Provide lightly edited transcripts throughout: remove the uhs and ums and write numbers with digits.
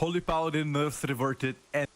Holy Paladin nerfs Reverted and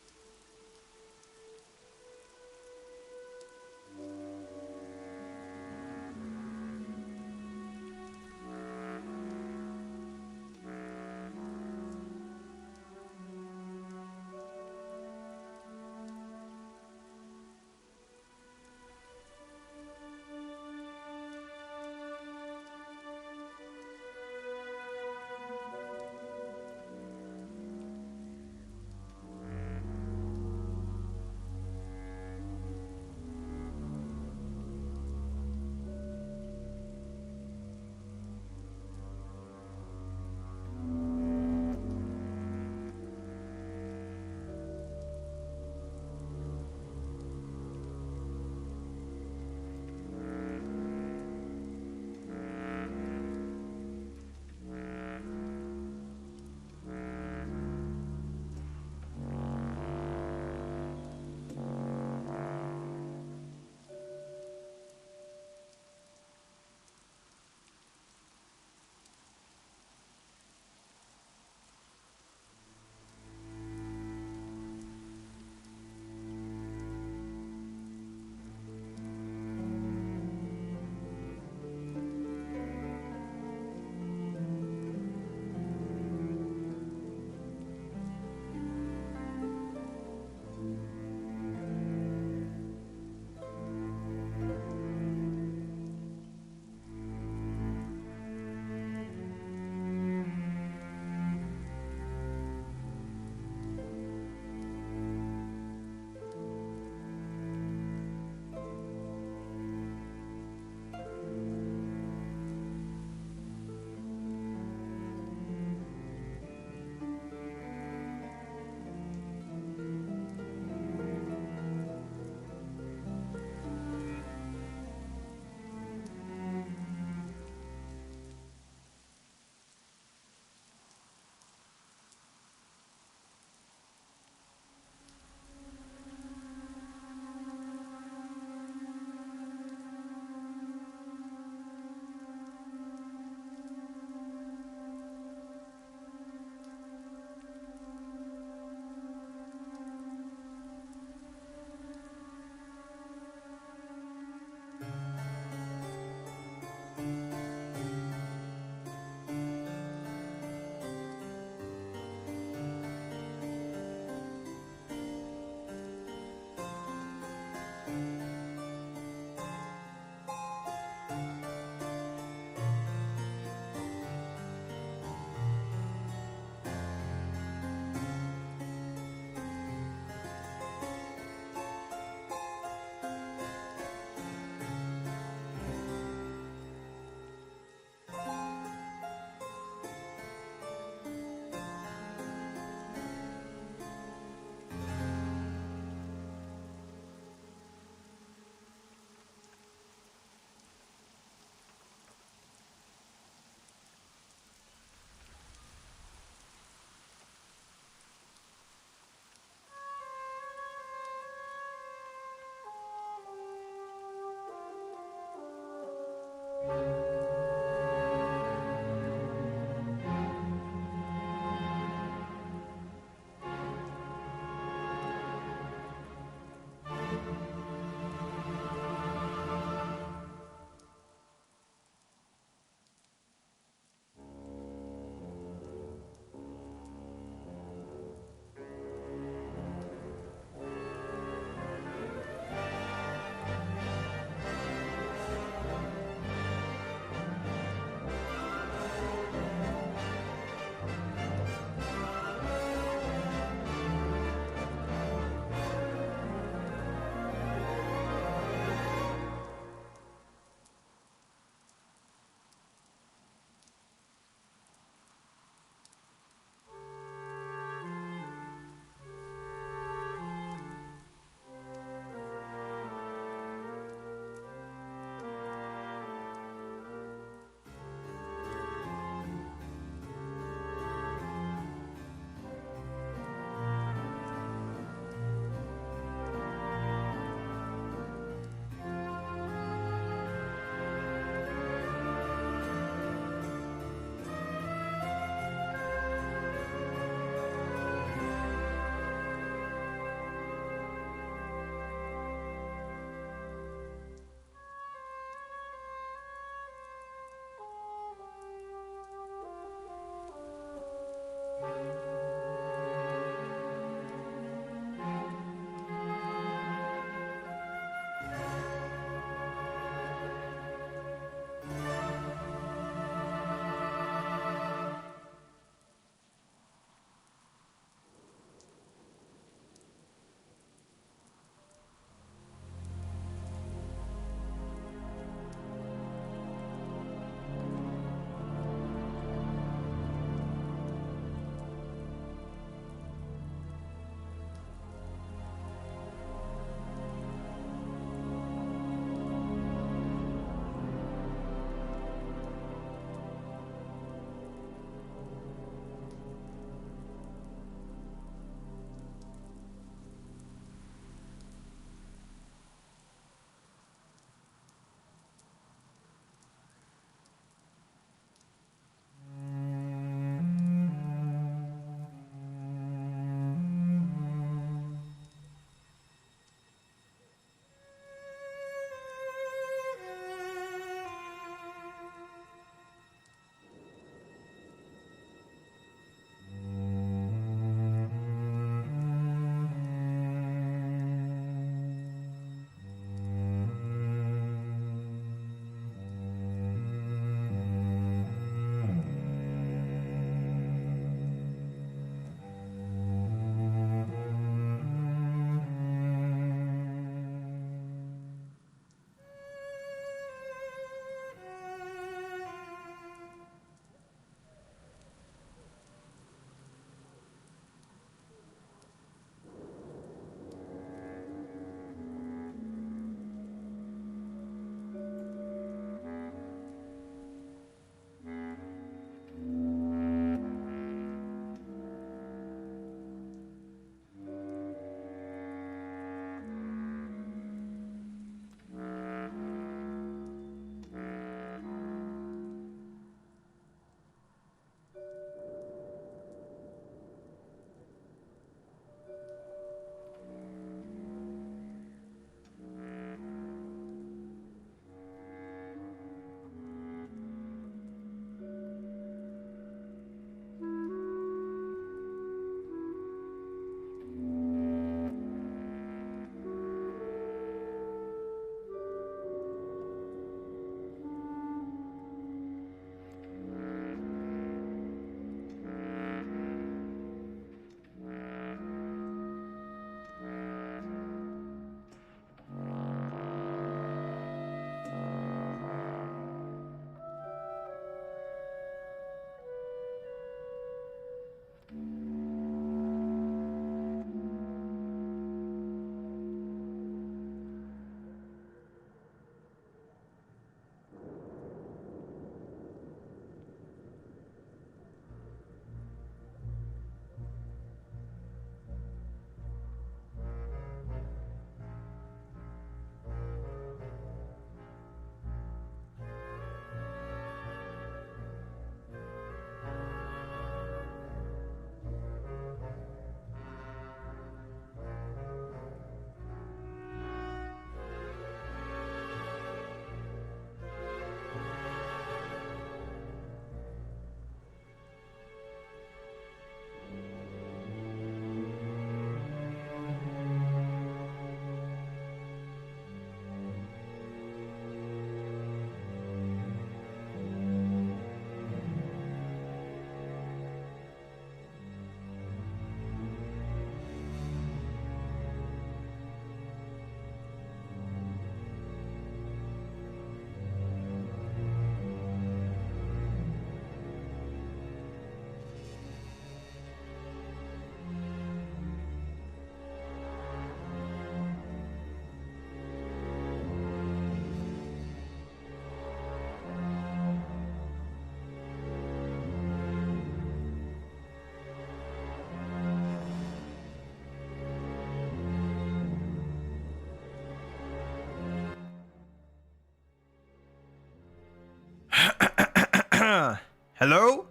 Hello?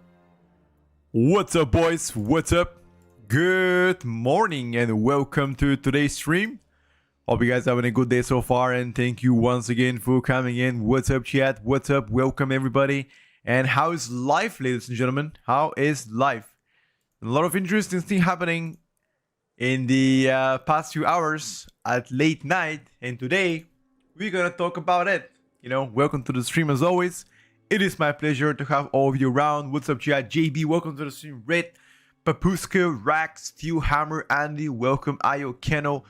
What's up, boys? What's up? Good morning and welcome to today's stream. Hope you guys are having a good day so far, and thank you once again for coming in. What's up, chat? What's up? Welcome, everybody. And how is life, ladies and gentlemen? How is life? A lot of interesting things happening in the past few hours at late night, and today we're gonna talk about it. Welcome to the stream as always. It is my pleasure to have all of you around. What's up, chat? JB, welcome to the stream. Red, Papuska, Rax, Steel Hammer, Andy, welcome. Ayo, Keno,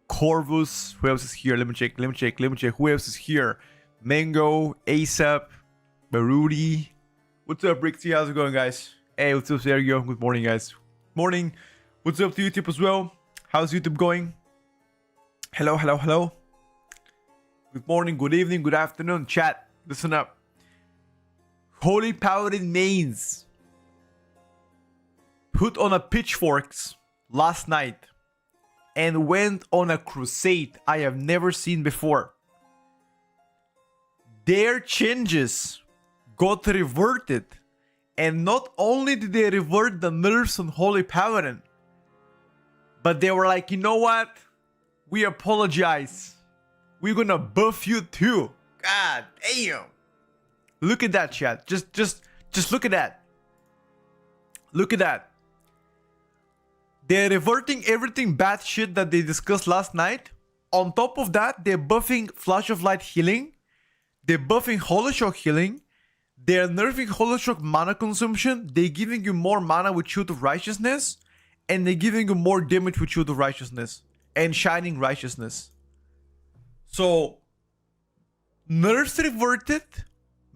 Corvus. Who else is here? Let me check. Who else is here? Mango, ASAP, Barudi. What's up, Rixie? How's it going, guys? Hey, what's up, Sergio? Good morning, guys. Morning. What's up to YouTube as well? How's YouTube going? Hello. Good morning, good evening, good afternoon. Chat, listen up. Holy Paladin mains put on a pitchforks last night and went on a crusade I have never seen before. Their changes got reverted, and not only did they revert the nerfs on Holy Paladin, but they were like, you know what? We apologize. We're gonna buff you too. God damn. Look at that, chat. Just look at that. Look at that. They're reverting everything bad shit that they discussed last night. On top of that, they're buffing Flash of Light healing. They're buffing Holoshock healing. They're nerfing Holoshock mana consumption. They're giving you more mana with Shield of Righteousness. And they're giving you more damage with Shield of Righteousness. And Shining Righteousness. So, nerfs reverted.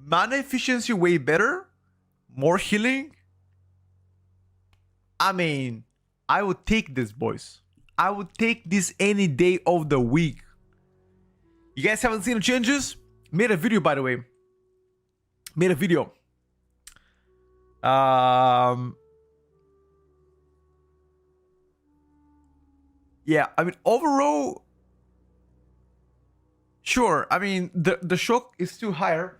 Mana efficiency way better. More healing. I mean, I would take this, boys. I would take this any day of the week. You guys haven't seen the changes? Made a video, by the way. Made a video. Yeah, I mean, overall, sure. I mean, the shock is still higher.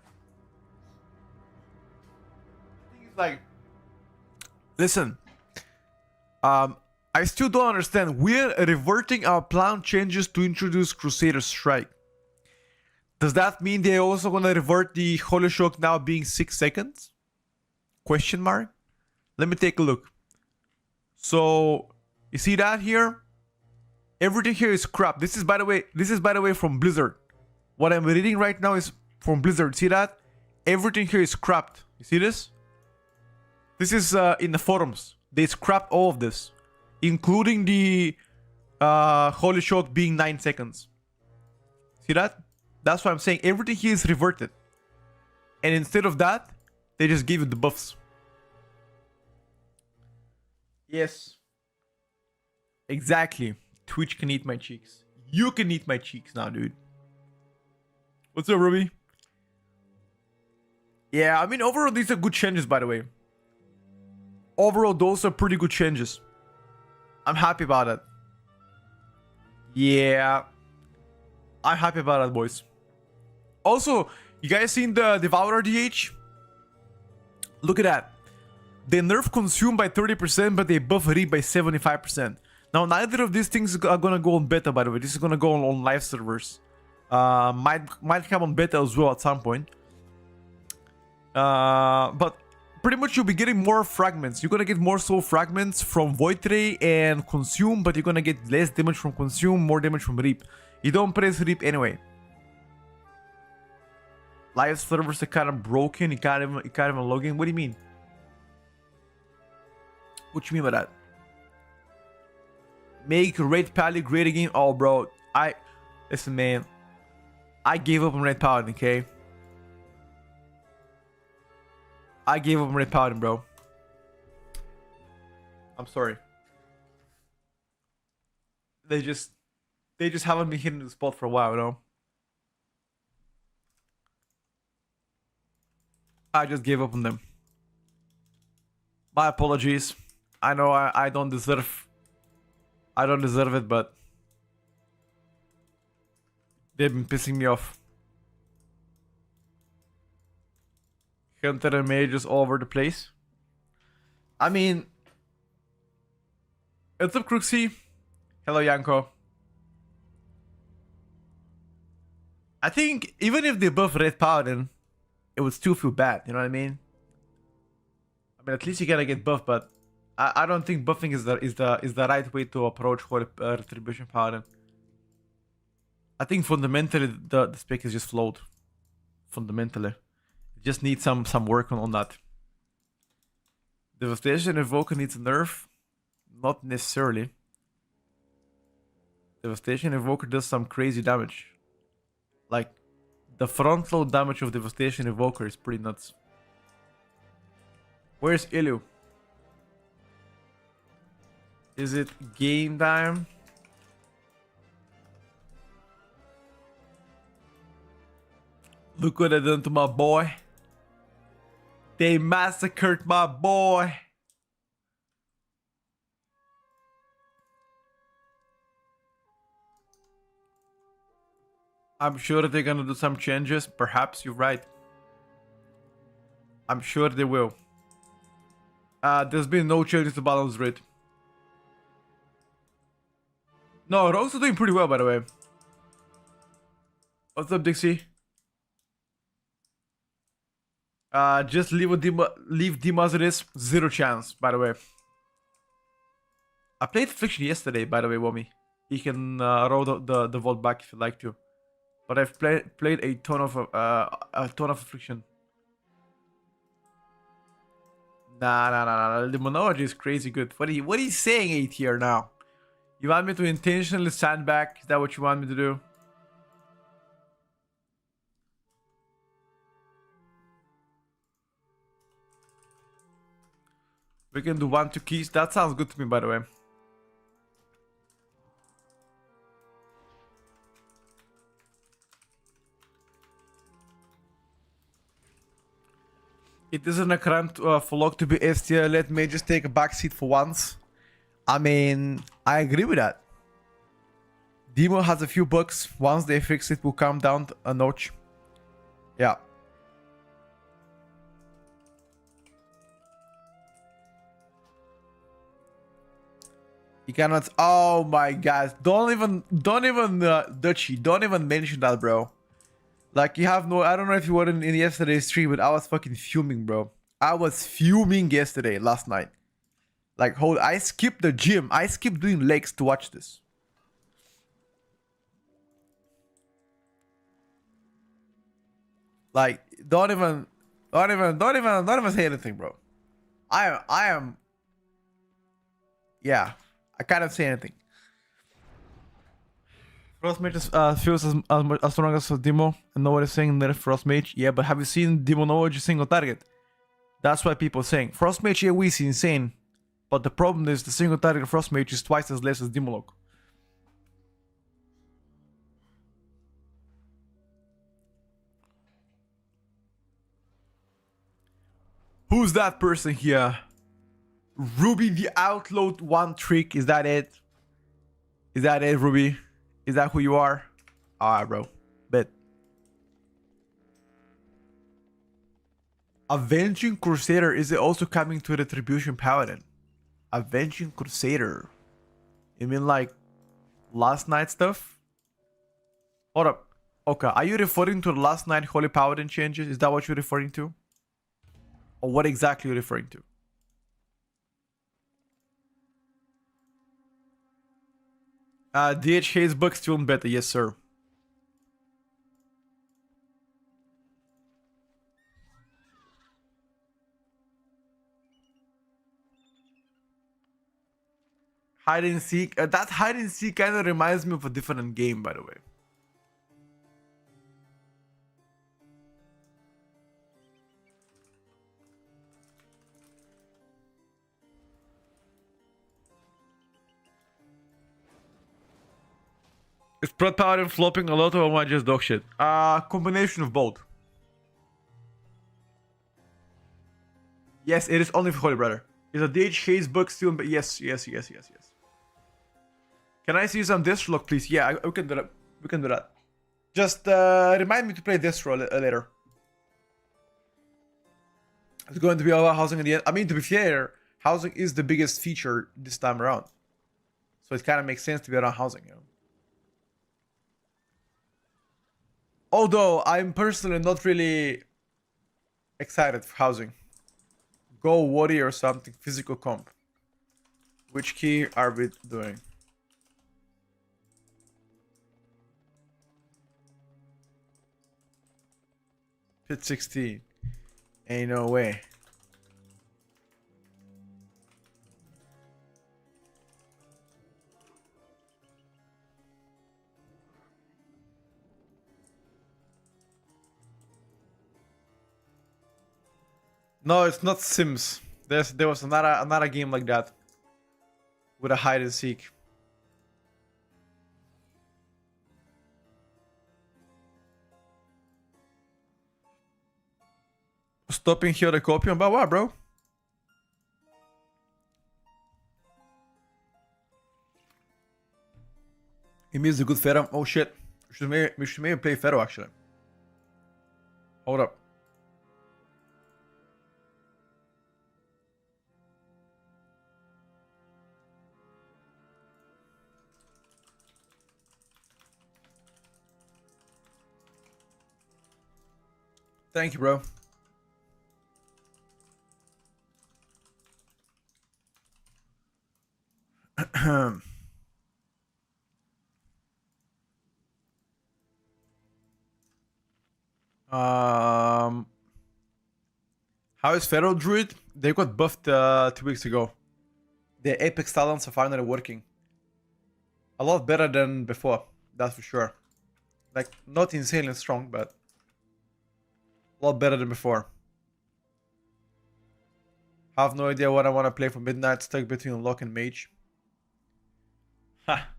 Like, listen, I still don't understand. We're reverting our plan changes to introduce Crusader Strike. Does that mean they're also gonna revert the Holy Shock now being 6 seconds? Question mark. Let me take a look. So you see that here? Everything here is crap. This is by the way from Blizzard. What I'm reading right now is from Blizzard. See that? Everything here is crapped. You see this? This is in the forums. They scrapped all of this, including the Holy Shock being 9 seconds. See that? That's what I'm saying. Everything here is reverted. And instead of that, they just give you the buffs. Yes. Exactly. Twitch can eat my cheeks. You can eat my cheeks now, dude. What's up, Ruby? Yeah, I mean, overall, these are good changes, by the way. Overall, those are pretty good changes. I'm happy about it. Yeah. I'm happy about it, boys. Also, you guys seen the Devourer DH? Look at that. They nerf consume by 30%, but they buff reap by 75%. Now, neither of these things are gonna go on beta, by the way. This is gonna go on live servers. Might come on beta as well at some point. But pretty much you'll be getting more fragments. You're gonna get more soul fragments from Void Ray and Consume, but you're gonna get less damage from Consume, more damage from Reap. You don't press Reap anyway. Live servers are kind of broken. You can't even log in. What do you mean? What you mean by that? Make Red Paladin great again? Oh, bro. Listen, man. I gave up on Red Paladin, okay? I gave up on Red Paladin, bro. I'm sorry. They just haven't been hitting the spot for a while, you know? I just gave up on them. My apologies. I know I don't deserve it, but they've been pissing me off. Hunter and mages all over the place. I mean, what's up, Crooksy? Hello, Yanko. I think even if they buff Red Paladin, it would still feel bad. You know what I mean? I mean, at least you gotta get buffed, but I don't think buffing is the right way to approach Holy Retribution Paladin. I think fundamentally the spec is just flawed. Fundamentally, it just needs some work on that. Devastation Evoker needs a nerf, not necessarily. Devastation Evoker does some crazy damage. Like, the front load damage of Devastation Evoker is pretty nuts. Where's Illu? Is it game time? Look what they done to my boy. They massacred my boy. I'm sure they're gonna do some changes. Perhaps you're right. I'm sure they will. There's been no changes to balance rate. No, Rogues are doing pretty well, by the way. What's up, Dixie? Just leave Dima as it is. Zero chance, by the way. I played Affliction yesterday, by the way, Womi. You can roll the vault back if you'd like to. But I've played a ton of Affliction. Nah. Demonology is crazy good. What are you saying, 8 here now? You want me to intentionally sandbag? Is that what you want me to do? We can do 1-2 keys. That sounds good to me, by the way. It isn't a crime for Locke to be S tier. Let me just take a backseat for once. I mean, I agree with that. Demo has a few bugs. Once they fix it, will come down a notch. Yeah. You cannot. Oh my god! Don't even Dutchy. Don't even mention that, bro. Like, you have no. I don't know if you were in yesterday's stream, but I was fucking fuming, bro. I was fuming last night. Like, I skipped the gym. I skipped doing legs to watch this. Like, don't even say anything, bro. I am. Yeah, I can't say anything. Frost Mage feels as strong as Demo, and nobody's saying nerf Frost Mage. Yeah, but have you seen Demonology single target? That's why people are saying Frost Mage AoE is insane, but the problem is the single target Frost Mage is twice as less as Demolog. Who's that person here? Ruby the Outlawed one trick. Is that it? Is that it, Ruby? Is that who you are? Alright, bro. Bet. Avenging Crusader is also coming to Retribution Paladin. Avenging Crusader. You mean like last night stuff? Hold up. Okay, are you referring to the last night Holy Paladin changes? Is that what you're referring to? Or what exactly are you referring to? DH hates bugs still in beta, yes sir. Hide and seek. That hide and seek kind of reminds me of a different game, by the way. Is Prod Paladin flopping a lot or am I just dog shit? Combination of both. Yes, it is only for Holy Brother. Is a DH haze book still? Yes. Can I see some Deathstroke, please? Yeah, we can do that. We can do that. Just remind me to play Deathstroke later. It's going to be about housing in the end. I mean, to be fair, housing is the biggest feature this time around. So it kind of makes sense to be around housing, you know. Although I'm personally not really excited for housing. Go warrior or something, physical comp. Which key are we doing? Pit 16. Ain't no way. No, it's not Sims. There was another game like that. With a hide and seek. Stopping here the copium, but what, bro? He means a good Pharaoh. Oh shit. We should maybe play Pharaoh actually. Hold up. Thank you, bro. How is Pharaoh Druid? They got buffed 2 weeks ago. The Apex talents are finally working. A lot better than before, that's for sure. Like, not insanely strong, but a lot better than before. Have no idea what I want to play for midnight, stuck between Lock and Mage. Ha!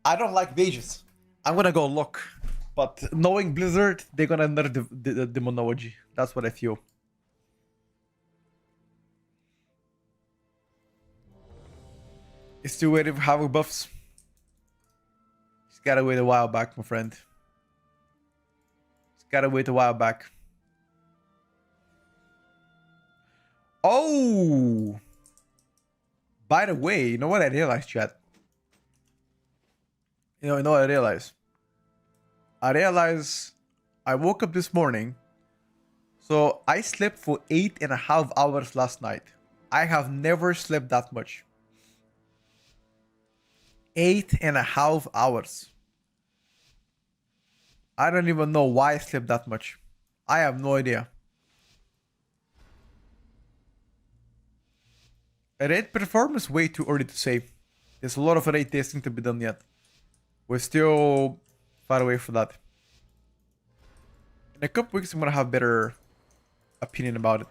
I don't like mages. I'm gonna go Lock. But knowing Blizzard, they're gonna nerf the demonology. That's what I feel. It's still waiting for Havoc buffs. He's gotta wait a while back, my friend. He's gotta wait a while back. Oh! By the way, you know what I realized, chat? You know what I realized? I realized I woke up this morning. So I slept for 8.5 hours last night. I have never slept that much. 8.5 hours. I don't even know why I slept that much. I have no idea. Raid performance way too early to say. There's a lot of raid testing to be done yet. We're still far away from that. In a couple weeks I'm gonna have better opinion about it.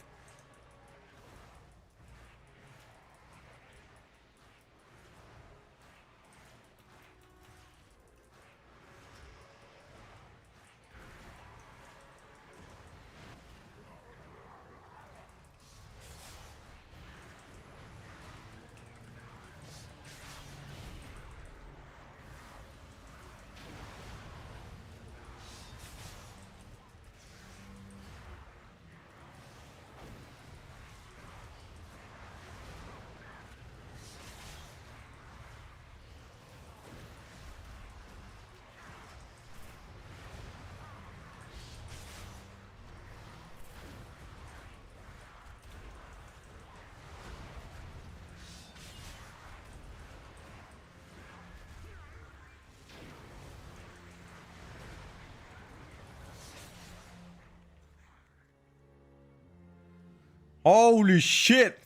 Holy shit!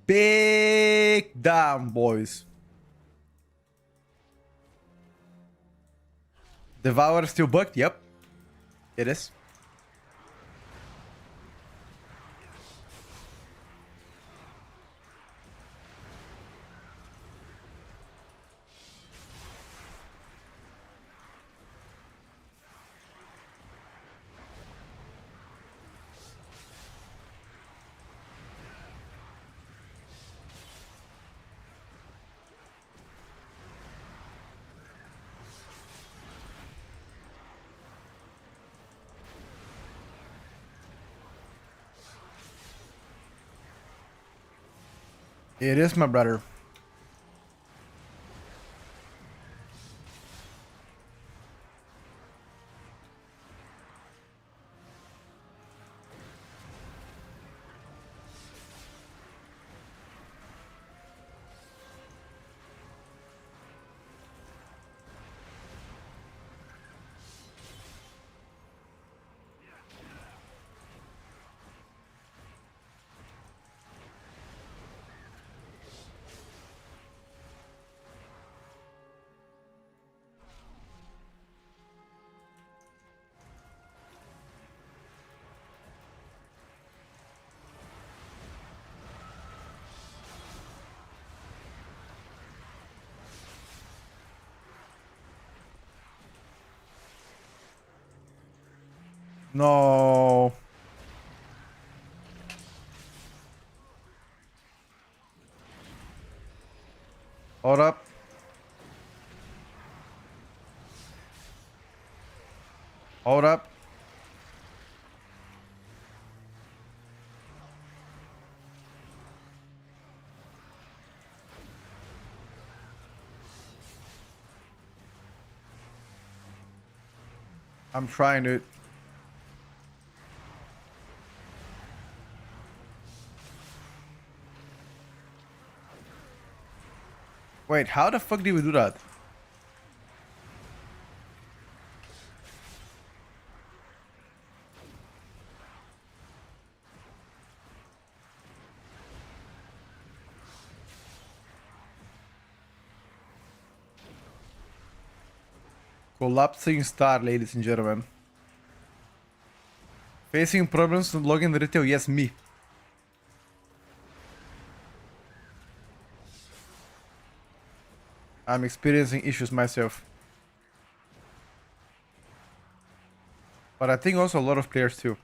Big damn, boys. Devourer still bugged? Yep. It is. It is, my brother. No. Hold up. Hold up. I'm trying to. Wait, how the fuck did we do that? Collapsing star, ladies and gentlemen. Facing problems to log in the retail? Yes, me. I'm experiencing issues myself. But I think also a lot of players too.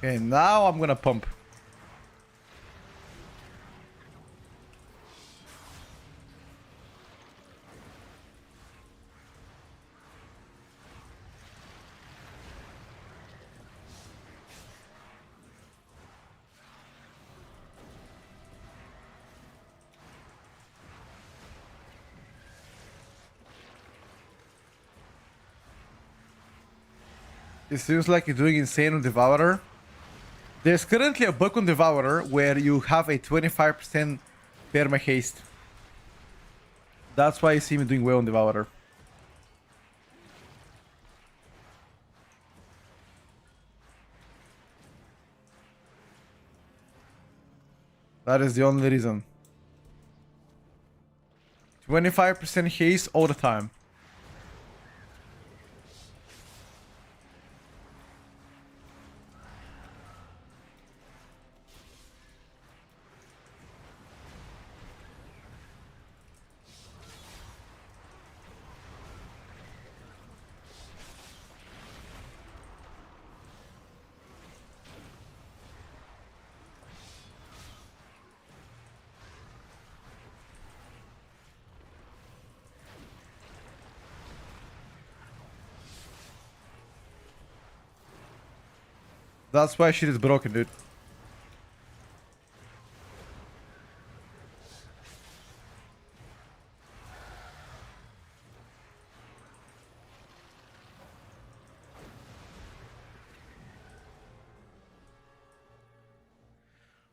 Okay, now I'm gonna pump. It seems like you're doing insane on Devourer. There's currently a bug on Devourer where you have a 25% perma haste. That's why you see me doing well on Devourer. That is the only reason. 25% haste all the time. That's why shit is broken, dude.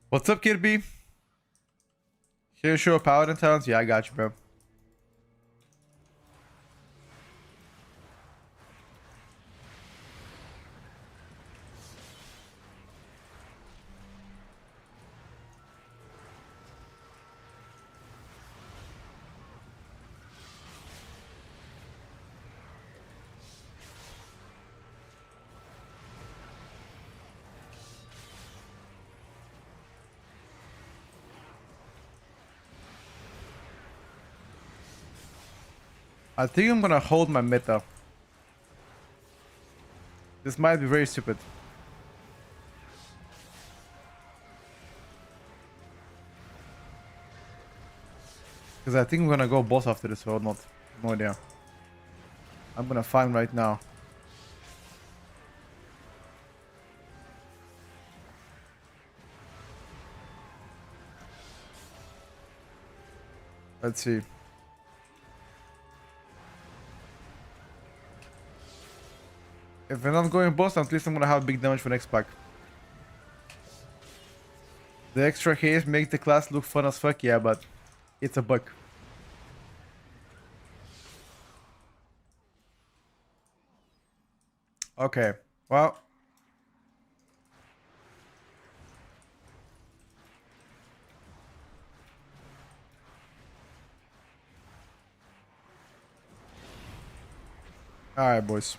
What's up, Kirby? Here, show Paladin talents? Yeah, I got you, bro. I think I'm gonna hold my meta. This might be very stupid. Because I think I'm gonna go boss after this or not. No idea. I'm gonna find right now. Let's see. If we're not going boss, at least I'm gonna have big damage for next pack. The extra haste makes the class look fun as fuck, yeah, but it's a bug. Okay, well. Alright, boys.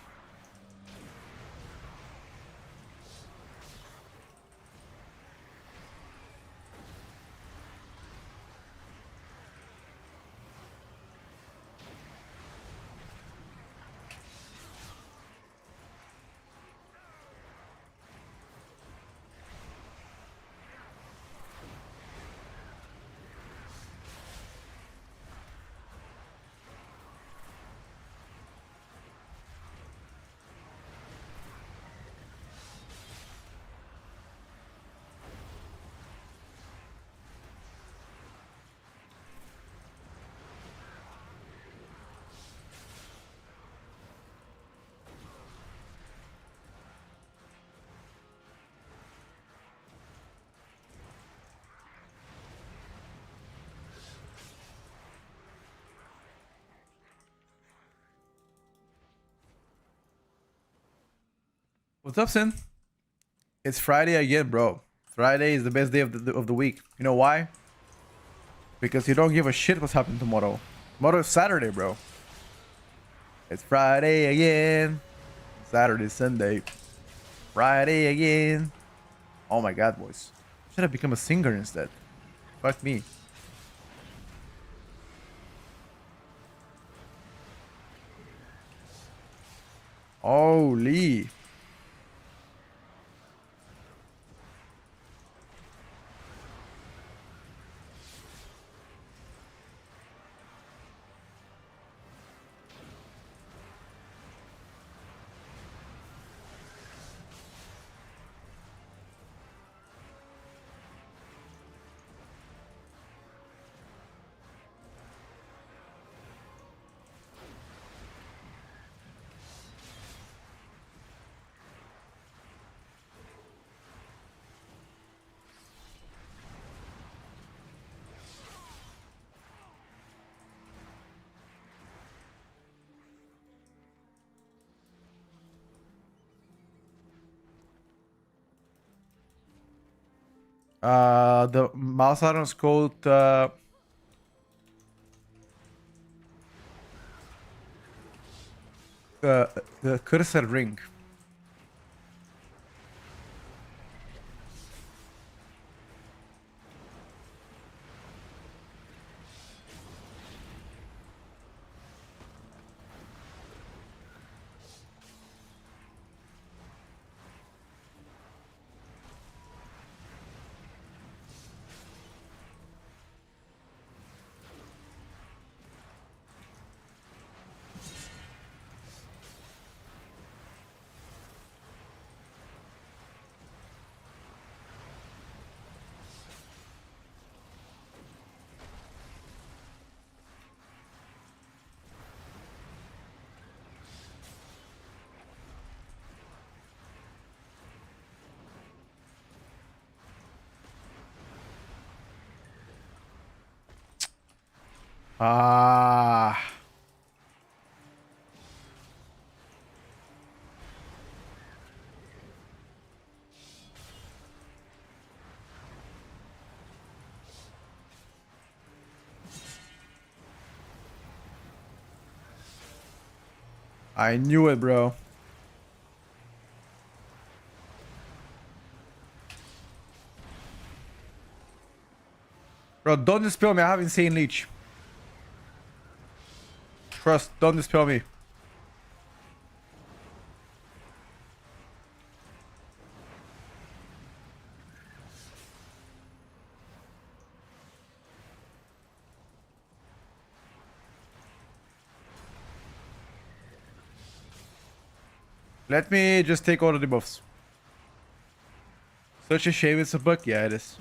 What's up, Sin? It's Friday again, bro. Friday is the best day of the week. You know why? Because you don't give a shit what's happening tomorrow. Tomorrow is Saturday, bro. It's Friday again. Saturday, Sunday. Friday again. Oh my god, boys. Should have become a singer instead. Fuck me. Holy. The mouse item is called the cursor ring. Ah. I knew it, bro. Bro, don't dispel me. I have insane leech. Trust, don't dispel me. Let me just take all the debuffs. Such a shame it's a bug. Yeah, it is.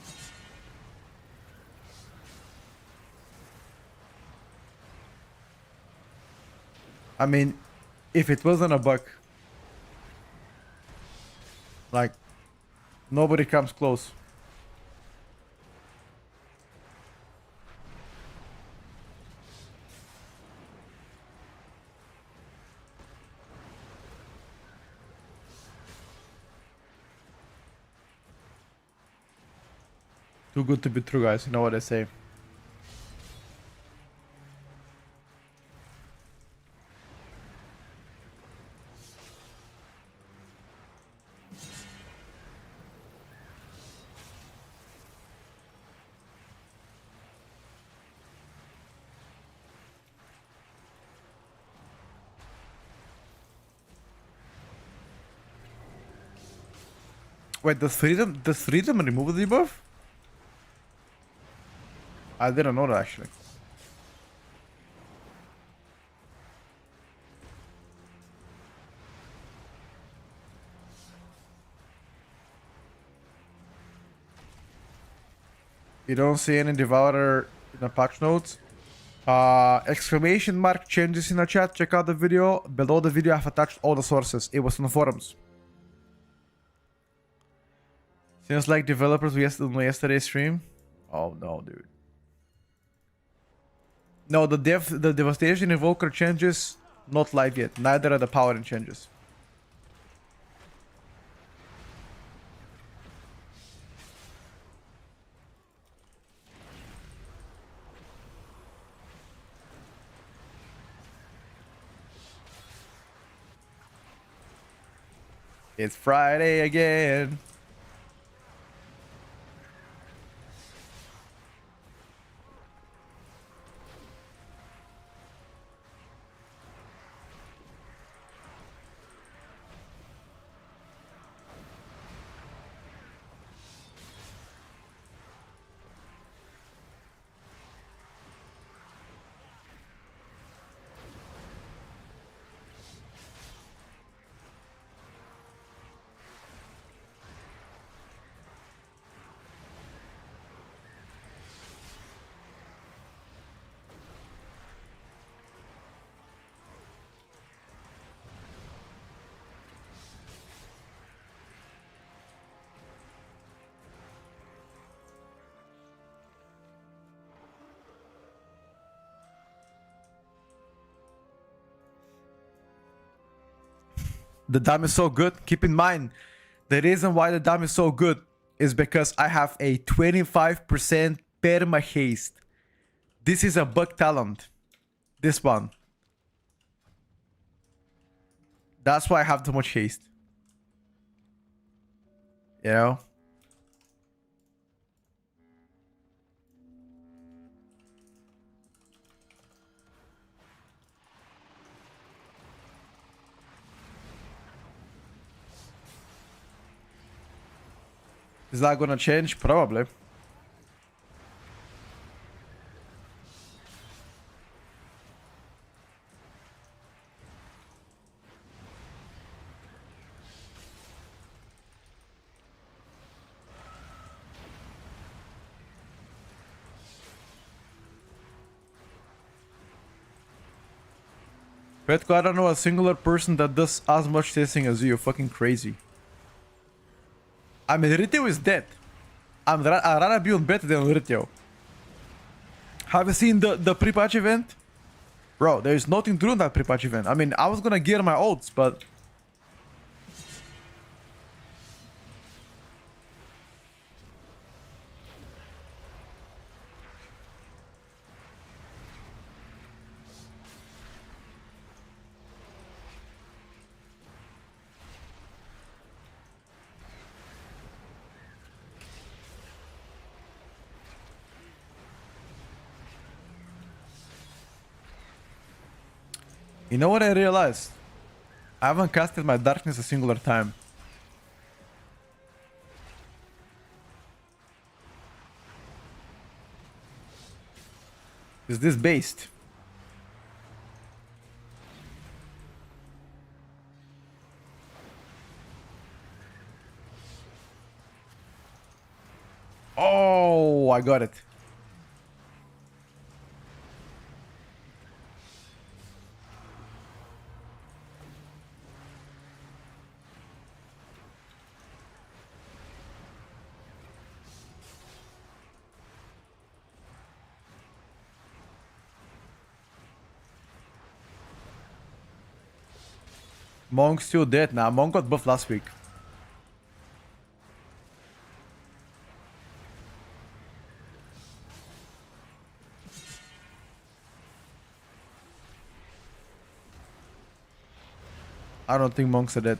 I mean, if it wasn't a bug, like, nobody comes close. Too good to be true, guys. You know what I say. Wait, does freedom remove the debuff? I didn't know that actually. You don't see any Devourer in the patch notes. Exclamation mark changes in the chat. Check out the video. Below the video, I've attached all the sources. It was on the forums. Seems like developers on yesterday's stream. Oh no, dude. No, the Devastation Invoker changes not live yet. Neither are the Paladin changes. It's Friday again. The dam is so good. Keep in mind, the reason why the dam is so good is because I have a 25% perma haste. This is a bug talent. This one. That's why I have too much haste. You know? Is that gonna change? Probably. Petko, I don't know a singular person that does as much testing as you. You're fucking crazy. I mean, Ritio is dead. I'd rather be on better than Ritio. Have you seen the pre-patch event? Bro, there is nothing to do in that pre-patch event. I mean, I was gonna gear my ults, but... You know what I realized? I haven't casted my darkness a singular time. Is this based? Oh, I got it. Monk still dead now. Monk got buffed last week. I don't think monks are dead.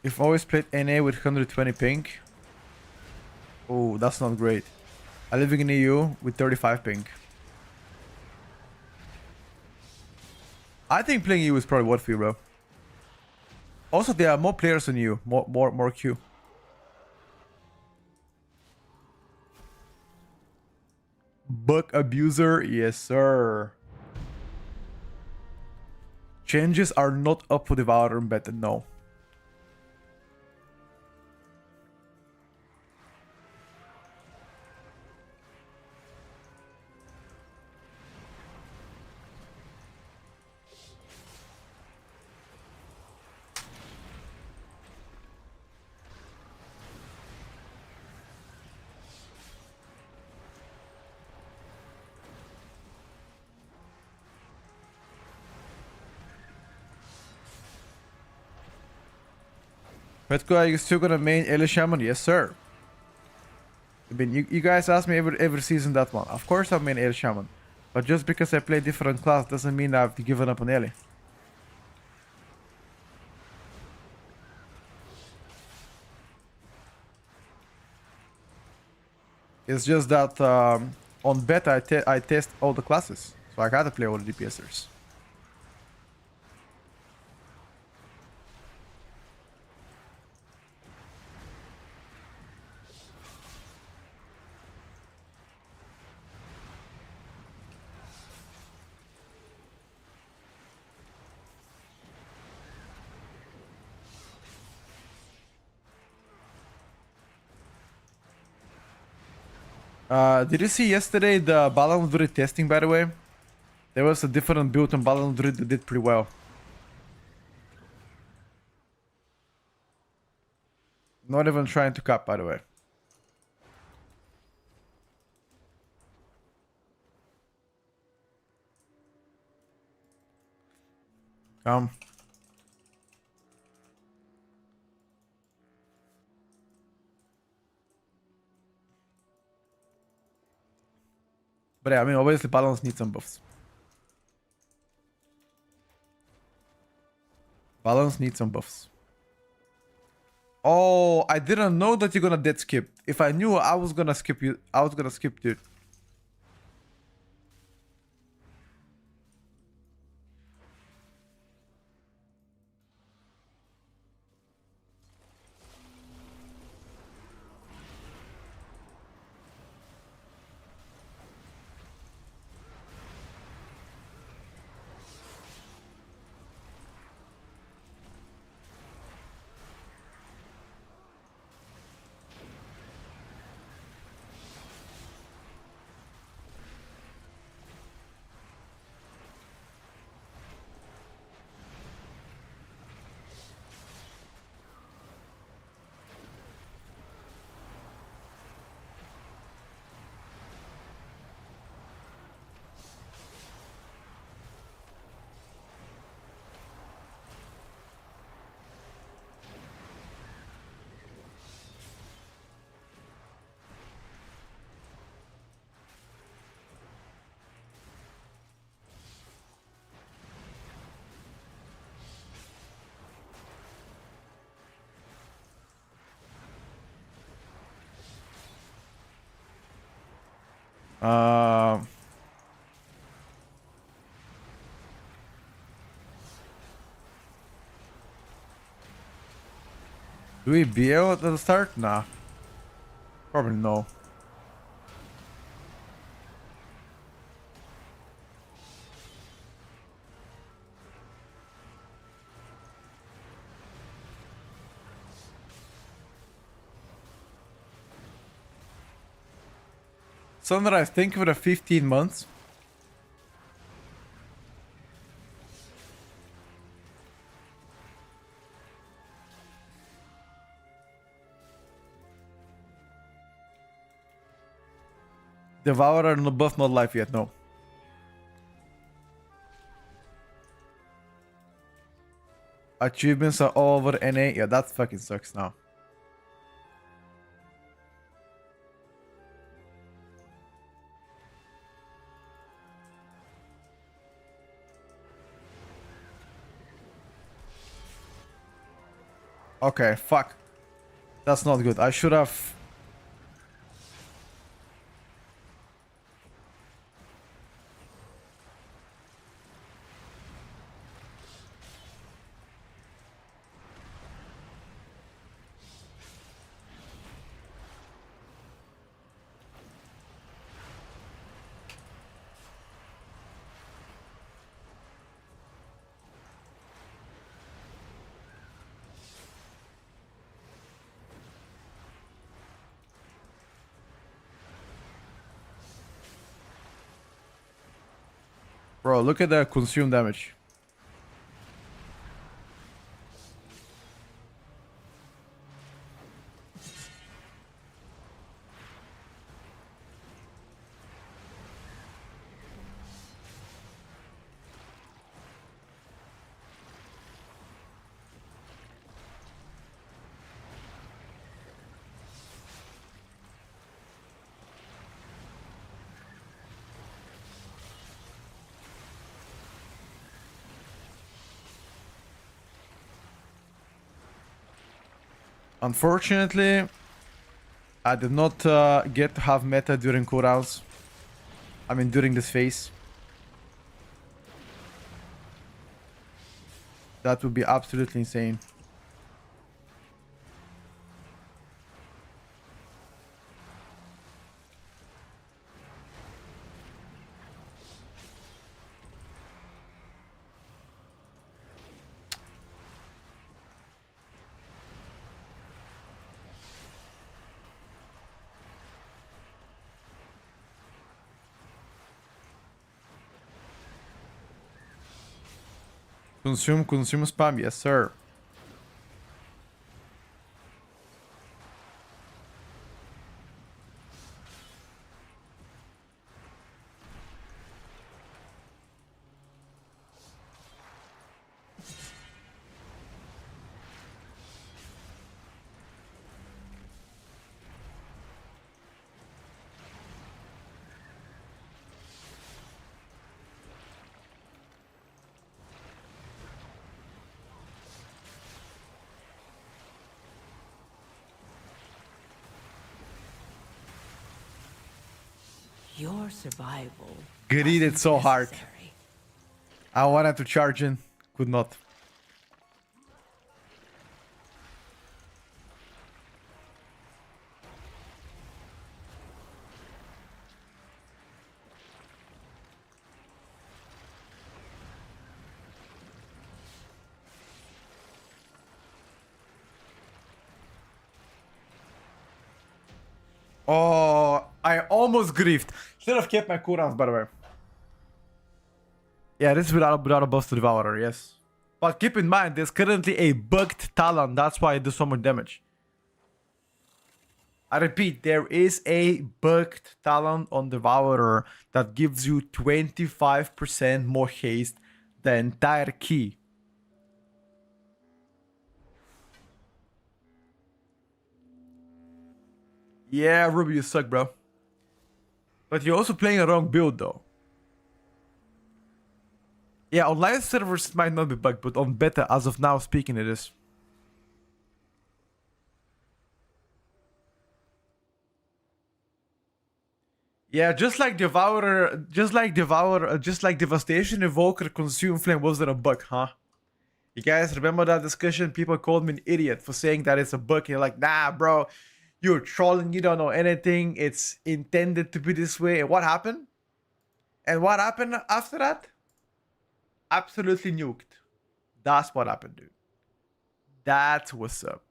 You've always played NA with 120 ping. Oh, that's not great. I live in EU with 35 ping. I think playing EU is probably worth for you, bro. Also, there are more players than you. More Q. Bug abuser, yes sir. Changes are not up for Devourer and Better, no. Petko, are you still gonna main Eli Shaman? Yes, sir. I mean, you guys ask me every season that one. Of course I main Eli Shaman. But just because I play different class doesn't mean I've given up on Eli. It's just that on beta I test all the classes. So I gotta play all the DPSers. Did you see yesterday the Paladin Druid testing, by the way? There was a different build on Paladin Druid that did pretty well. Not even trying to cap, by the way. But yeah, I mean, obviously Balance needs some buffs. Balance needs some buffs. Oh, I didn't know that you're gonna dead skip. If I knew, I was gonna skip you. I was gonna skip, dude. Uh, do we BO at the start? Nah. Probably no. Sunrise, thank you for the 15 months. Devourer, no buff, not life yet, no. Achievements are all over NA. Yeah, that fucking sucks now. Okay, fuck. That's not good. I should have... Bro, look at the consume damage. Unfortunately, I did not get to have meta during cooldowns. I mean, during this phase. That would be absolutely insane. Consume spam, yes sir. Your survival. Greeted so hard. I wanted to charge in, could not. Oh, I almost griefed. Should have kept my cooldowns, by the way. Yeah, this is without a buff to Devourer, yes. But keep in mind, there's currently a bugged Talon. That's why it does so much damage. I repeat, there is a bugged Talon on Devourer that gives you 25% more haste the entire key. Yeah, Ruby, you suck, bro. But you're also playing a wrong build, though. Yeah, on live servers it might not be bugged, but on beta, as of now speaking, it is. Yeah, just like Devastation Evoker Consume Flame wasn't a bug, huh? You guys remember that discussion? People called me an idiot for saying that it's a bug. You're like, nah, bro, you're trolling. You don't know anything. It's intended to be this way. And what happened? And what happened after that? Absolutely nuked. That's what happened, dude. That's what's up.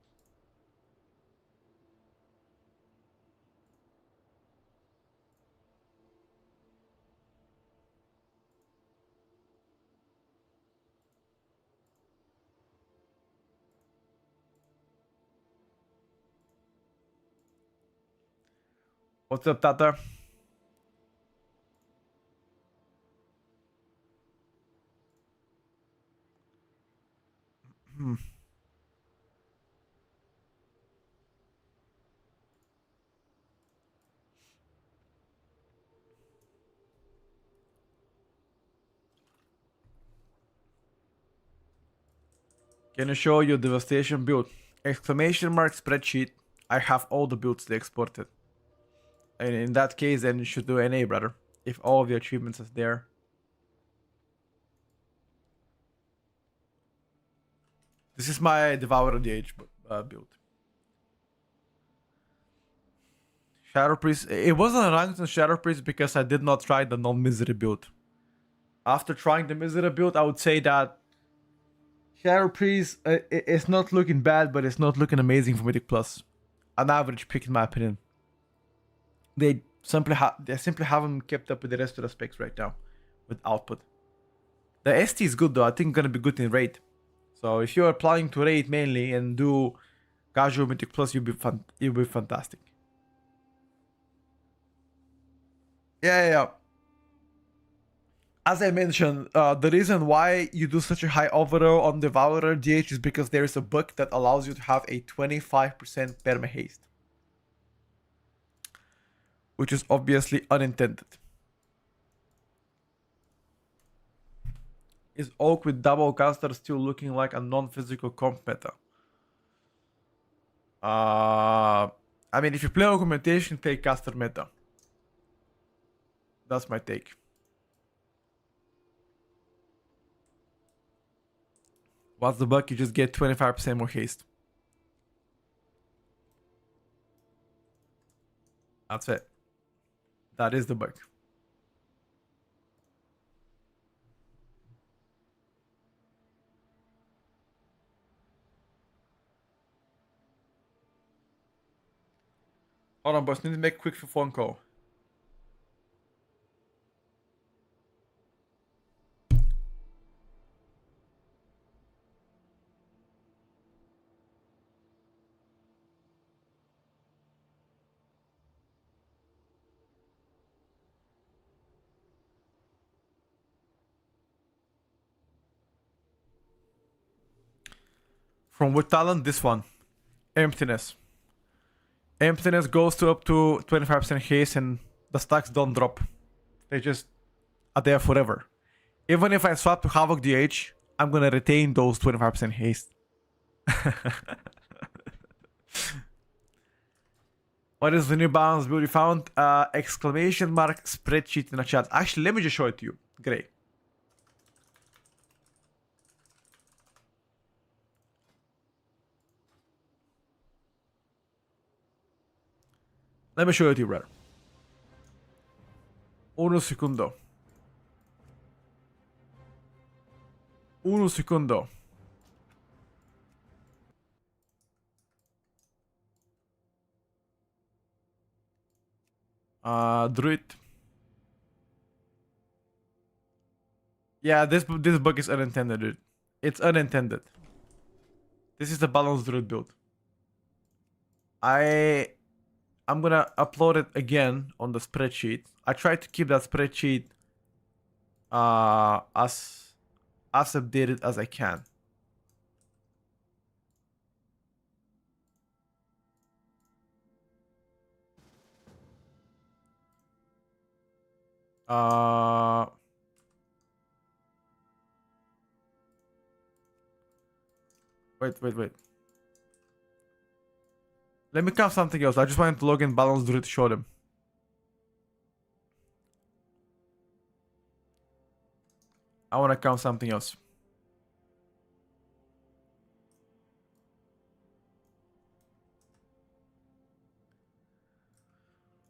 What's up, Tata? Hmm. Can you show your Devastation build? Exclamation mark spreadsheet. I have all the builds they exported. And in that case, then you should do NA, brother. If all of the achievements is there. This is my Devourer DH build. Shadow Priest. It wasn't ranked on Shadow Priest because I did not try the non-misery build. After trying the misery build, I would say that Shadow Priest is not looking bad, but it's not looking amazing for Mythic Plus. An average pick, in my opinion. They simply haven't kept up with the rest of the specs right now with output. The ST is good though. I think gonna be good in raid. So if you're planning to raid mainly and do casual Mythic Plus, you'll be fantastic. Yeah. As I mentioned, the reason why you do such a high overall on Devourer DH is because there is a bug that allows you to have a 25% perma haste, which is obviously unintended. Is Oak with double caster still looking like a non-physical comp meta? I mean, if you play augmentation, play caster meta. That's my take. What's the bug? You just get 25% more haste. That's it. That is the bug. Hold on, boys. Need to make a quick phone call. From what talent? This one. Emptiness. Emptiness goes to up to 25% haste and the stacks don't drop. They just are there forever. Even if I swap to Havoc DH, I'm gonna retain those 25% haste. What is the new balance build you found? Exclamation mark spreadsheet in the chat. Actually, let me just show it to you. Great. Let me show it to you, brother. Uno segundo. Uno segundo. Druid. Yeah, this bug is unintended, dude. It's unintended. This is the balanced druid build. I'm gonna upload it again on the spreadsheet. I try to keep that spreadsheet as updated as I can. Wait. Let me count something else. I just wanted to log in balance druid to show them. I want to count something else.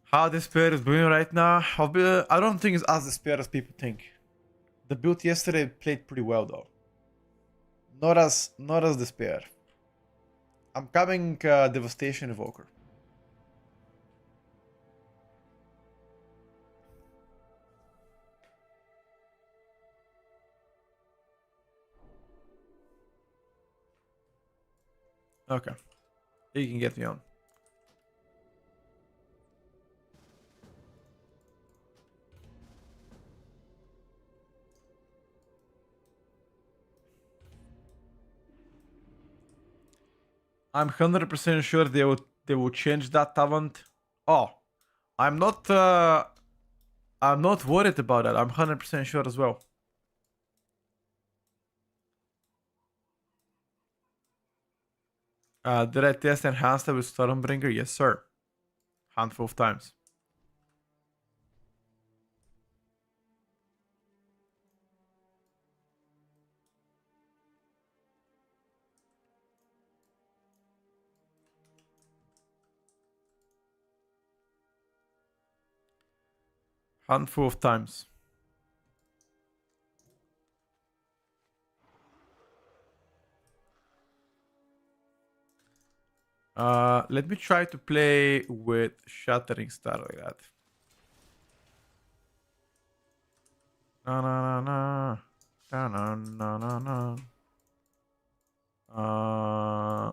How this pair is doing right now? I don't think it's as despair as people think. The build yesterday played pretty well though. Not as despair. I'm coming Devastation Evoker. Okay. You can get me on. I'm 100% sure they will change that talent. Oh, I'm not worried about that. I'm 100% sure as well. Did I test Enhanced with Stormbringer? Yes, sir. Handful of times. Handful of times. Let me try to play with Shattering Star like that. Na na na na na na na na.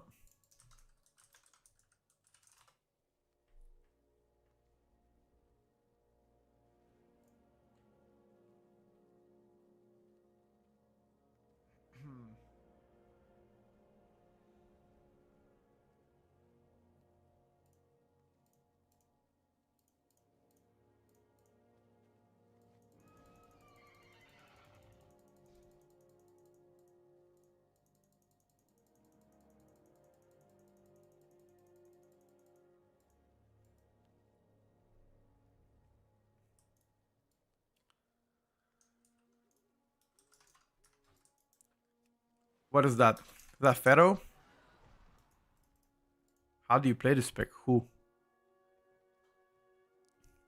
What is that? Is that Pharaoh? How do you play this spec? Who?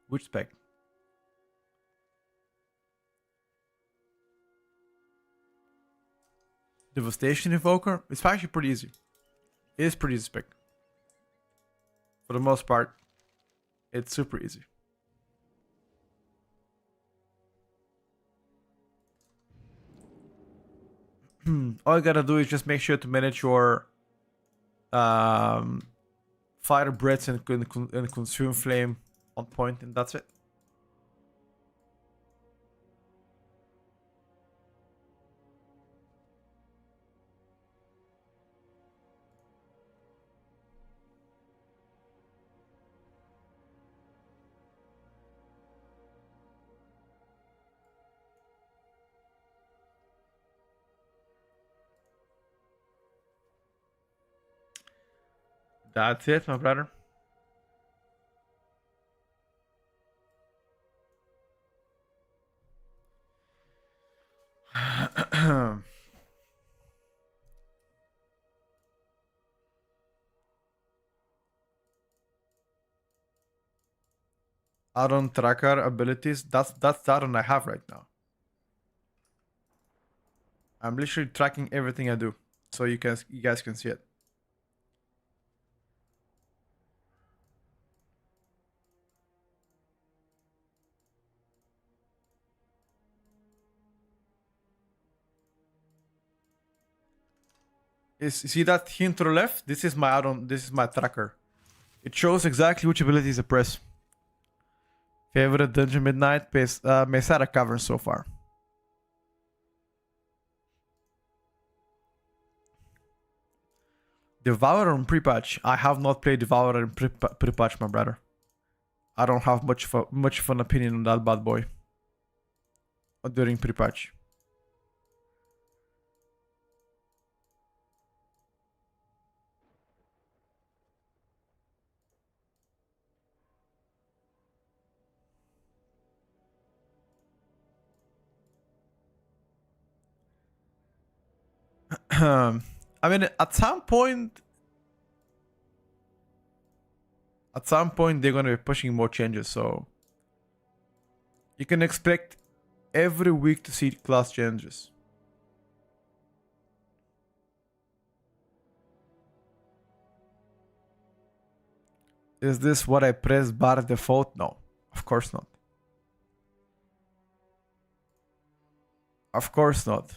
Which spec? Devastation Evoker? It's actually pretty easy. It is pretty easy spec. For the most part, it's super easy. All you gotta do is just make sure to manage your fire breaths and consume flame on point, and that's it. That's it, my brother. Add-on tracker abilities. That's the add-on I have right now. I'm literally tracking everything I do, so you guys can see it. See that hint to the left? This is my add-on. This is my tracker. It shows exactly which abilities I press. Favorite Dungeon Midnight, Mesara Cavern so far. Devourer on pre-patch. I have not played Devourer in pre-patch, my brother. I don't have much of an opinion on that bad boy. During pre-patch. I mean, at some point they're gonna be pushing more changes, so you can expect every week to see class changes. Is this what I press bar default? No, of course not. Of course not.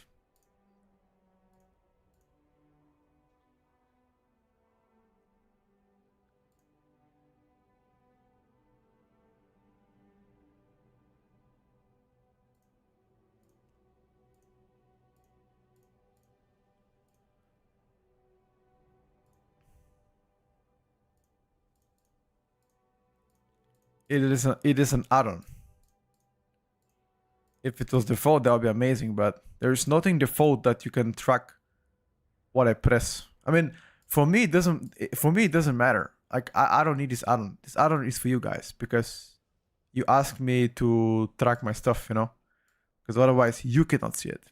It is an add-on. If it was default, that would be amazing, but there's nothing default that you can track what I press. I mean, for me, it doesn't matter. Like, I don't need this add-on. This add-on is for you guys because you ask me to track my stuff, you know? Because otherwise, you cannot see it.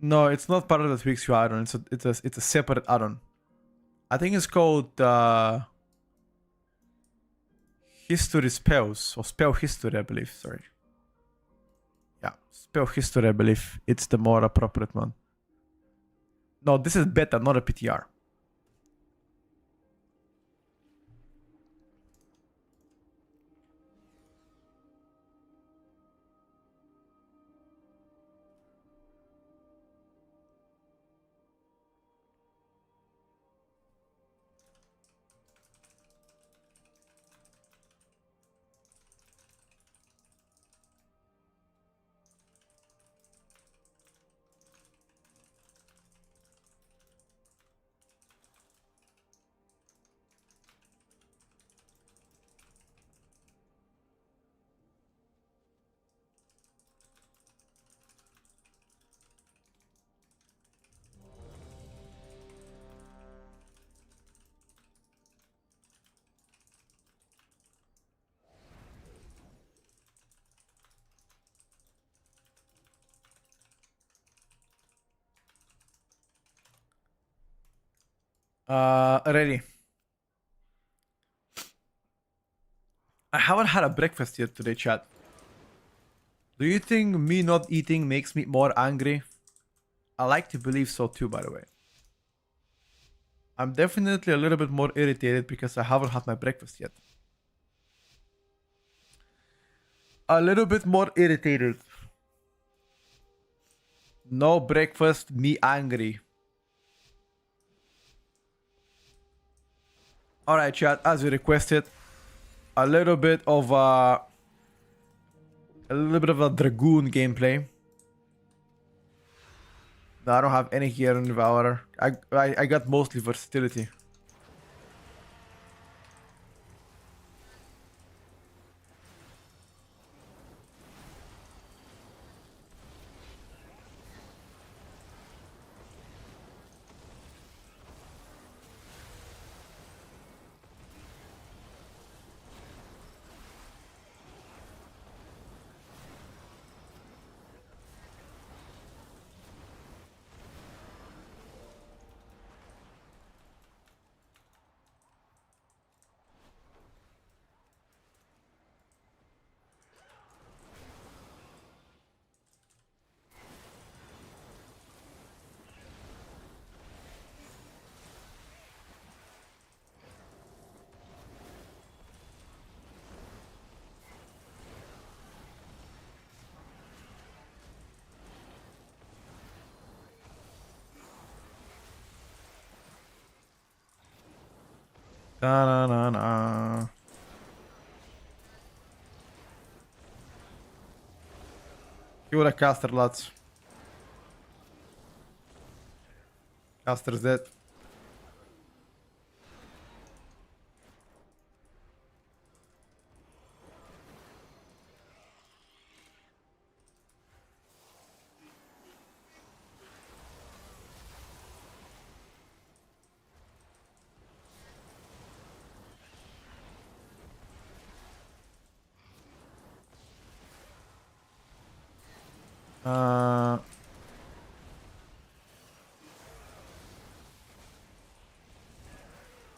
No, it's not part of the Twix add-on. It's a separate add-on. I think it's called History Spells or Spell History, I believe. Sorry. Yeah, Spell History, I believe. It's the more appropriate one. No, this is beta, not a PTR. Ready. I haven't had a breakfast yet today, chat. Do you think me not eating makes me more angry? I like to believe so too, by the way. I'm definitely a little bit more irritated because I haven't had my breakfast yet. A little bit more irritated. No breakfast, me angry. Alright, chat, as you requested, a little bit of a Dragoon gameplay. No, I don't have any here in Devourer. I got mostly versatility. Da-na-na-na. Kia ora, caster, lads. Caster's dead.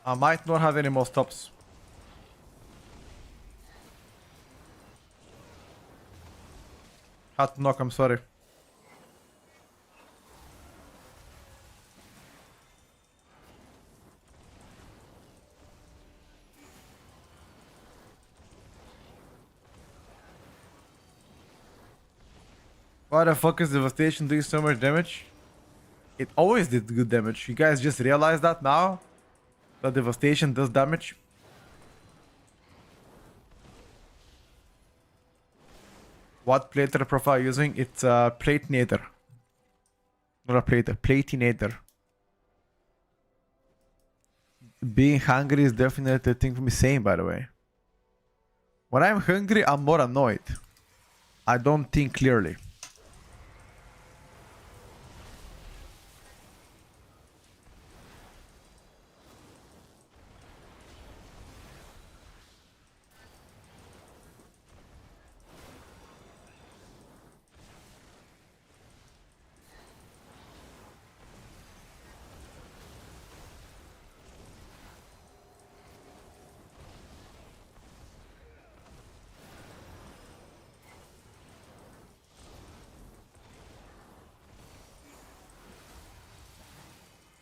I might not have any more stops. Had to knock, I'm sorry. Why the fuck is Devastation doing so much damage? It always did good damage. You guys just realize that now? That Devastation does damage? What plater profile are you using? It's a Platinator. Not a plater, Platinator. Being hungry is definitely a thing for me saying, by the way. When I'm hungry, I'm more annoyed. I don't think clearly.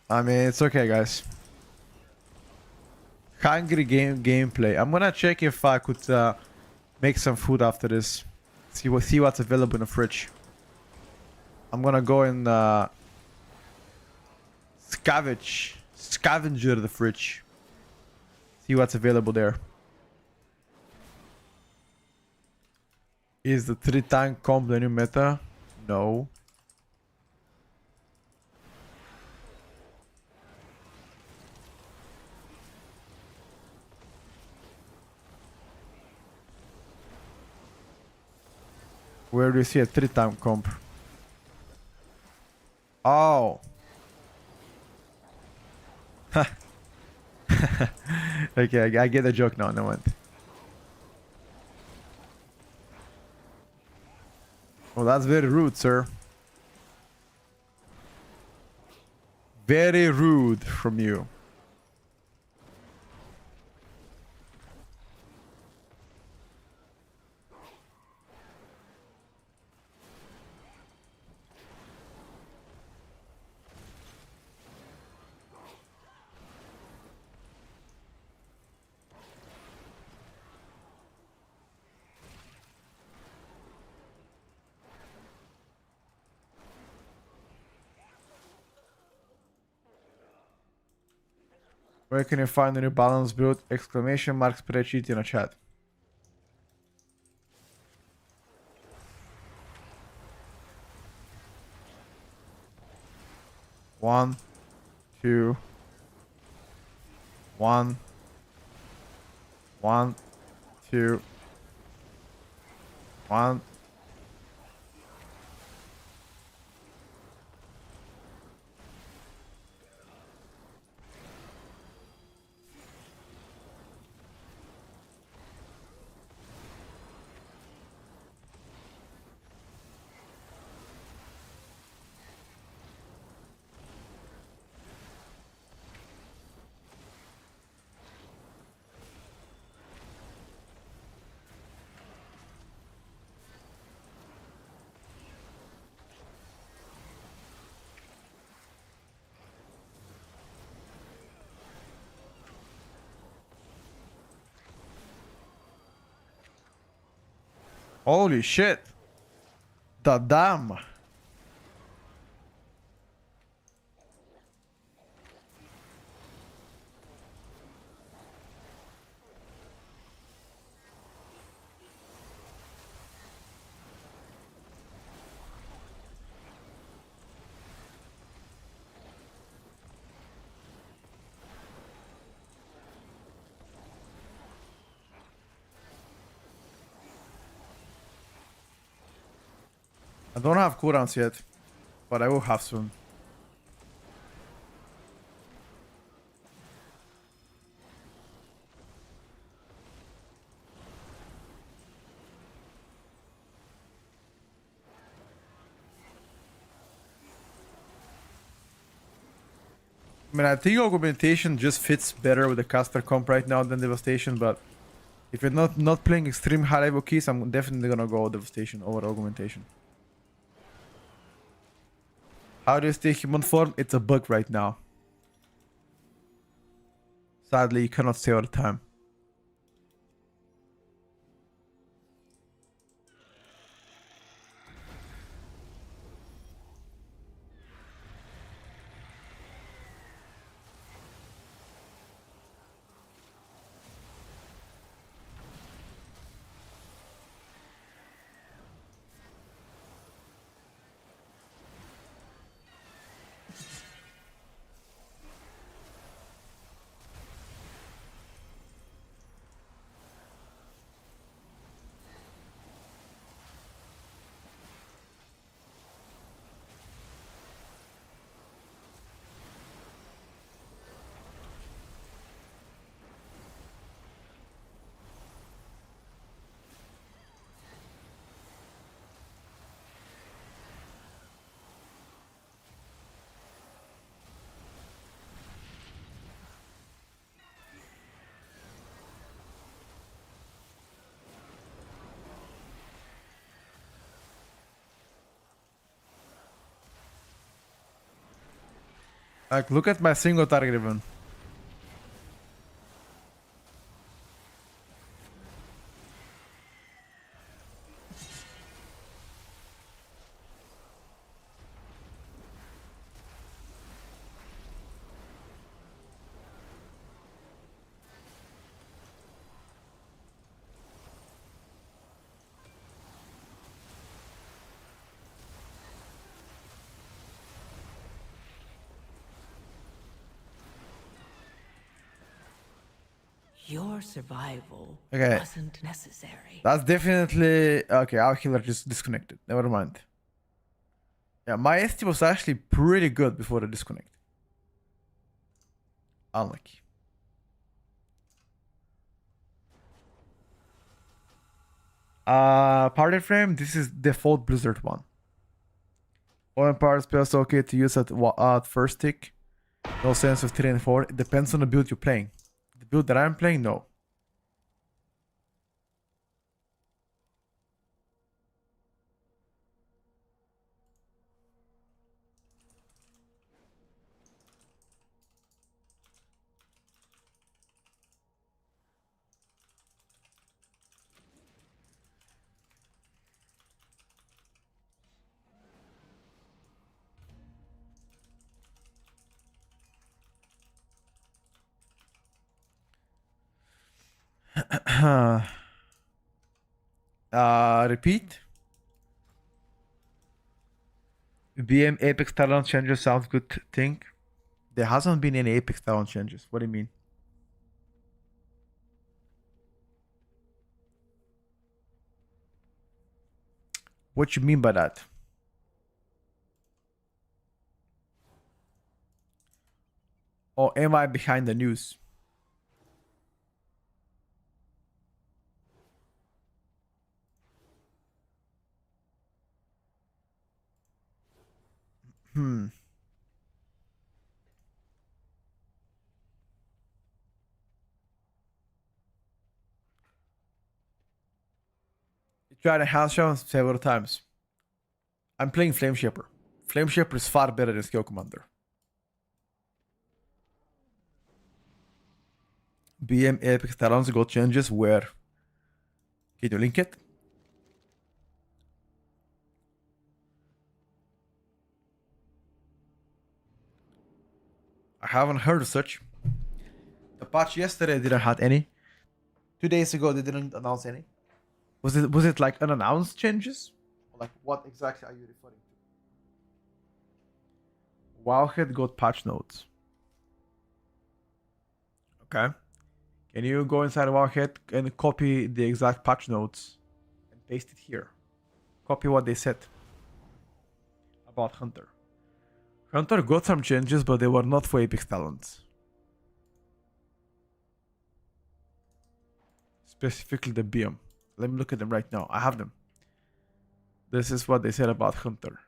I mean, it's okay, guys. Hungry gameplay. I'm gonna check if I could make some food after this. See what's available in the fridge. I'm gonna go and scavenger the fridge. See what's available there. Is the 3-tank comp the new meta? No. Where do you see a 3-tank comp? Oh. Okay, I get the joke now. No one. Well, that's very rude, sir. Very rude from you. Where can you find the new balance build? Exclamation mark spreadsheet in a chat. One, two, one, two, one. Holy shit. The damn. I don't have cooldowns yet, but I will have soon. I mean, I think augmentation just fits better with the caster comp right now than devastation, but if you're not playing extreme high level keys, I'm definitely gonna go devastation over augmentation. How do you stay human form? It's a bug right now. Sadly, you cannot stay all the time. Like, look at my single target even. Your survival Okay. wasn't necessary. That's definitely... Okay, our healer just disconnected. Never mind. Yeah, my ST was actually pretty good before the disconnect. Unlucky. Party frame, this is default Blizzard one. All power spells okay to use at first tick. No sense of 3 and 4. It depends on the build you're playing. The build that I'm playing, no. Repeat. BM Apex talent changes sounds good thing. There hasn't been any Apex talent changes. What do you mean? What you mean by that? Or am I behind the news? Hmm. Tried a house show several times. I'm playing Flame Shaper. Flame Shaper is far better than Skill Commander. BM Apex Talons got changes where? Can you link it? I haven't heard of such. The patch yesterday didn't have any. 2 days ago they didn't announce any. Was it like unannounced changes? Like what exactly are you referring to? Wowhead got patch notes. Okay. Can you go inside Wowhead and copy the exact patch notes and paste it here? Copy what they said. about Hunter. Hunter got some changes, but they were not for Apex Talents. Specifically the BM. Let me look at them right now. I have them. This is what they said about Hunter.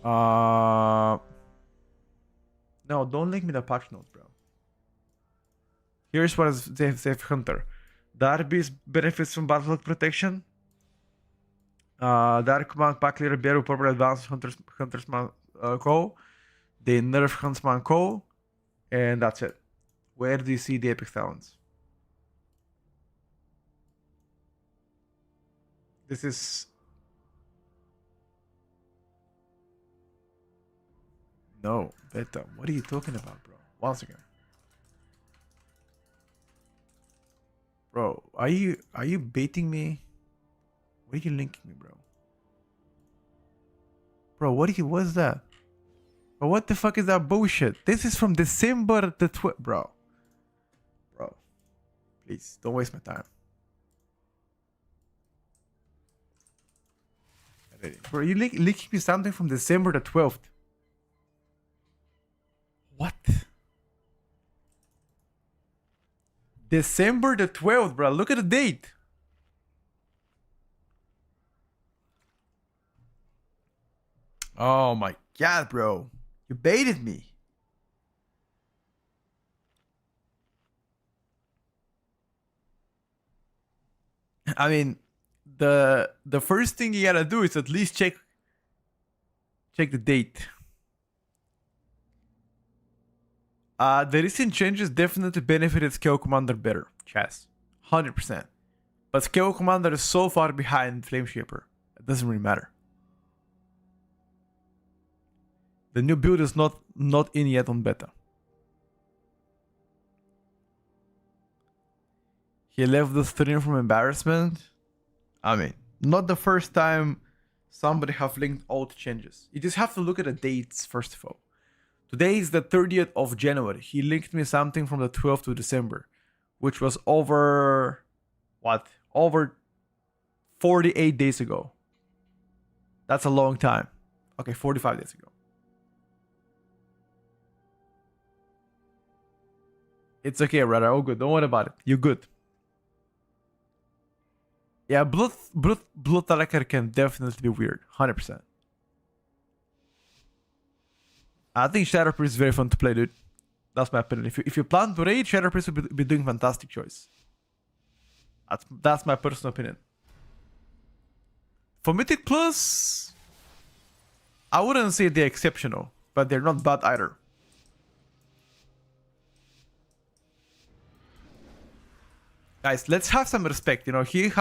No, don't link me the patch notes, bro. Here's what they say for Hunter. The RBs benefits from Battlefield Protection. Dark Command Pack Leader Bear with proper advanced Huntersman Co. They nerf Huntsman Co. And that's it. Where do you see the Apex Talents? This is... No, beta. What are you talking about, bro? Once again. Bro, are you baiting me? What are you linking me, bro? Bro, what is that? Bro, what the fuck is that bullshit? This is from December the 12th, bro. Bro, please, don't waste my time. Bro, you linking me something from December the 12th. What? December the 12th, bro. Look at the date. Oh my god, bro. You baited me. I mean, the first thing you gotta do is at least check the date. The recent changes definitely benefited Scale Commander better. Chess. 100%. But Scale Commander is so far behind Flame Shaper. It doesn't really matter. The new build is not in yet on beta. He left the stream from embarrassment. I mean, not the first time somebody have linked all the changes. You just have to look at the dates first of all. Today is the 30th of January. He linked me something from the 12th of December, which was over, what? Over 48 days ago. That's a long time. Okay, 45 days ago. It's okay, brother. All good. Don't worry about it. You're good. Yeah, Blood Tracker can definitely be weird. 100%. I think Shadow Priest is very fun to play, dude. That's my opinion. If you plan to raid, Shadow Priest will be doing fantastic choice. That's my personal opinion. For Mythic Plus, I wouldn't say they're exceptional, but they're not bad either. Guys, let's have some respect. You know, he's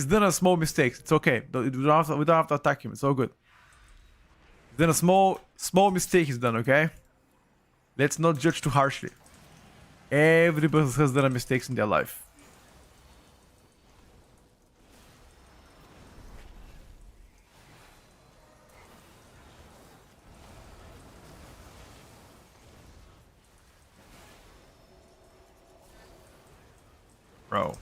done a small mistake. It's okay. We don't have to attack him. It's all good. He's done a small mistake. He's done. Okay. Let's not judge too harshly. Everybody has done mistakes in their life. Bro.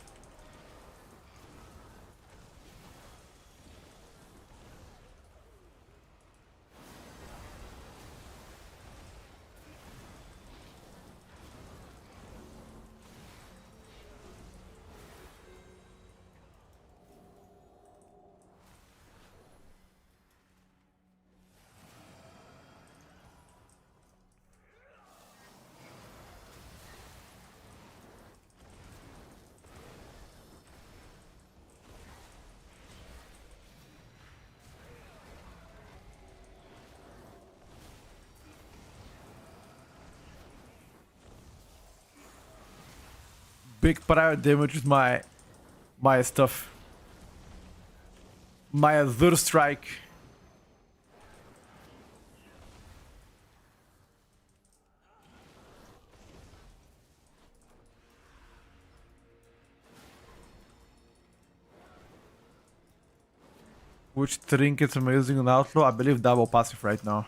Big prior damage with my stuff. My Azure Strike. Which trinkets am I using on Outlaw? I believe double passive right now.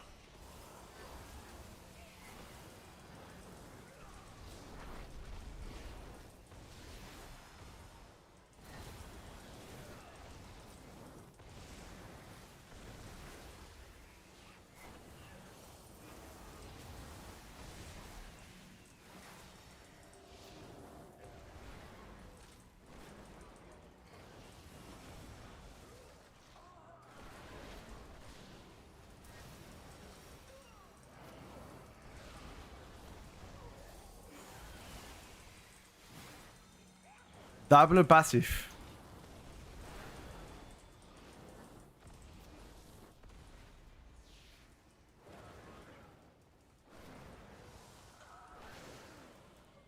W passive.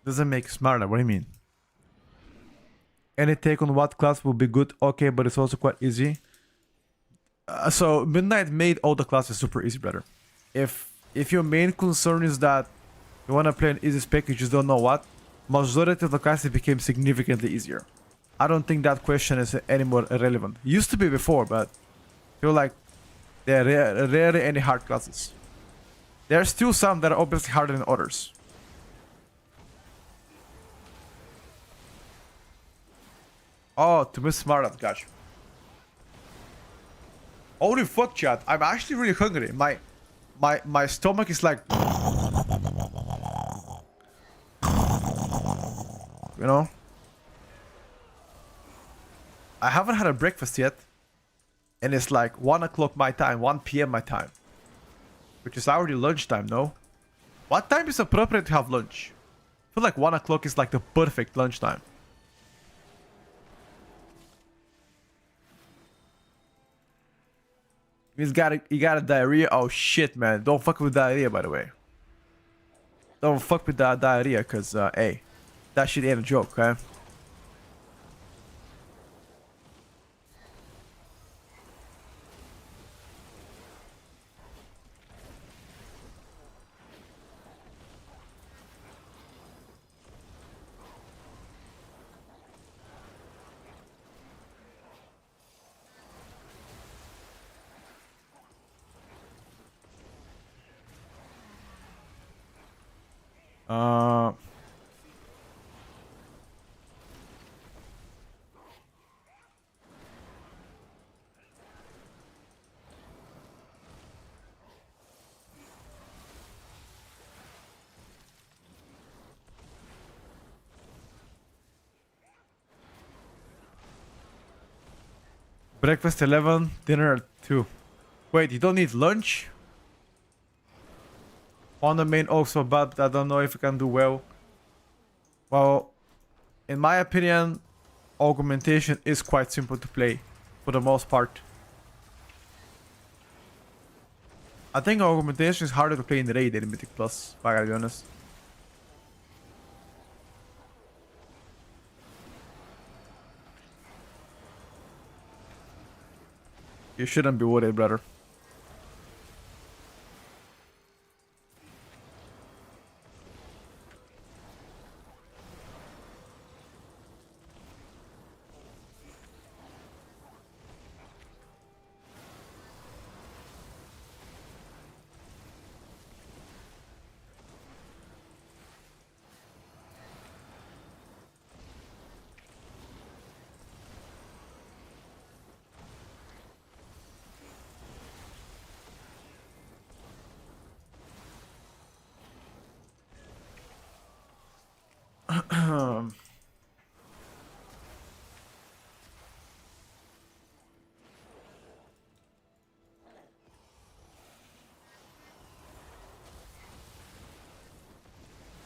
Doesn't make smarter. What do you mean? Any take on what class will be good? Okay, but it's also quite easy. So Midnight made all the classes super easy, brother. If your main concern is that you want to play an easy spec, you just don't know what, majority of the classes became significantly easier. I don't think that question is any more relevant. Used to be before, but I feel like there are rarely any hard classes. There are still some that are obviously harder than others. Oh, to miss smart, gotcha. Holy fuck, chat! I'm actually really hungry. My stomach is like, you know. I haven't had a breakfast yet, and it's like 1 o'clock my time, 1 p.m. my time, which is already lunchtime. No, what time is appropriate to have lunch? I feel like 1 o'clock is like the perfect lunchtime. You got a diarrhea? Oh shit, man. Don't fuck with diarrhea, by the way. Don't fuck with that diarrhea, cause hey, that shit ain't a joke, okay? Breakfast 11, dinner 2. Wait, you don't need lunch? On the main also, but I don't know if you can do well. Well, in my opinion, augmentation is quite simple to play for the most part. I think augmentation is harder to play in the raid than in Mythic Plus, if I gotta be honest. You shouldn't be worried, brother.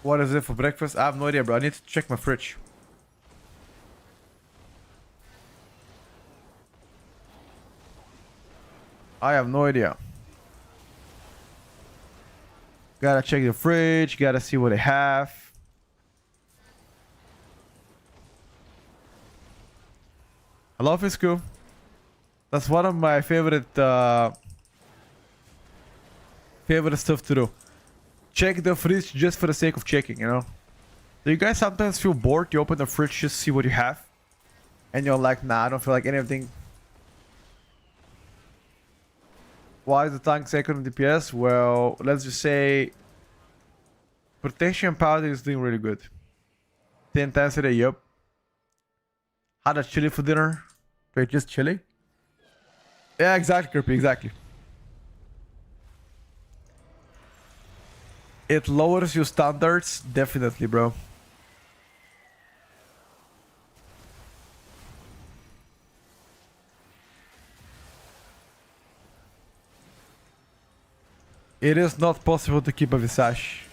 What is it for breakfast? I have no idea, bro. I need to check my fridge. I have no idea. Gotta check the fridge. Gotta see what they have. Hello, Fisku. That's one of my favorite stuff to do. Check the fridge just for the sake of checking, you know? Do you guys sometimes feel bored? You open the fridge just to see what you have? And you're like, nah, I don't feel like anything. Why is the tank second in DPS? Well, let's just say Protection Paladin is doing really good. 10 times a day, yup. Had a chili for dinner. Wait, just chili? Yeah, exactly, Kirby, exactly. It lowers your standards, definitely, bro. It is not possible to keep a visage.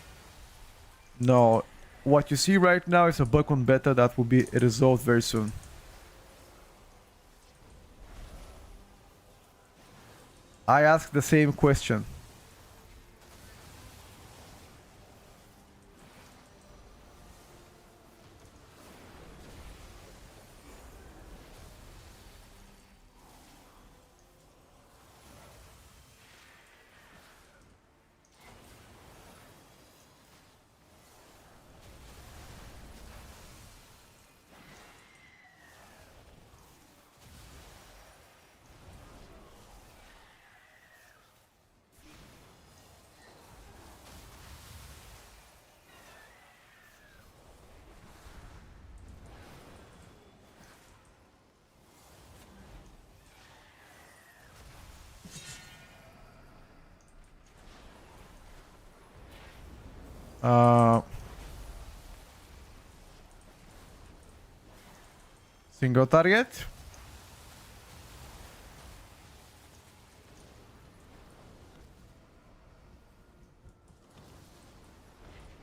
No, what you see right now is a bug on beta that will be resolved very soon. I asked the same question. Single target.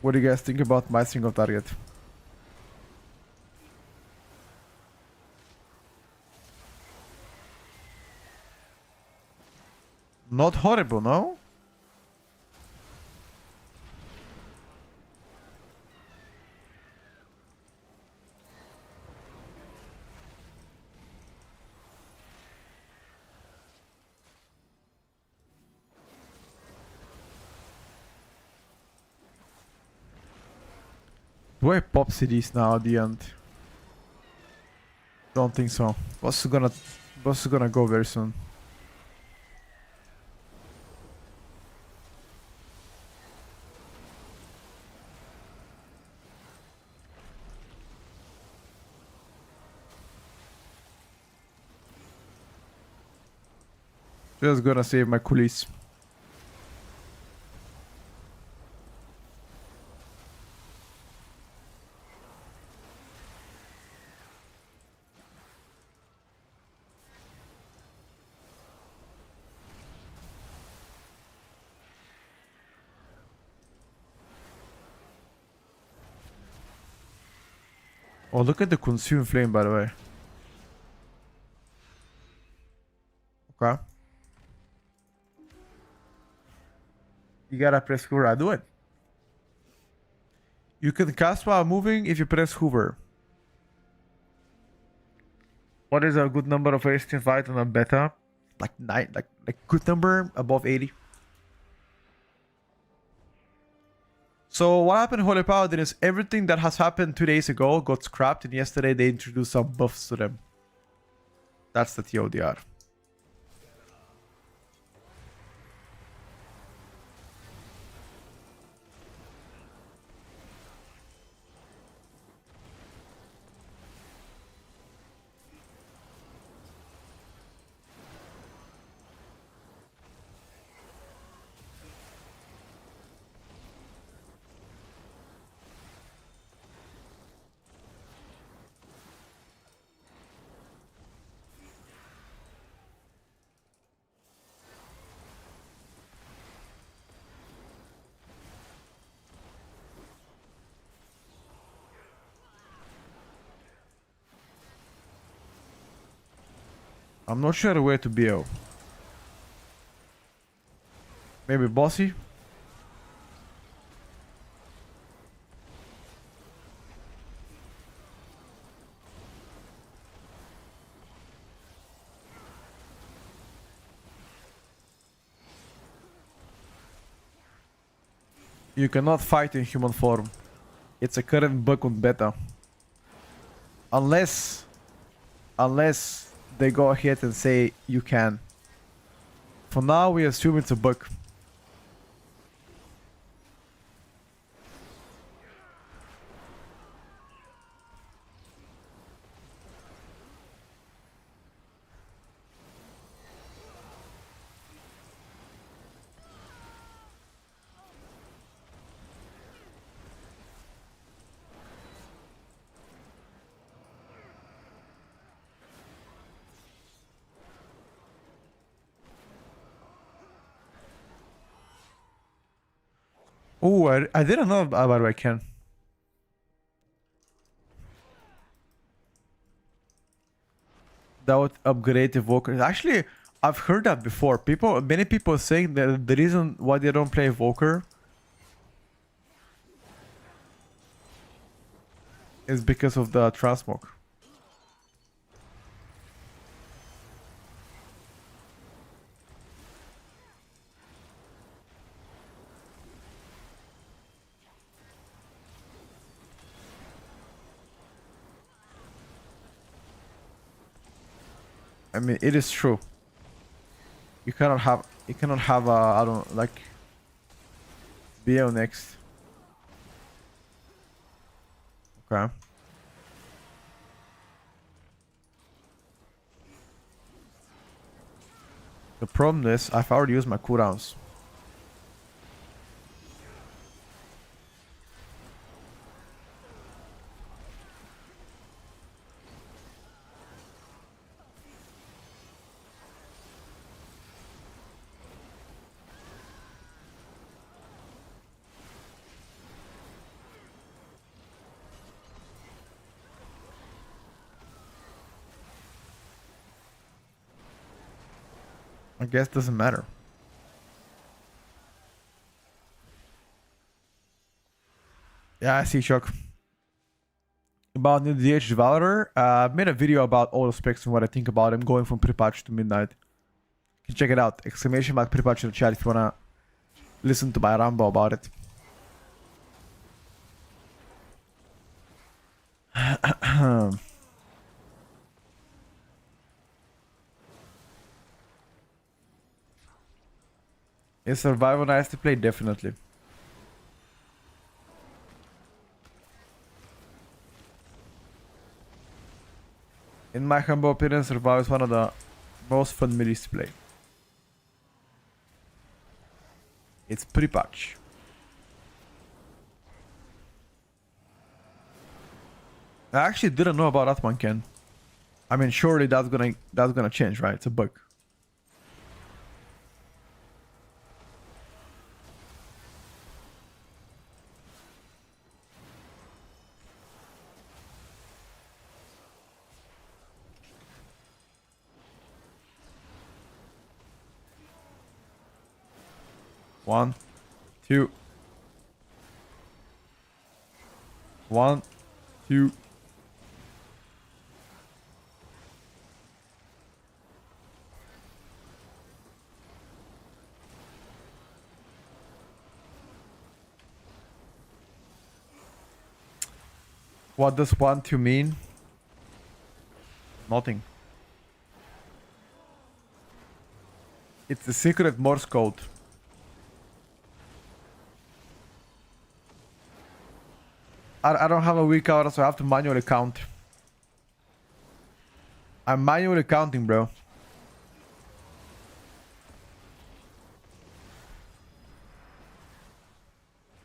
What do you guys think about my single target? Not horrible, no? Do I pop CDs now at the end? Don't think so. Boss is gonna go very soon. Just gonna save my coolies. Oh, look at the consume flame, by the way. Okay. You gotta press Hoover. I do it. You can cast while moving if you press Hoover. What is a good number of ways to invite on a beta? Like 9, like good number above 80. So what happened in Holy Paladin is everything that has happened 2 days ago got scrapped, and yesterday they introduced some buffs to them. That's the TLDR. I'm not sure where to BO. Maybe Bossy? You cannot fight in human form. It's a current bug on beta. Unless they go ahead and say you can. For now, we assume it's a bug. Oh, I didn't know about I can. that would upgrade Evoker. Actually, I've heard that before. Many people saying that the reason why they don't play Evoker is because of the transmog. I mean, it is true. You cannot have I don't like BO next. Okay. The problem is I've already used my cooldowns. I guess it doesn't matter. Yeah, I see, Chuck. About the DH Devourer, I've made a video about all the specs and what I think about him going from pre-patch to midnight. You can check it out. Exclamation mark pre-patch in the chat if you wanna listen to my ramble about it. Is survival nice to play? Definitely. In my humble opinion, survival is one of the most fun middies to play. It's pre-patch. I actually didn't know about that one, Ken. I mean, surely that's gonna change, right? It's a bug. One, two. 1, 2. What does 1, 2 mean? Nothing. It's the secret Morse code. I don't have a weak hour, so I have to manually count. I'm manually counting, bro.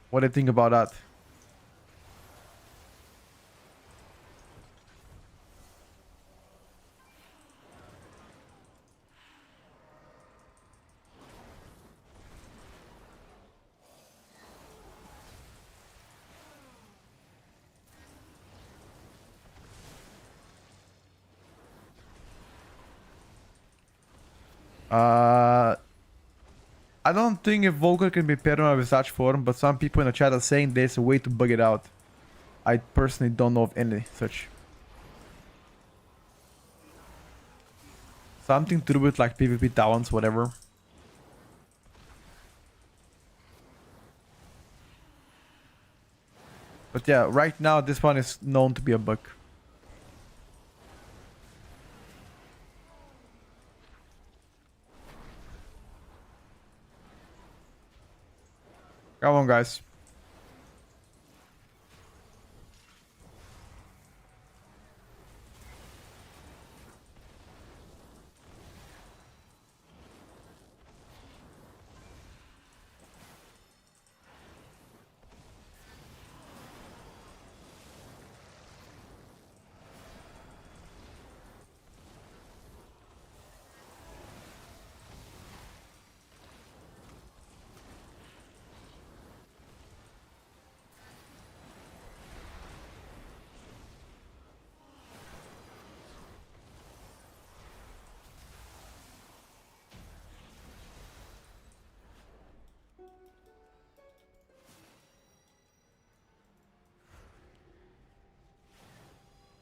What do you think about that? I don't think Evoker can be paired on a Visage form, but some people in the chat are saying there's a way to bug it out. I personally don't know of any such. Something to do with like PvP talents, whatever. But yeah, right now this one is known to be a bug. Come on, guys.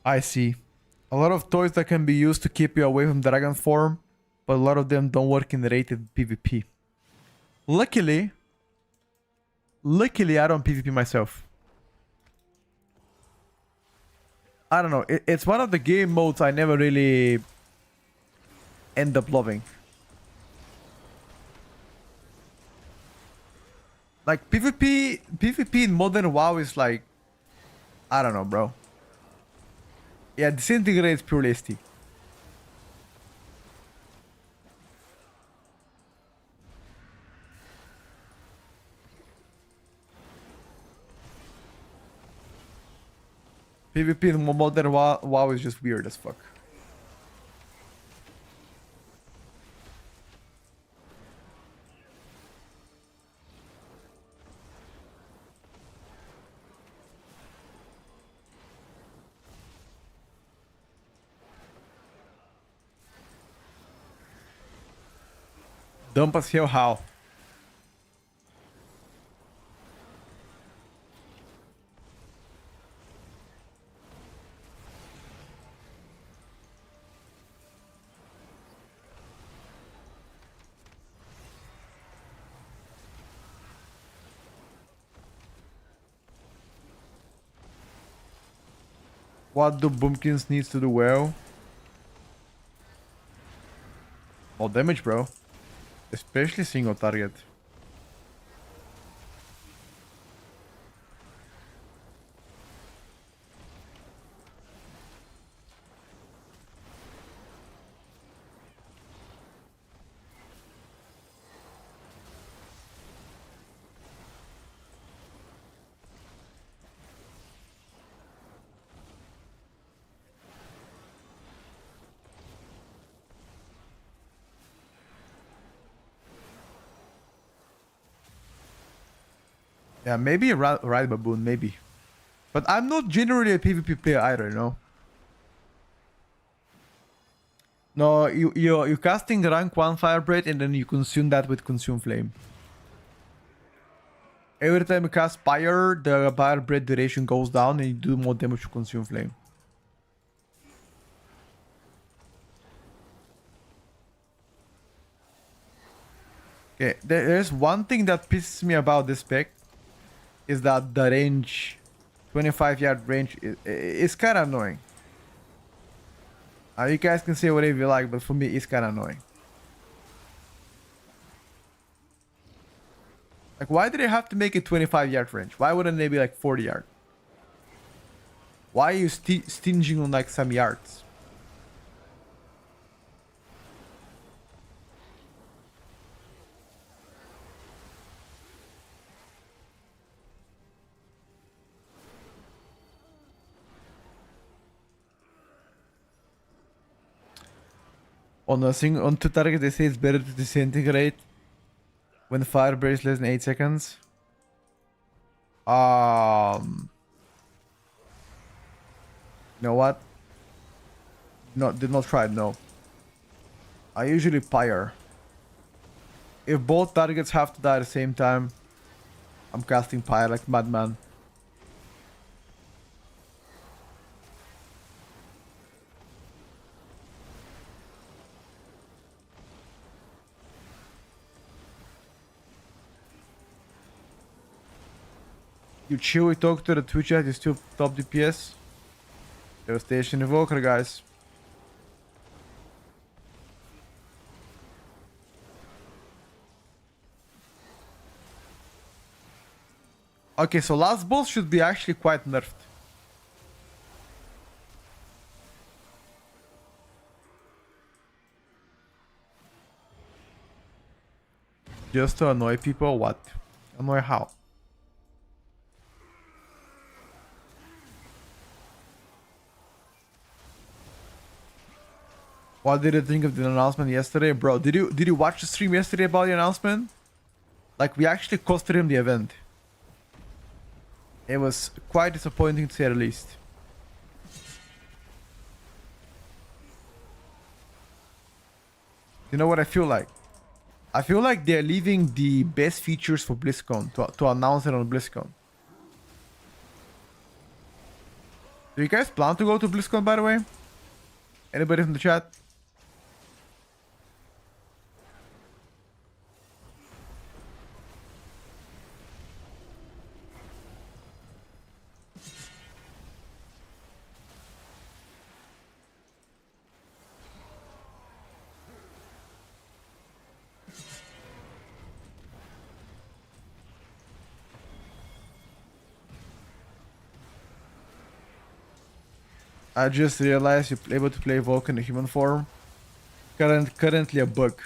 I see. A lot of toys that can be used to keep you away from dragon form, but a lot of them don't work in rated PvP. Luckily, I don't PvP myself. I don't know. It's one of the game modes I never really end up loving. Like PvP in modern WoW is like, I don't know, bro. Yeah, disintegrate is purely ST. PvP in modern WoW is just weird as fuck. Dump us here how? What do Bumpkins needs to do well? More damage, bro. Especially single target. Yeah, maybe a ride baboon, maybe. But I'm not generally a PvP player either, you know. No, you're casting rank 1 Firebreath and then you consume that with Consume Flame. Every time you cast Fire, the Firebreath duration goes down and you do more damage to Consume Flame. Okay, there's one thing that pisses me about this spec. Is that the range, 25-yard range, is kind of annoying. You guys can say whatever you like, but for me, it's kind of annoying. Like, why do they have to make it 25-yard range? Why wouldn't they be like 40 yard? Why are you stinging on like some yards? On two targets, they say it's better to disintegrate when fire breaks less than 8 seconds. You know what? No, did not try it, no. I usually fire. If both targets have to die at the same time, I'm casting fire like madman. You chill, we talk to the Twitch chat, you still top DPS. Devastation Evoker, guys. Okay, so last boss should be actually quite nerfed. Just to annoy people? What? Annoy how? What did you think of the announcement yesterday? Bro, did you watch the stream yesterday about the announcement? Like, we actually costed him the event. It was quite disappointing to say the least. You know what I feel like? I feel like they're leaving the best features for BlizzCon to announce it on BlizzCon. Do you guys plan to go to BlizzCon, by the way? Anybody from the chat? I just realized you're able to play Vulcan in human form. Currently a bug.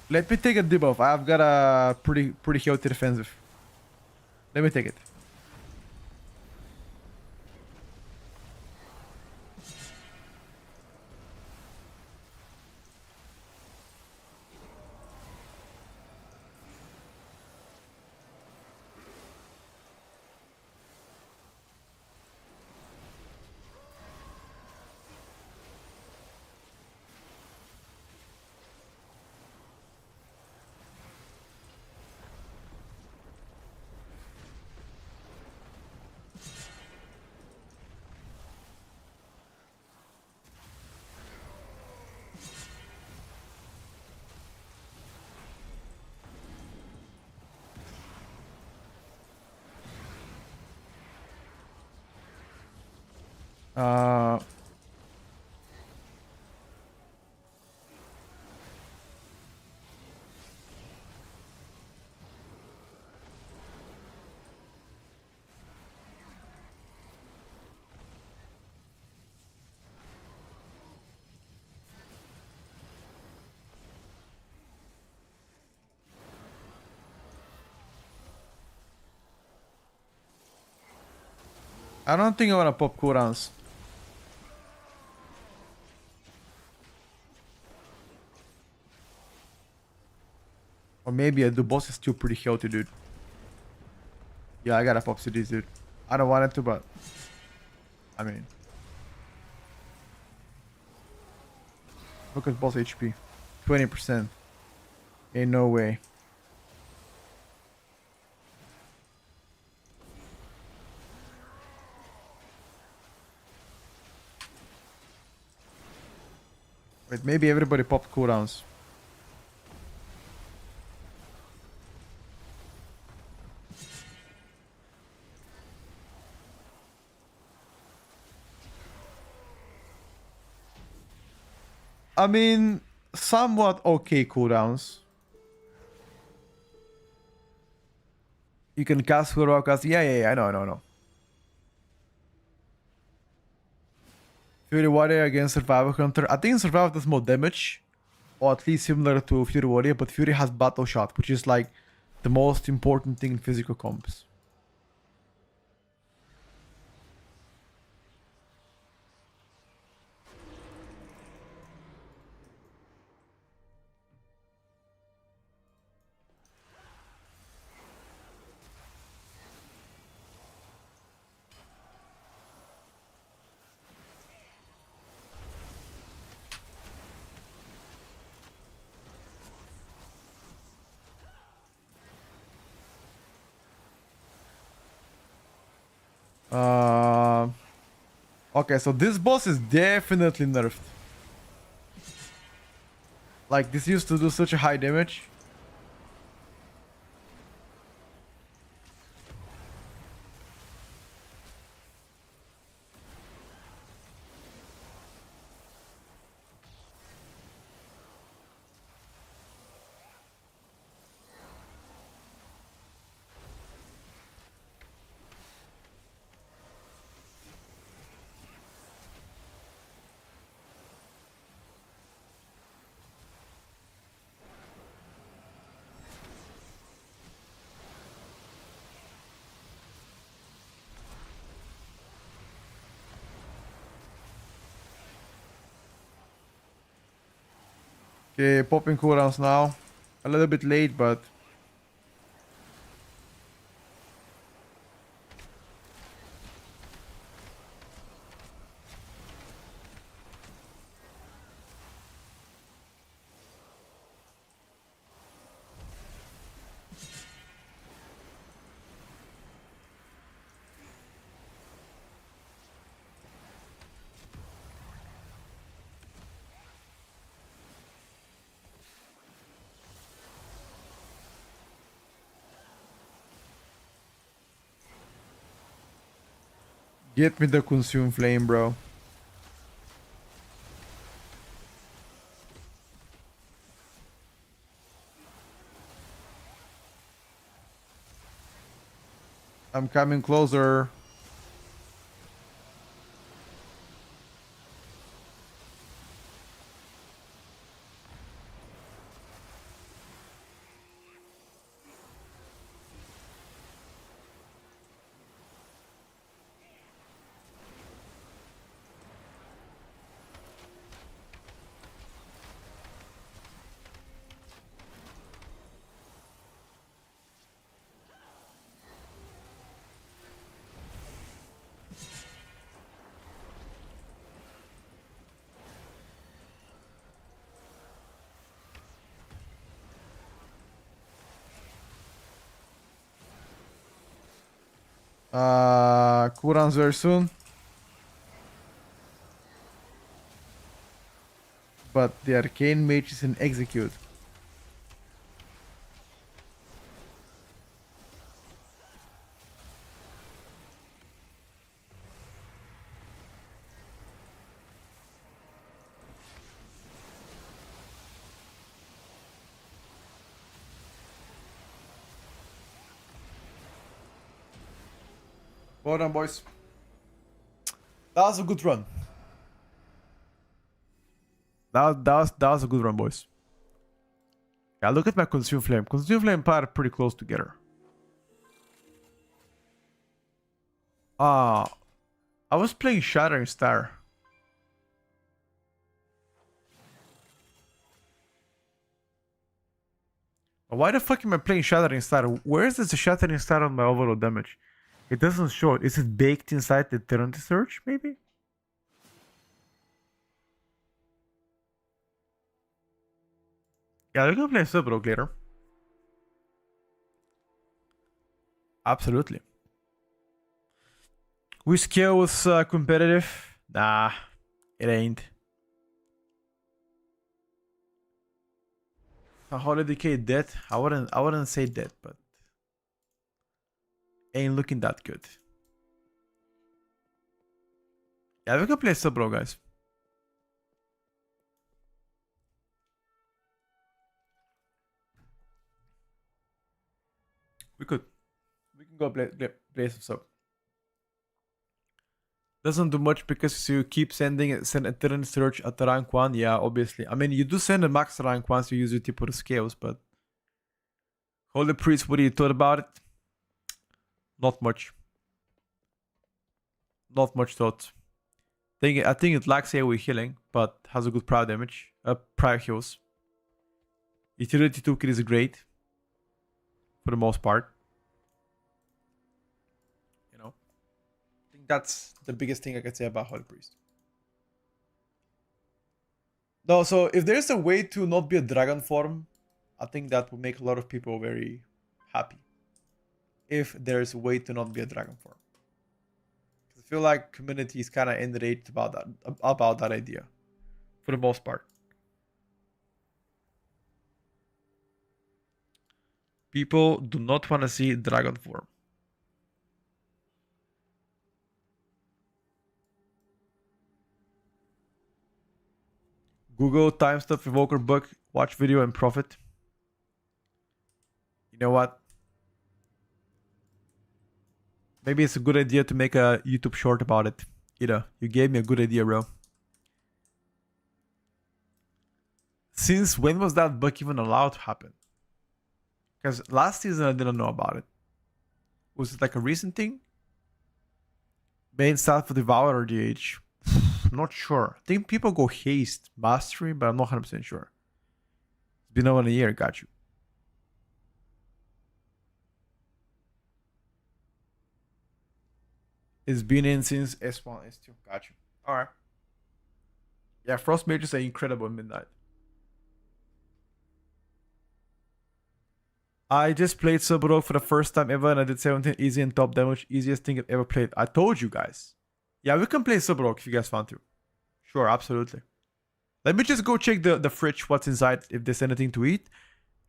Let me take a debuff. I've got a pretty healthy defensive. Let me take it. Uh, I don't think I want to pop cooldowns. Or maybe the boss is still pretty healthy, dude. Yeah, I gotta pop CDs, dude. I don't want it to, but I mean, look at boss HP, 20%. Ain't no way. Wait, maybe everybody popped cooldowns. I mean, somewhat okay cooldowns. You can cast Full Rock cast. Yeah, I know. Fury Warrior against Survival Hunter. I think Survival does more damage, or at least similar to Fury Warrior, but Fury has Battle Shot, which is like the most important thing in physical comps. Okay, so this boss is definitely nerfed. Like, this used to do such a high damage. Okay, popping cooldowns now. A little bit late, but Get me the consume flame, bro. I'm coming closer. Cooldowns very soon. But the arcane mage is in execute. Well done, boys. That was a good run. That was a good run, boys. Yeah, look at my consume flame. Consume flame are pretty close together. I was playing Shattering Star. Why the fuck am I playing Shattering Star? Where is this Shattering Star on my overall damage? It doesn't show it. Is it baked inside the Eternity Surge, maybe? Yeah, we can play Subrok later. Absolutely. We scale was competitive. Nah, it ain't. A Holy Decay dead? I wouldn't say dead, but ain't looking that good. Yeah, we can play Subrok, guys. We could. We can go play some sub. Doesn't do much because you keep send Eternity Surge at the rank 1. Yeah, obviously. I mean, you do send a max rank once you use your tip of the scales, but Holy Priest, what do you thought about it? Not much. Not much thought. I think it lacks AoE healing, but has a good prior damage. Prior heals. Utility toolkit is great. For the most part. You know. I think that's the biggest thing I could say about Holy Priest. No, so if there's a way to not be a dragon form, I think that would make a lot of people very happy. If there's a way to not be a dragon form. I feel like community is kind of enraged about that idea. For the most part. People do not want to see dragon form. Google time stuff evoker book, watch video and profit. You know what? Maybe it's a good idea to make a YouTube short about it. Ida, you gave me a good idea, bro. Since when was that bug even allowed to happen? Because last season I didn't know about it. Was it like a recent thing? Main stat for Devourer or DH? Not sure. I think people go haste mastery, but I'm not 100% sure. It's been over a year, got you. It's been in since S1, S2, got you. Alright. Yeah, Frost Mages are incredible in Midnight. I just played Subrok for the first time ever and I did 17 easy and top damage. Easiest thing I've ever played. I told you guys. Yeah, we can play Subrok if you guys want to. Sure, absolutely. Let me just go check the fridge, what's inside, if there's anything to eat.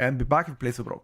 And be back and play Subrok.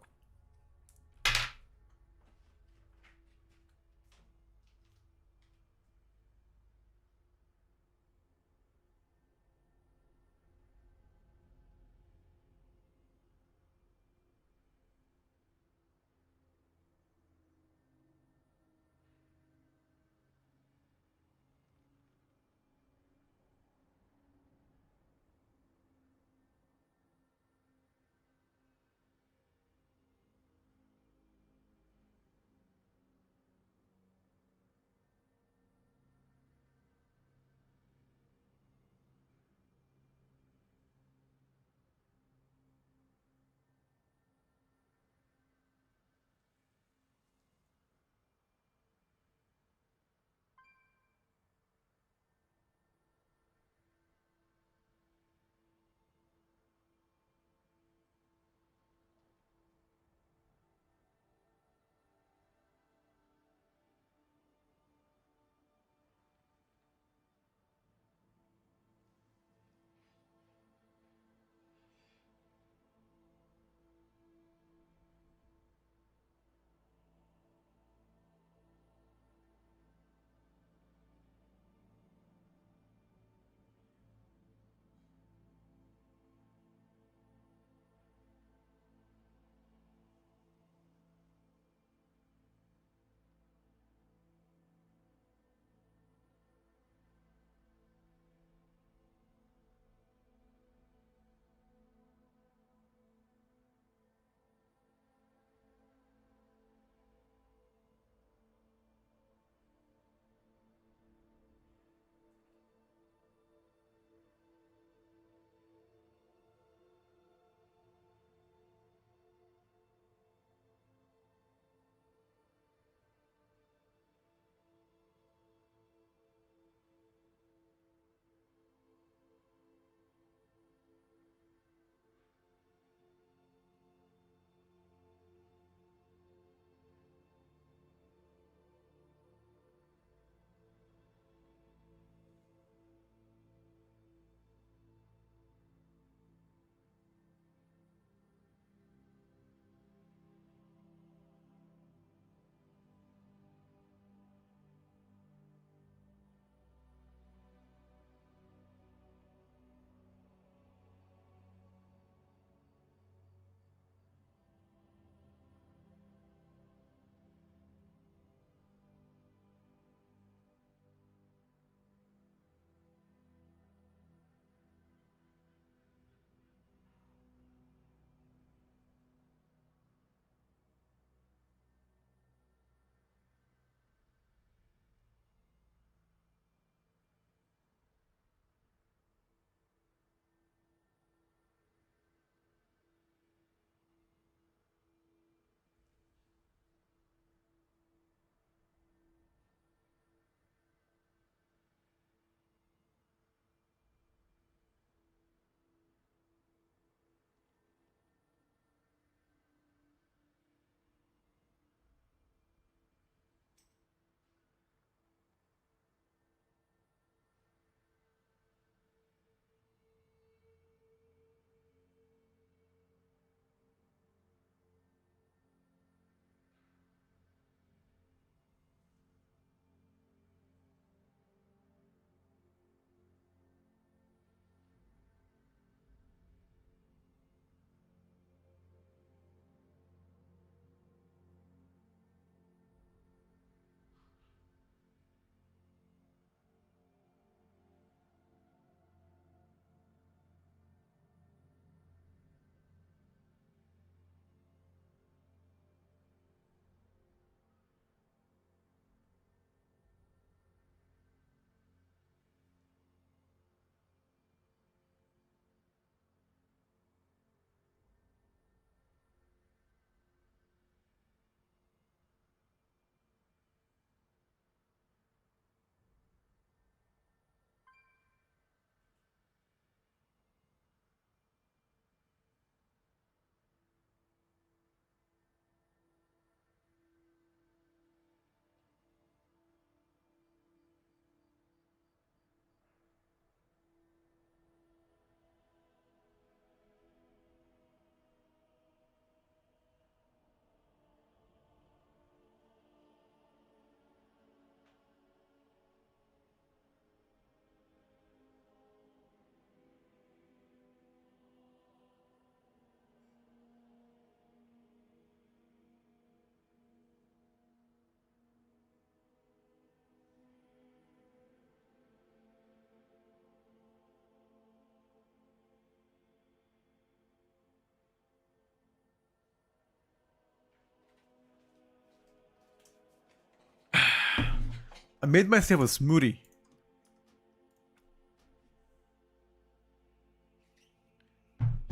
I made myself a smoothie.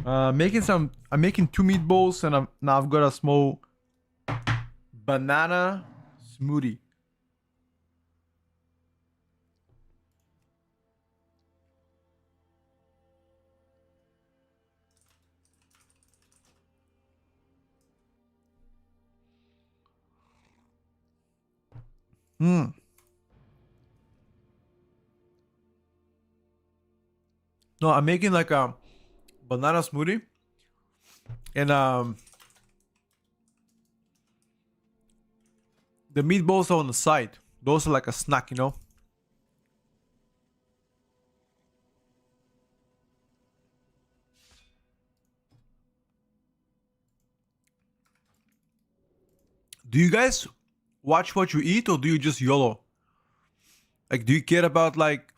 I'm making 2 meatballs and now I've got a small banana smoothie. Hmm. No, I'm making like a banana smoothie and the meatballs are on the side. Those are like a snack, you know. Do you guys watch what you eat or do you just YOLO? Like, do you care about like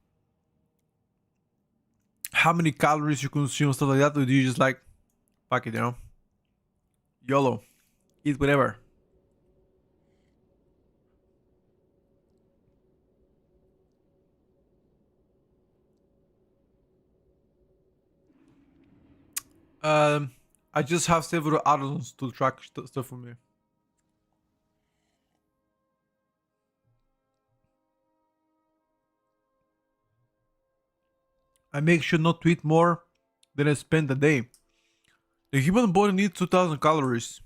how many calories you consume, stuff like that, or do you just like fuck it, you know? YOLO, eat whatever. Um, I just have several add-ons to track stuff for me. I make sure not to eat more than I spend a day. The human body needs 2,000 calories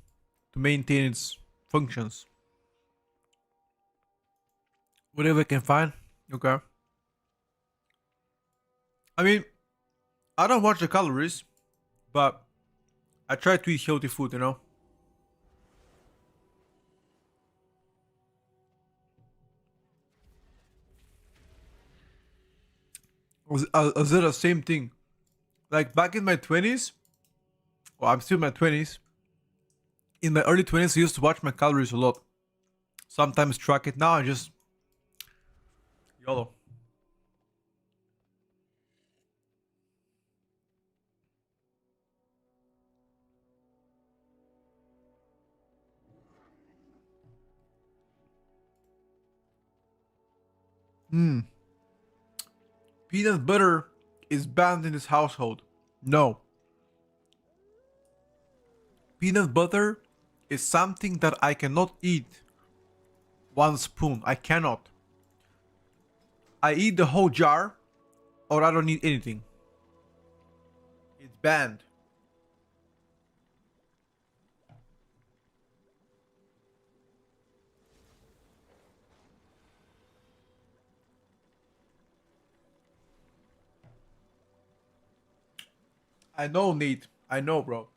to maintain its functions. Whatever I can find. Okay. I mean, I don't watch the calories, but I try to eat healthy food, you know? Was it the same thing? Like back in my 20s, well, I'm still in my 20s. In my early 20s, I used to watch my calories a lot. Sometimes track it. Now I just YOLO. Hmm. Peanut butter is banned in this household. No. Peanut butter is something that I cannot eat 1 spoon. I cannot. I eat the whole jar or I don't eat anything. It's banned. I know, Nate. I know, bro.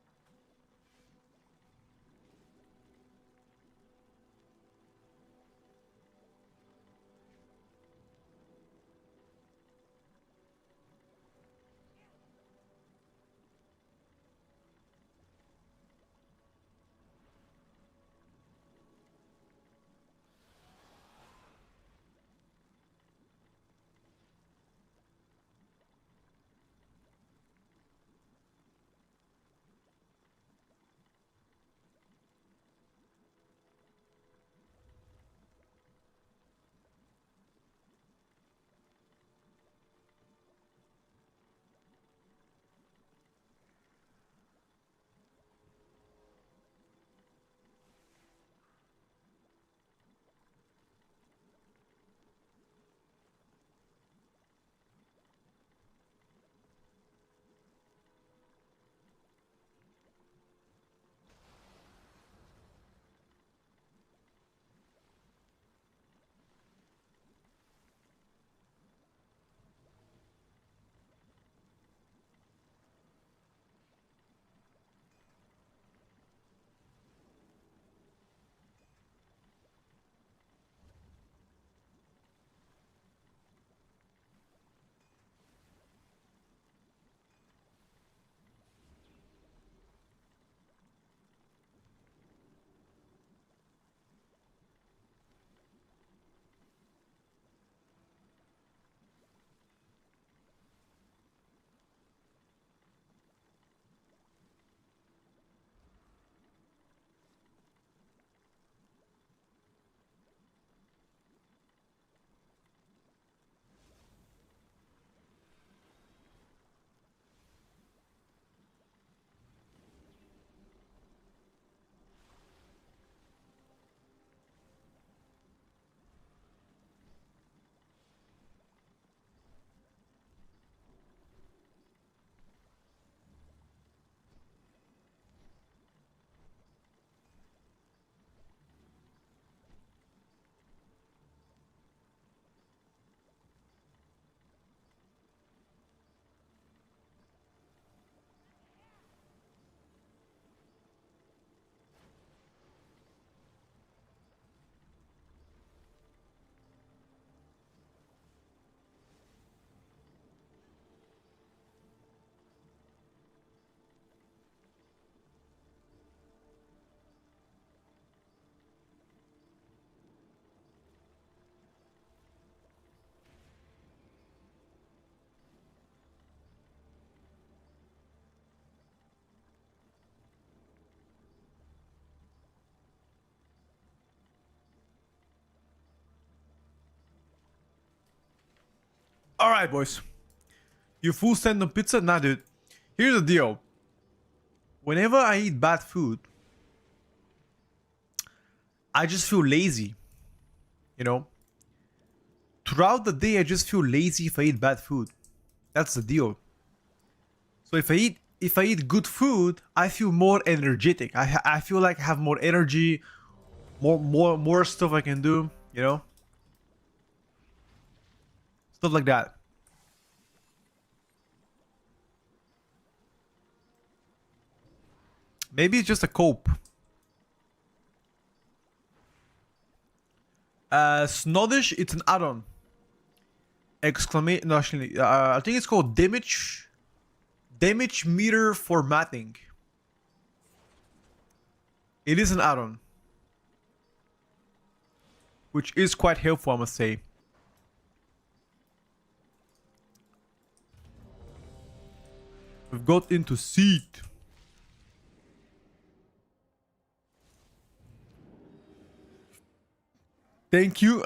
Alright, boys. You full send on pizza? Nah, dude. Here's the deal. Whenever I eat bad food, I just feel lazy. You know? Throughout the day, I just feel lazy if I eat bad food. That's the deal. So if I eat good food, I feel more energetic. I feel like I have more energy, more stuff I can do, you know? Stuff like that. Maybe it's just a cope. Snoddish, it's an add-on. Exclamation, no, actually, I think it's called damage meter formatting. It is an add-on, which is quite helpful, I must say. We've got into seat. Thank you.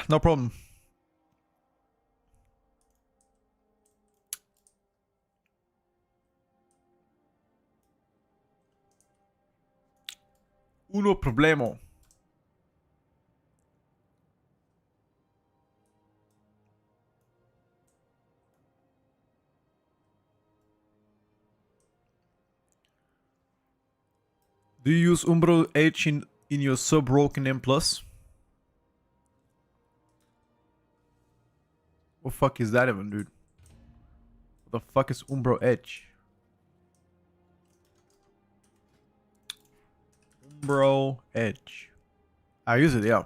No problem. Uno problemo. Do you use Umbro H in your sub-rogue in M+? What the fuck is that even, dude? What the fuck is Umbro Edge? Umbro Edge. I use it, yeah.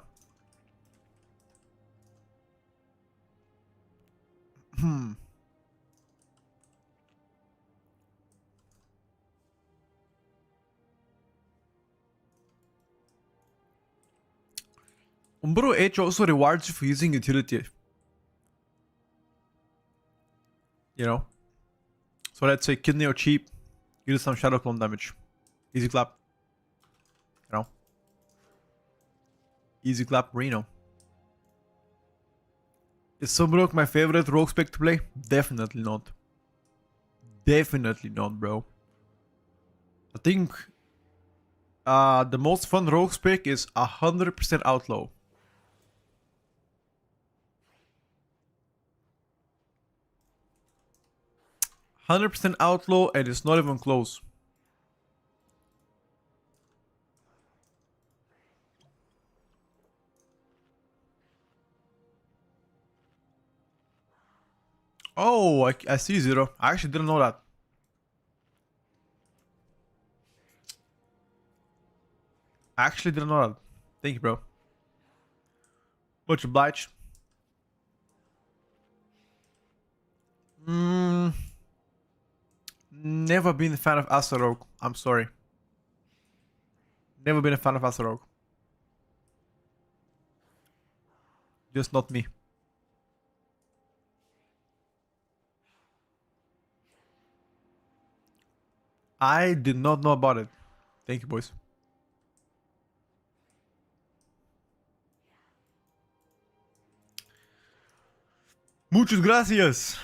Umbro Edge also rewards you for using utility. You know? So let's say kidney or cheap, you do some shadow clone damage. Easy clap. You know? Easy clap Reno. Is Subrock my favorite rogue spec to play? Definitely not. Definitely not, bro. I think the most fun rogue spec is 100% outlaw. 100% outlaw, and it's not even close. Oh, I see Zero. I actually didn't know that. I actually didn't know that. Thank you, bro. Much obliged. Never been a fan of Asarogue. I'm sorry. Never been a fan of Asarogue. Just not me. I did not know about it. Thank you, boys. Muchas gracias.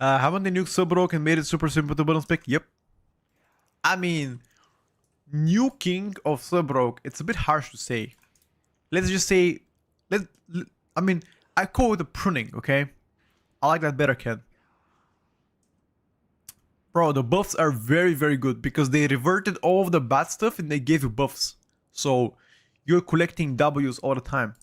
Haven't they nuked Subrogue and made it super simple to button spec? Yep. I mean, nuking of Subrogue, it's a bit harsh to say. Let's just say, I mean, I call it a pruning, okay? I like that better, Ken. Bro, the buffs are very, very good because they reverted all of the bad stuff and they gave you buffs. So, you're collecting W's all the time.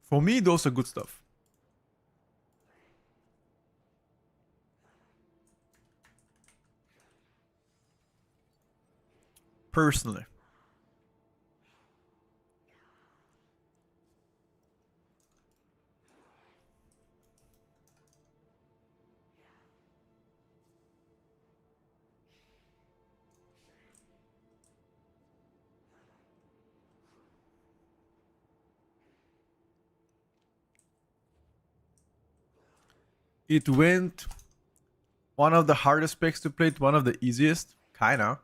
For me, those are good stuff. Personally. It went one of the hardest picks to play to one of the easiest. Kinda,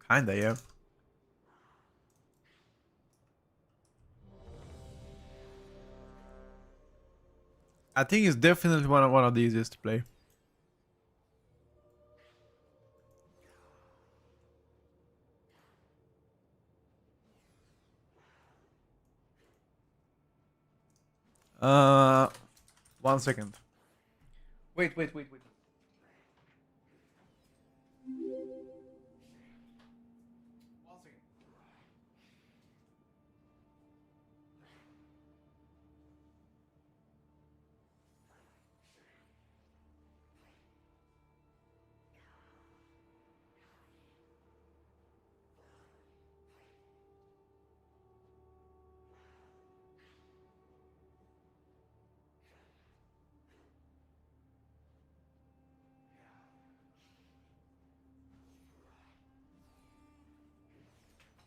yeah. I think it's definitely one of the easiest to play. Uh, 1 second. Wait.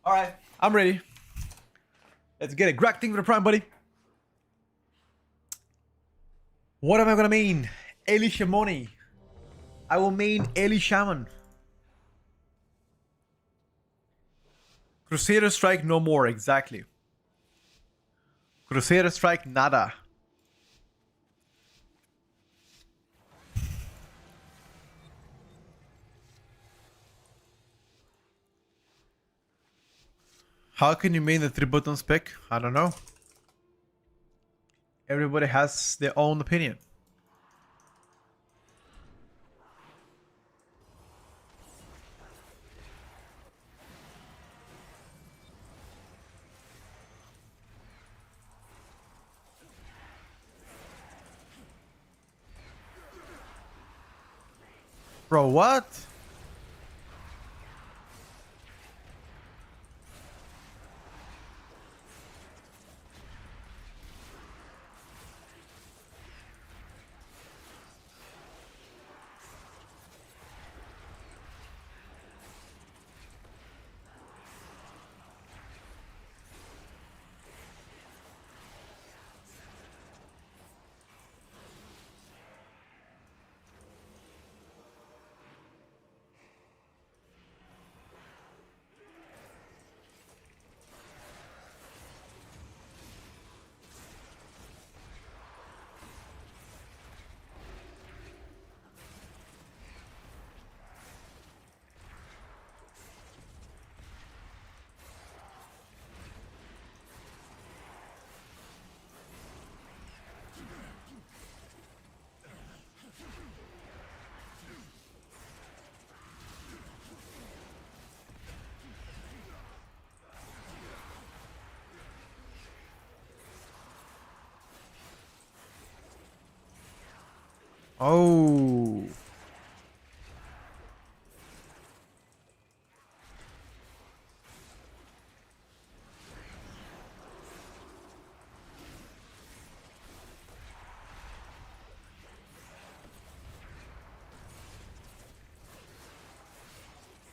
All right, I'm ready. Let's get it. Greg, thing for the prime, buddy. What am I gonna main? Eli Shamoni. I will main Eli Shaman. Crusader Strike no more, exactly. Crusader Strike nada. How can you main the 3-button spec? I don't know. Everybody has their own opinion. Bro, what? Oh.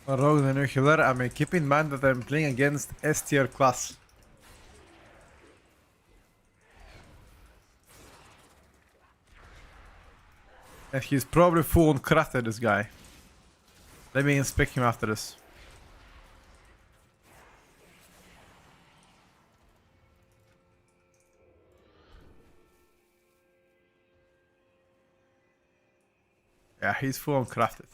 Rogue the new healer. I mean, keep in mind that I'm playing against S tier class. And he's probably full on crafted, this guy. Let me inspect him after this. Yeah, he's full on crafted.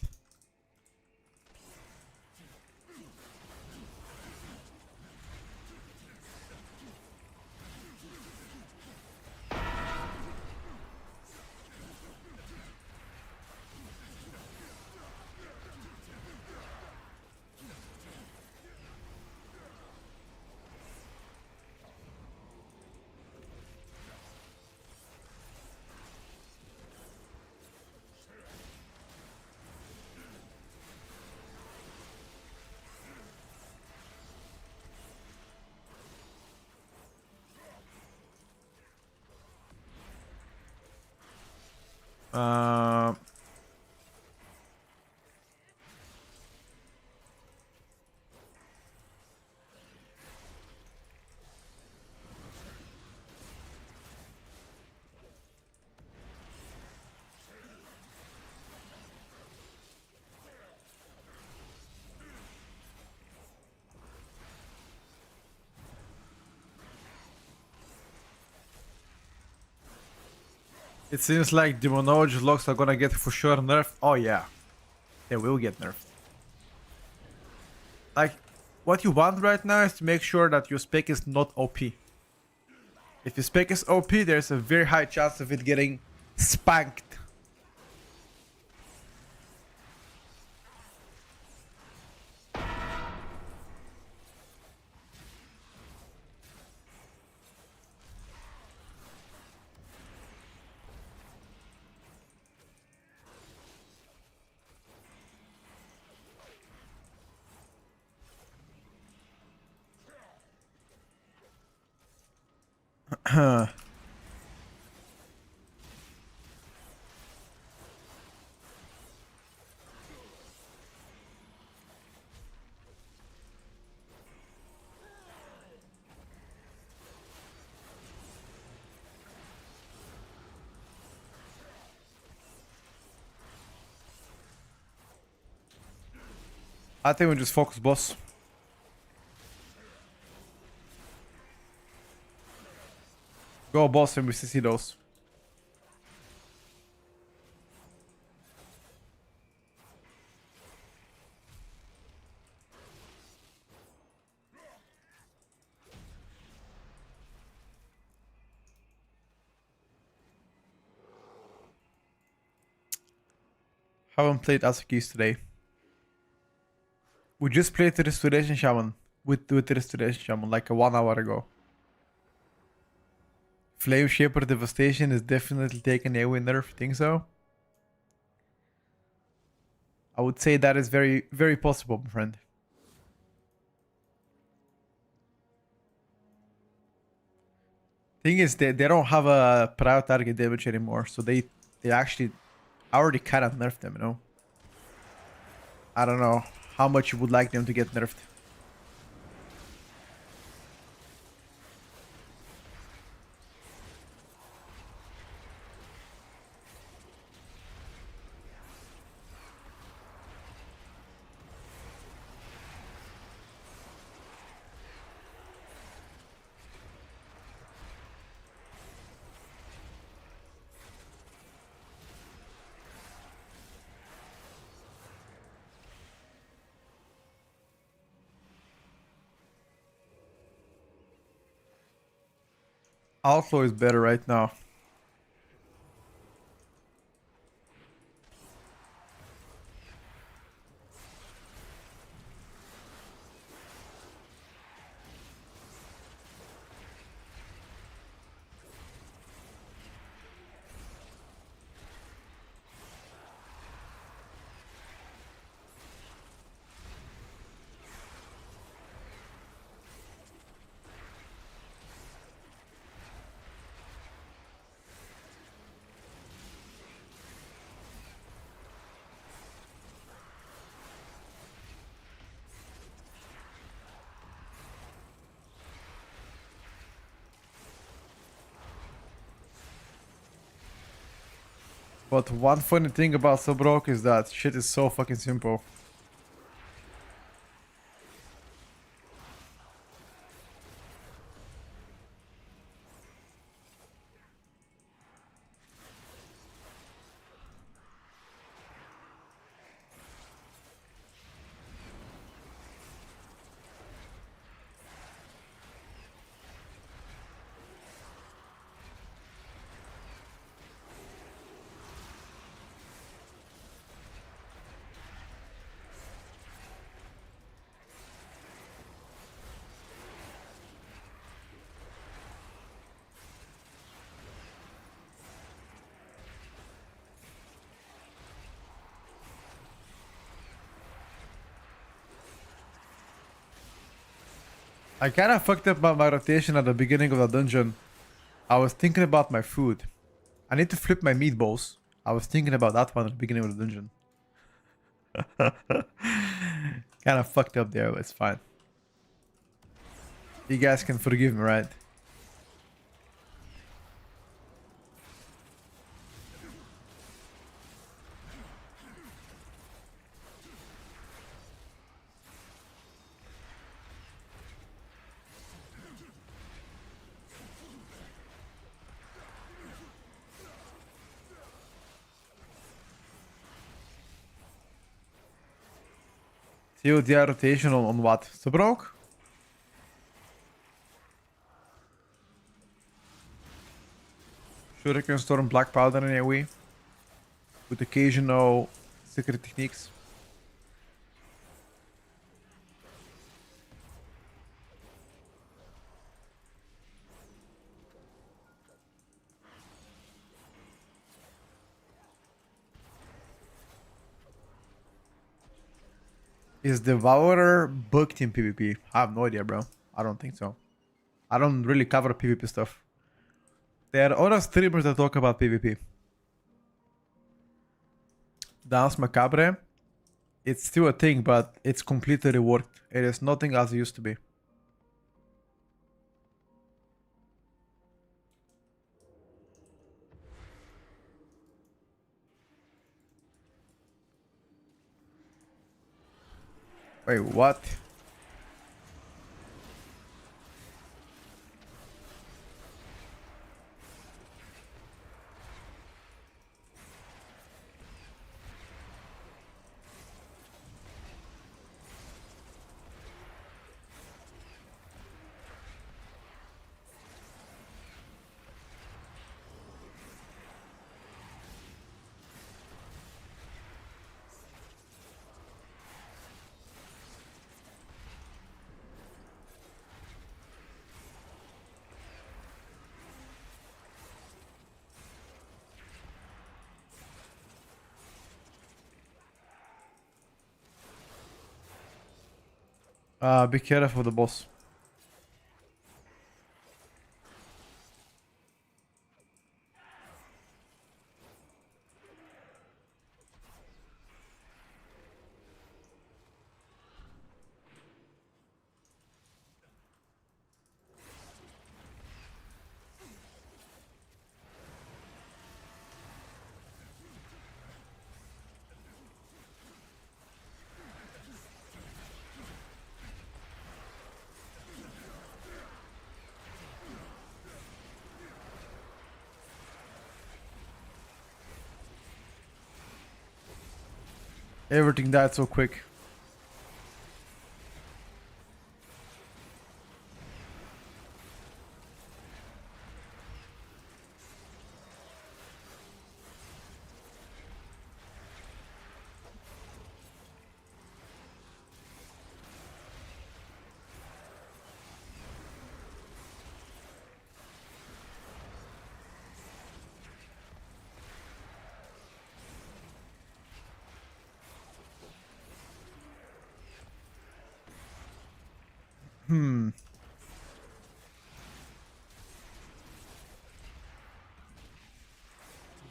Uh, It seems like demonology locks are gonna get for sure nerfed. Oh yeah, they will get nerfed. Like, what you want right now is to make sure that your spec is not OP. If your spec is OP, there's a very high chance of it getting spanked. I think we just focus boss. Go boss and we see those. Haven't played Asukis today. We just played the Restoration Shaman with the Restoration Shaman like a 1 hour ago. Flame Shaper Devastation is definitely taking away nerf. Think so? I would say that is very, very possible, my friend. Thing is, they don't have a prior target damage anymore, so they actually already kind of nerfed them, you know? I don't know how much you would like them to get nerfed. Outlaw is better right now. But one funny thing about Subrok is that shit is so fucking simple. I kind of fucked up my rotation at the beginning of the dungeon. I was thinking about my food. I need to flip my meatballs. I was thinking about that one at the beginning of the dungeon. Kind of fucked up there, but it's fine. You guys can forgive me, right? TODI rotation on what? Subrogue? Sure, I can storm Black Paladin in AoE with occasional secret techniques. Is Devourer booked in PvP? I have no idea, bro. I don't think so. I don't really cover PvP stuff. There are other streamers that talk about PvP. Dance Macabre. It's still a thing, but it's completely reworked. It is nothing as it used to be. Wait, what? Be careful of the boss. Everything died so quick.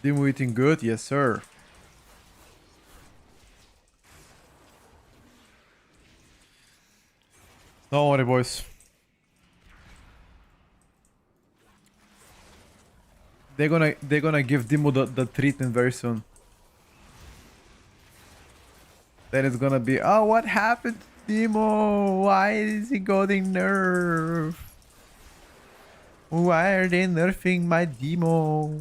Demo eating good? Yes, sir. Don't worry, boys. They're gonna give Demo the treatment very soon. Then it's gonna be, oh, what happened to Demo? Why is he getting nerfed? Why are they nerfing my Demo?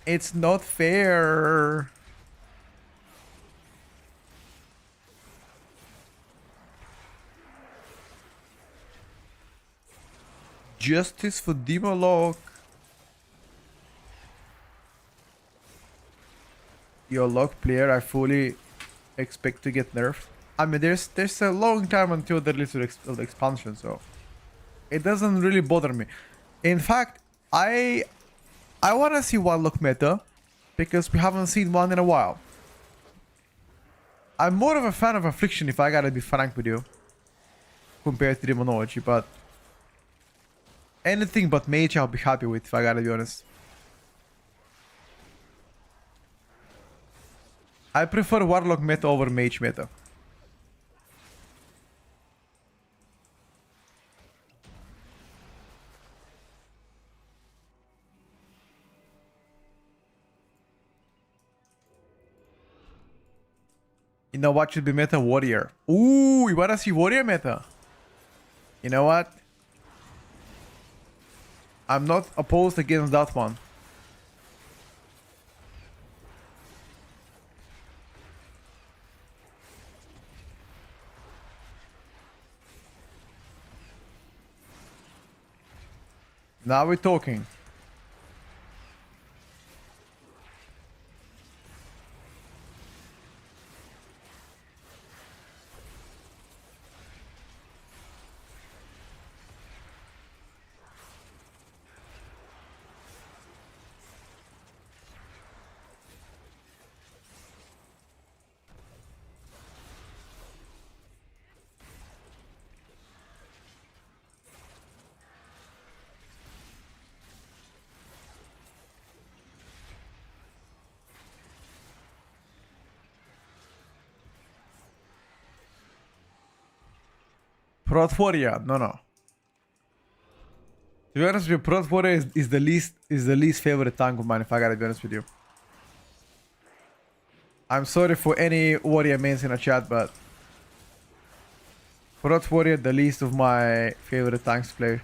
It's not fair. Justice for Demolog. Your log player, I fully expect to get nerfed. I mean, there's a long time until the release of the expansion, so it doesn't really bother me. In fact, I want to see Warlock meta because we haven't seen one in a while. I'm more of a fan of Affliction, if I gotta be frank with you, compared to Demonology, but anything but Mage I'll be happy with, if I gotta be honest. I prefer Warlock meta over Mage meta. You know what should be meta? Warrior. Ooh, you wanna see Warrior meta? You know what? I'm not opposed against that one. Now we're talking. Protforia, no. To be honest with you, Protforia is the least favorite tank of mine, if I gotta be honest with you. I'm sorry for any warrior mains in the chat, but Protforia the least of my favorite tanks to play.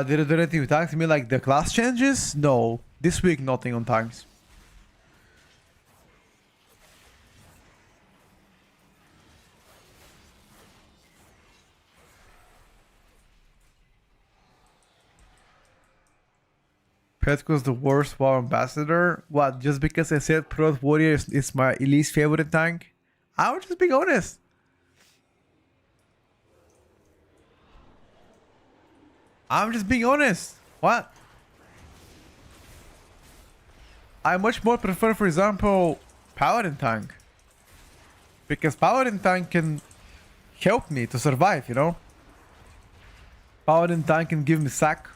Did it do anything with tanks? You mean like the class changes? No. This week, nothing on tanks. Petko's the worst WoW ambassador? What, just because I said Prot Warrior is my least favorite tank? I was just being honest. I'm just being honest. What? I much more prefer, for example, Paladin tank. Because Paladin tank can help me to survive, you know? Paladin tank can give me sack.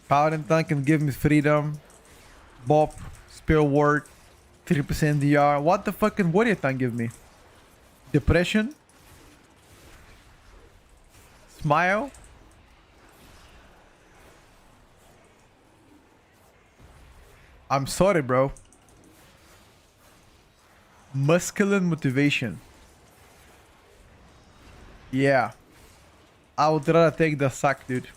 Paladin tank can give me freedom. Bop. Spell word. 3% DR. What the fuck can warrior tank give me? Depression? Smile? I'm sorry, bro. Masculine motivation. Yeah. I would rather take the sack, dude.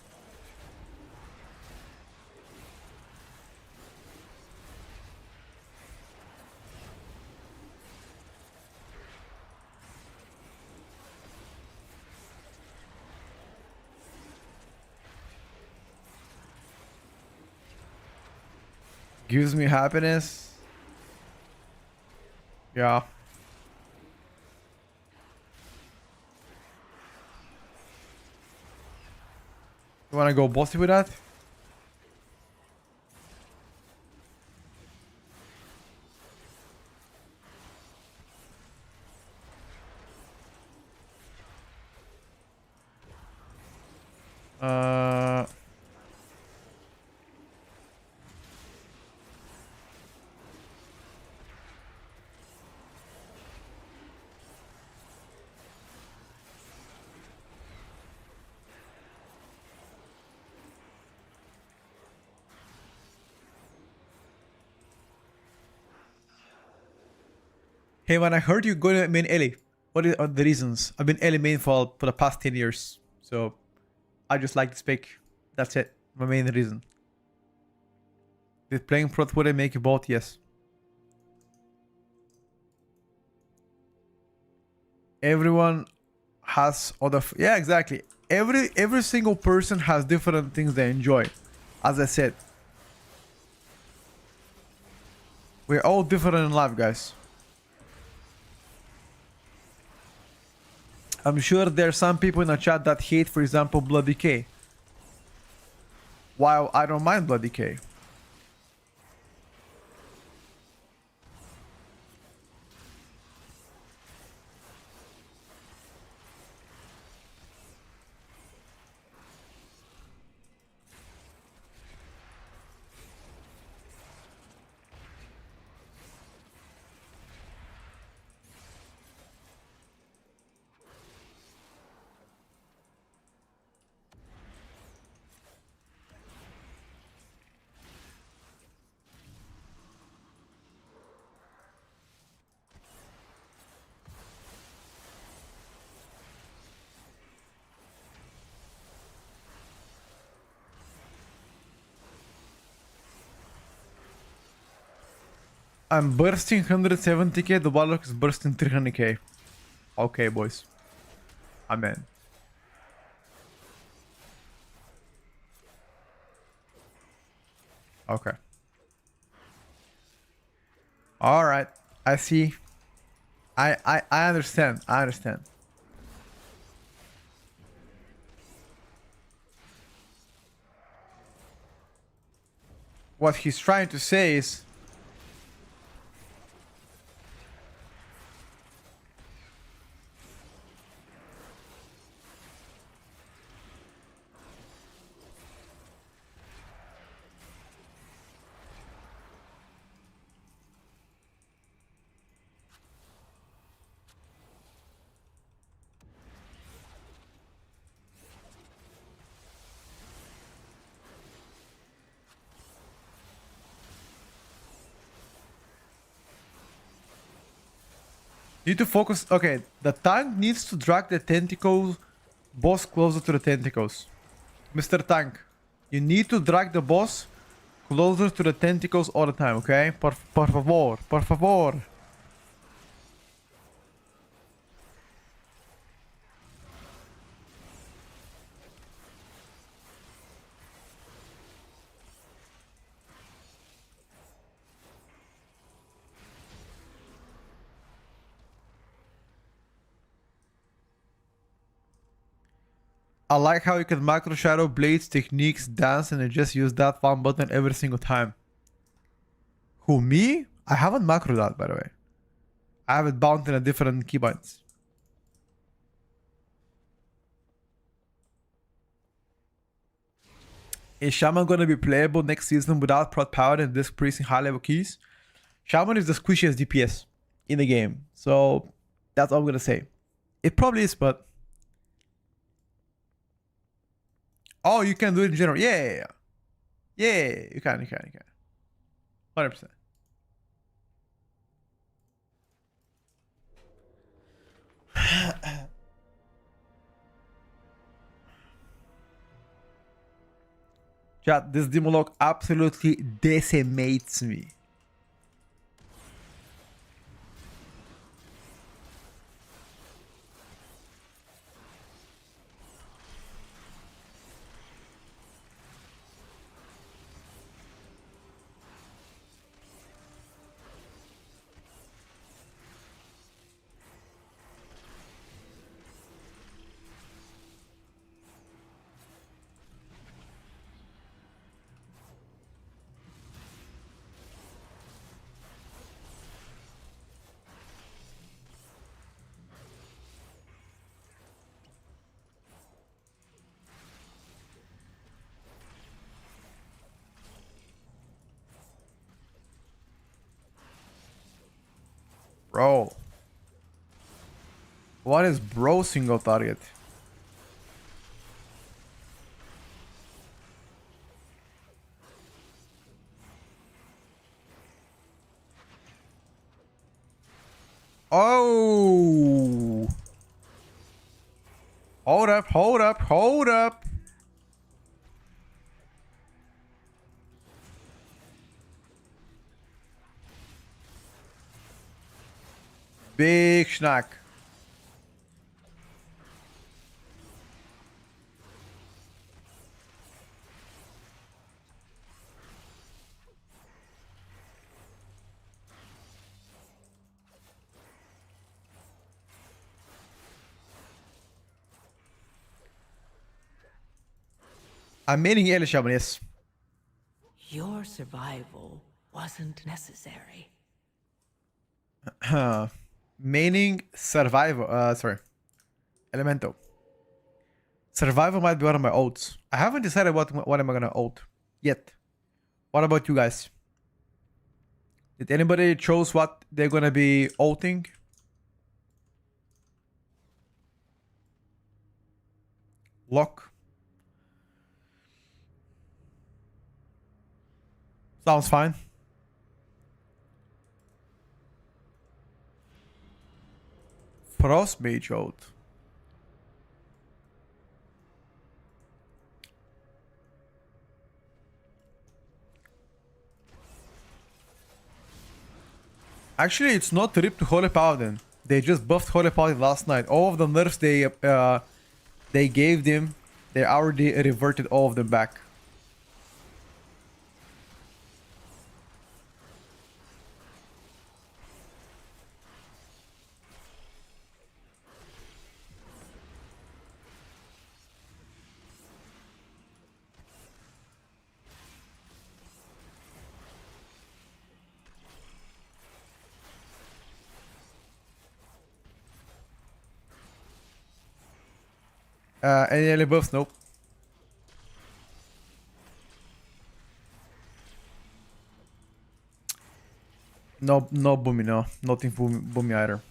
Gives me happiness. Yeah. You wanna go bossy with that? Hey man, I heard you going to main Ellie. What are the reasons? I've been Ellie main for the past 10 years. So I just like this pick. That's it. My main reason. Did playing Prot would make you both? Yes. Everyone has other... Yeah, exactly. Every single person has different things they enjoy. As I said. We're all different in life, guys. I'm sure there are some people in the chat that hate, for example, Blood Decay. While I don't mind Blood Decay. I'm bursting 170k, the Warlock is bursting 300k. Okay, boys. Amen. Okay. Alright. I see. I understand. I understand. What he's trying to say is need to focus. Okay, the tank needs to drag the tentacle boss closer to the tentacles. Mr. Tank, you need to drag the boss closer to the tentacles all the time, okay? Por favor, por favor. I like how you can macro shadow blades, techniques, dance, and then just use that one button every single time. Who, me? I haven't macroed that, by the way. I have it bound in a different keybinds. Is Shaman gonna be playable next season without Prot Paladin and Disc Priest in high level keys? Shaman is the squishiest DPS in the game. So that's all I'm gonna say. It probably is, but... Oh, you can do it in general. Yeah. Yeah, you can. 100%. Chat, this Demolog absolutely decimates me. Bro. What is bro single target? Oh. Hold up. Big schnack. I'm maining Early Shaman, yes. Your survival wasn't necessary. Maining survival. Sorry. Elemental. Survival might be one of my ults. I haven't decided what am I gonna ult yet. What about you guys? Did anybody choose what they're gonna be ulting? Lock. Sounds fine. Frost Mage ult. Actually, it's not ripped to Holy Paladin. They just buffed Holy Paladin last night. All of the nerfs they gave them, they already reverted all of them back. Any early buffs? Nope. No, no Boomy, no. Nothing Boomy either.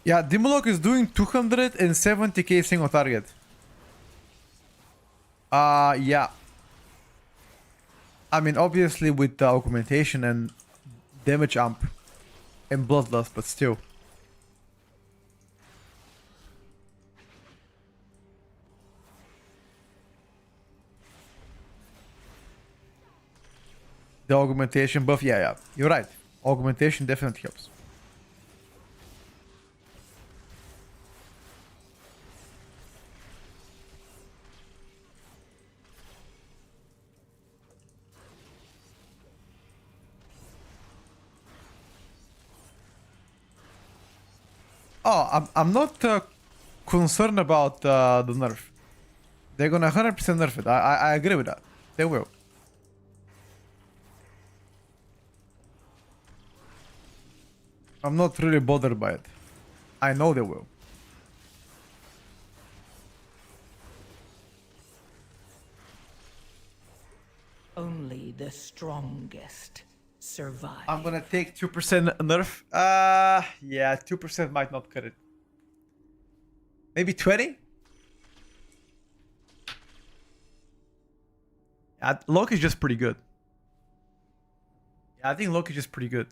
Yeah, Dimulok is doing 270k single target. Yeah. I mean, obviously with the augmentation and damage amp and bloodlust, but still. The augmentation buff, yeah, you're right. Augmentation definitely helps. Oh, I'm not concerned about the nerf. They're gonna 100% nerf it. I agree with that. They will. I'm not really bothered by it. I know they will. Only the strongest survive. I'm gonna take 2% nerf. Yeah, 2% might not cut it. Maybe 20? Yeah, Loki's just pretty good. Yeah, I think Loki's just pretty good.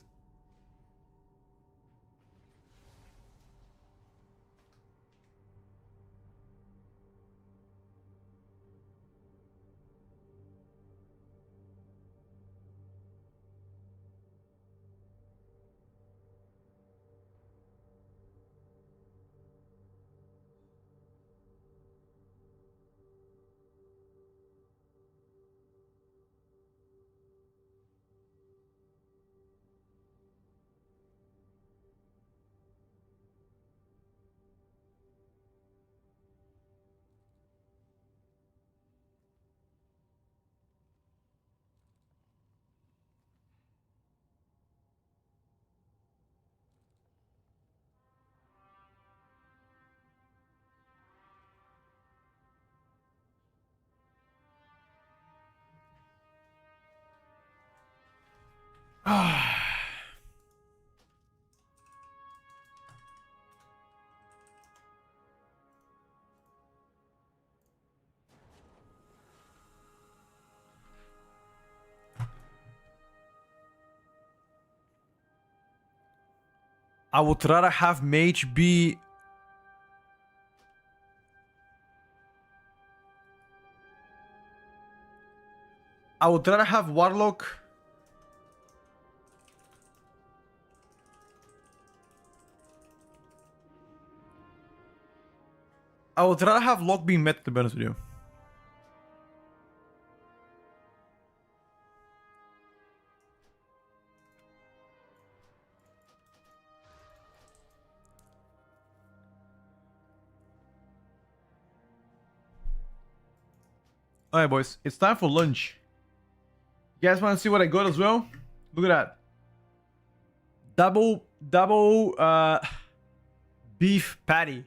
I would rather have Mage be... I would rather have Warlock... I would rather have Lock being met, to be honest with you. Alright, boys, it's time for lunch. You guys want to see what I got as well? Look at that. Double beef patty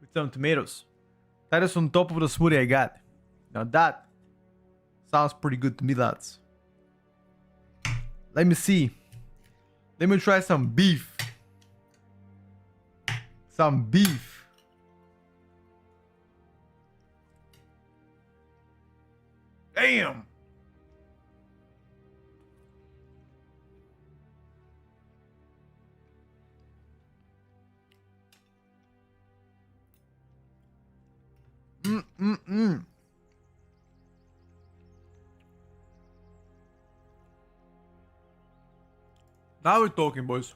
with some tomatoes. That is on top of the smoothie I got. Now that sounds pretty good to me, lads. Let me see. Let me try some beef. Some beef. Damn. Now we're talking, boys.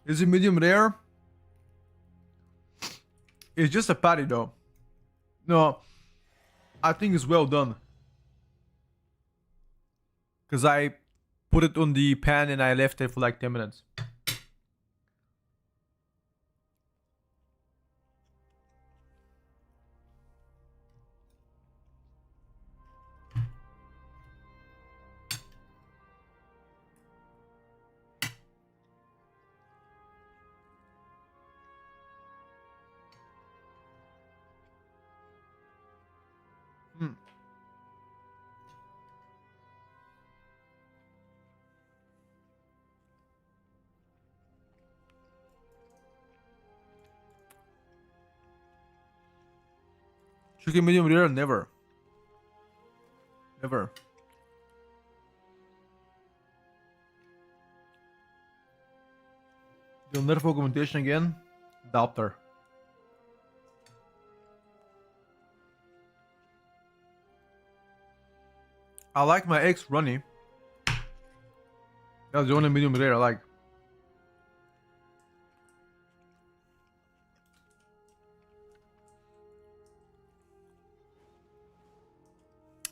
Is it medium rare? It's just a patty, though. No, I think it's well done. Because I put it on the pan and I left it for like 10 minutes. Chicken medium rare? Never. Never. The Nerf augmentation again? Doubter. I like my eggs runny. That's the only medium rare I like.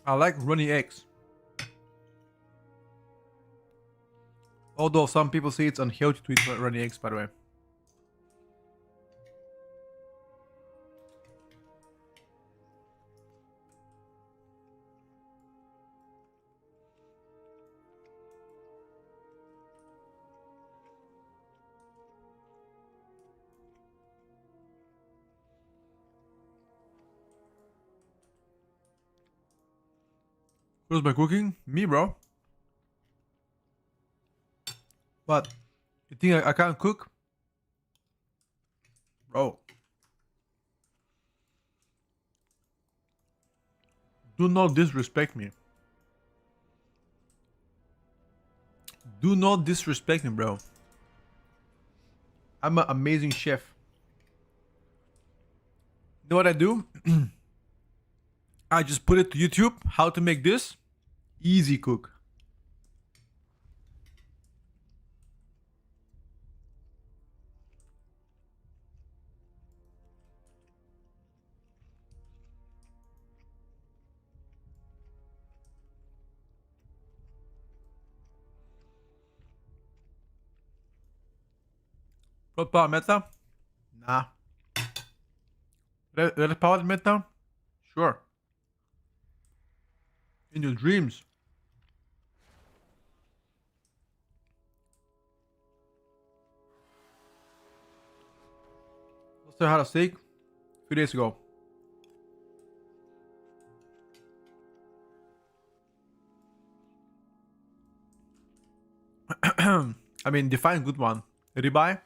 I like runny eggs. Although some people say it's unhealthy to eat runny eggs, by the way. Who's my cooking? Me, bro. What? You think I can't cook? Bro. Do not disrespect me. Do not disrespect me, bro. I'm an amazing chef. You know what I do? I just put it to YouTube, how to make this. Easy cook. What power meta? Nah. Red power meta? Sure. In your dreams. Let's say I had a steak a few days ago. I mean, define good one. Ribeye?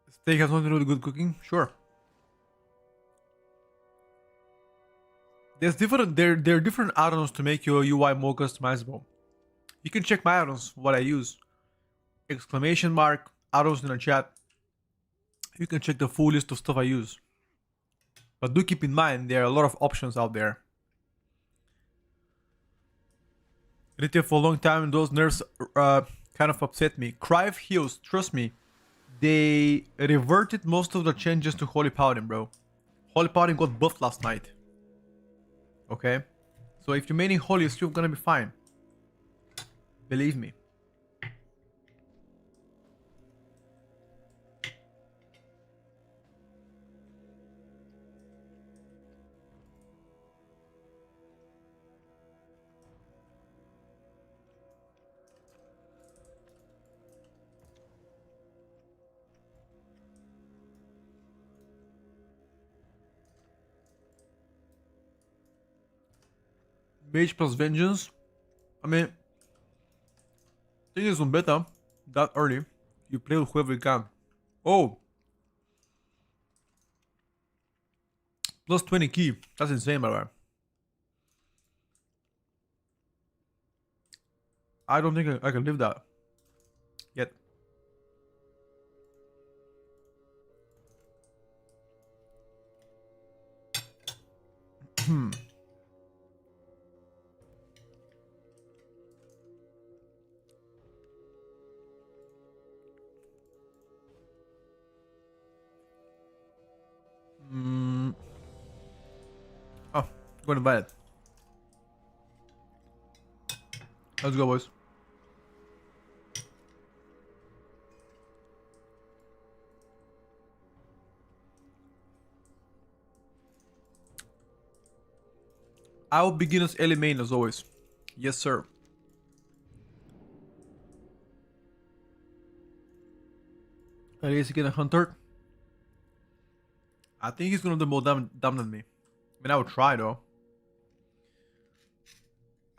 Steak has nothing to do with good cooking? Sure. There are different add-ons to make your UI more customizable. You can check my add-ons, what I use. Exclamation mark, add-ons in the chat. You can check the full list of stuff I use. But do keep in mind, there are a lot of options out there. Retail for a long time and those nerfs kind of upset me. Crive heals, trust me. They reverted most of the changes to Holy Paladin, bro. Holy Paladin got buffed last night. Okay? So if you're maining Holy, you're still gonna be fine. Believe me. Mage plus Vengeance. I mean, thing is on beta that early. You play with whoever you can. Oh, plus 20 key. That's insane, by the way. I don't think I can live that yet. Oh, go and invite it. Let's go, boys. I will begin as early main as always. Yes, sir. At least again a hunter. I think he's gonna do more damage than me. I mean, I would try though.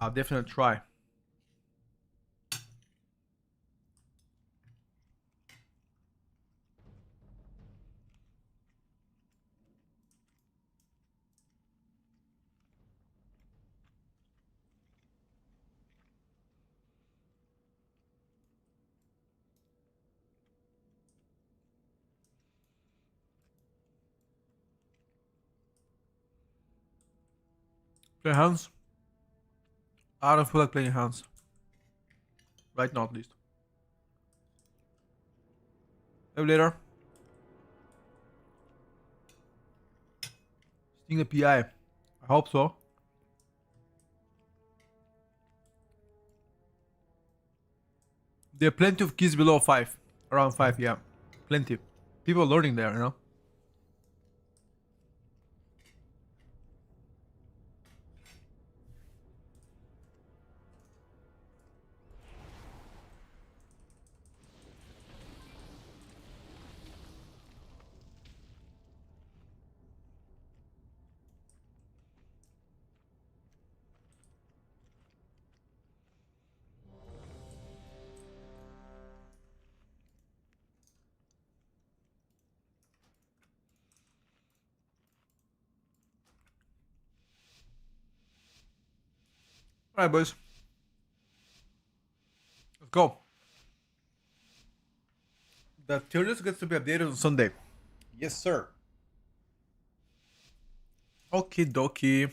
I'll definitely try. Play hands. I don't feel like playing hands. Right now, at least. Maybe later. Sting the PI. I hope so. There are plenty of keys below 5. Around 5, yeah. Plenty. People are learning there, you know? Alright, boys. Let's go. The Tierlist gets to be updated on Sunday. Yes, sir. Okie dokie.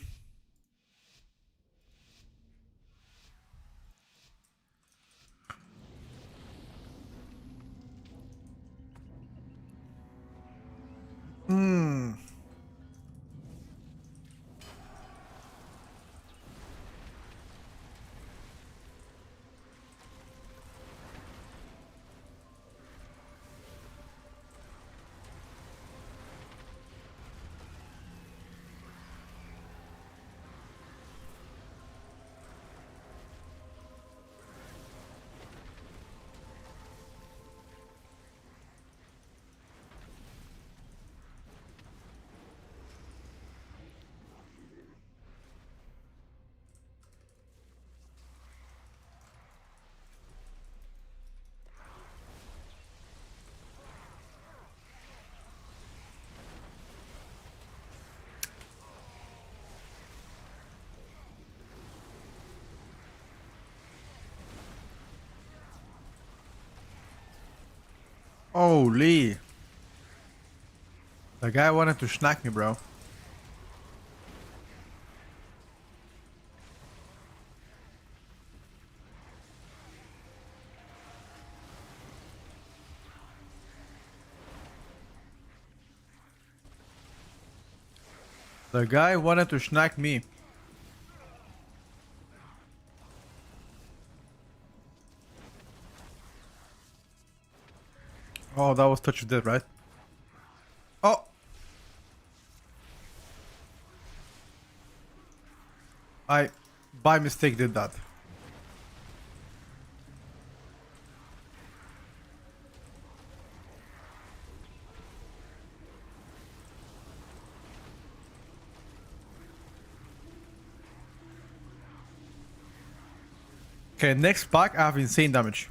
Holy. The guy wanted to snack me, bro. The guy wanted to snack me. Oh, that was touch of death, right? Oh! I, by mistake, did that. Okay, next pack I have insane damage.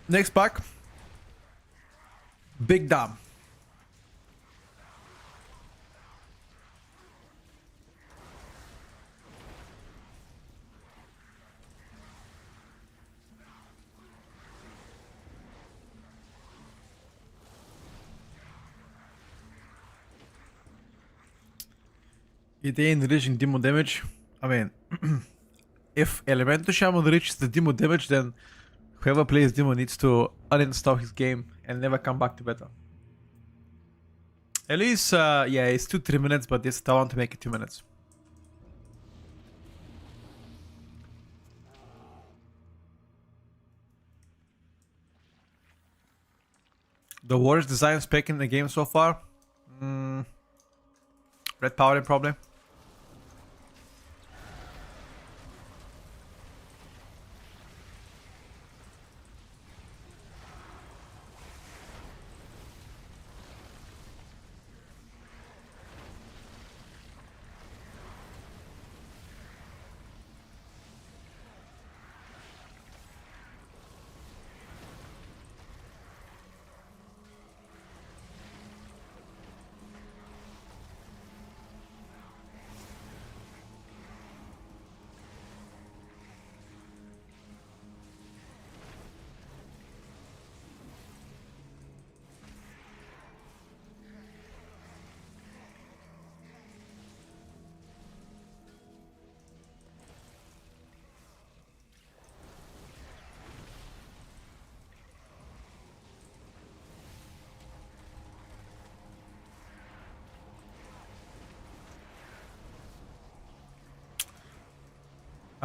Next pack. Big dam. It ain't reaching demo damage. I mean, if Elemental Shaman reaches the demo damage, then whoever plays demo needs to uninstall his game and never come back to beta. At least, yeah, it's 2-3 minutes, but this I want to make it 2 minutes. The worst design spec in the game so far? Red Paladin probably.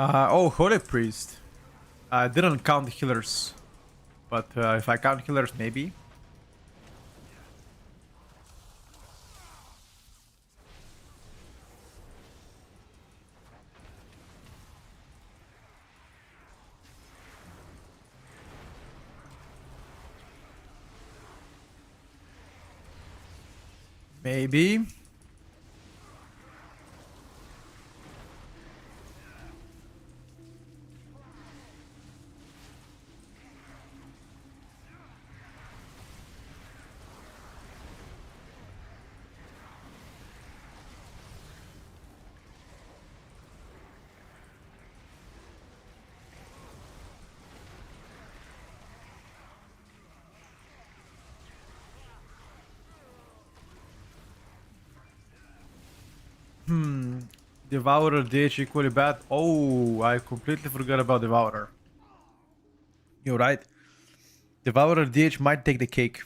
Oh, Holy Priest. I didn't count healers. But if I count healers, maybe. Maybe. Devourer DH equally bad. Oh, I completely forgot about Devourer. You're right. Devourer DH might take the cake.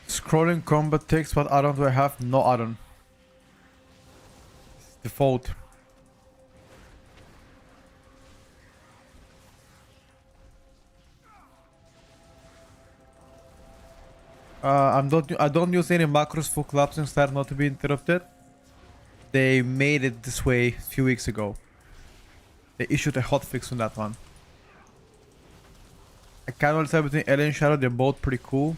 Scrolling combat text, what add-on do I have? No add-on. Default. I don't use any macros for collapsing start not to be interrupted. They made it this way a few weeks ago. They issued a hotfix on that one. I can't decide between Alien and Shadow, they're both pretty cool.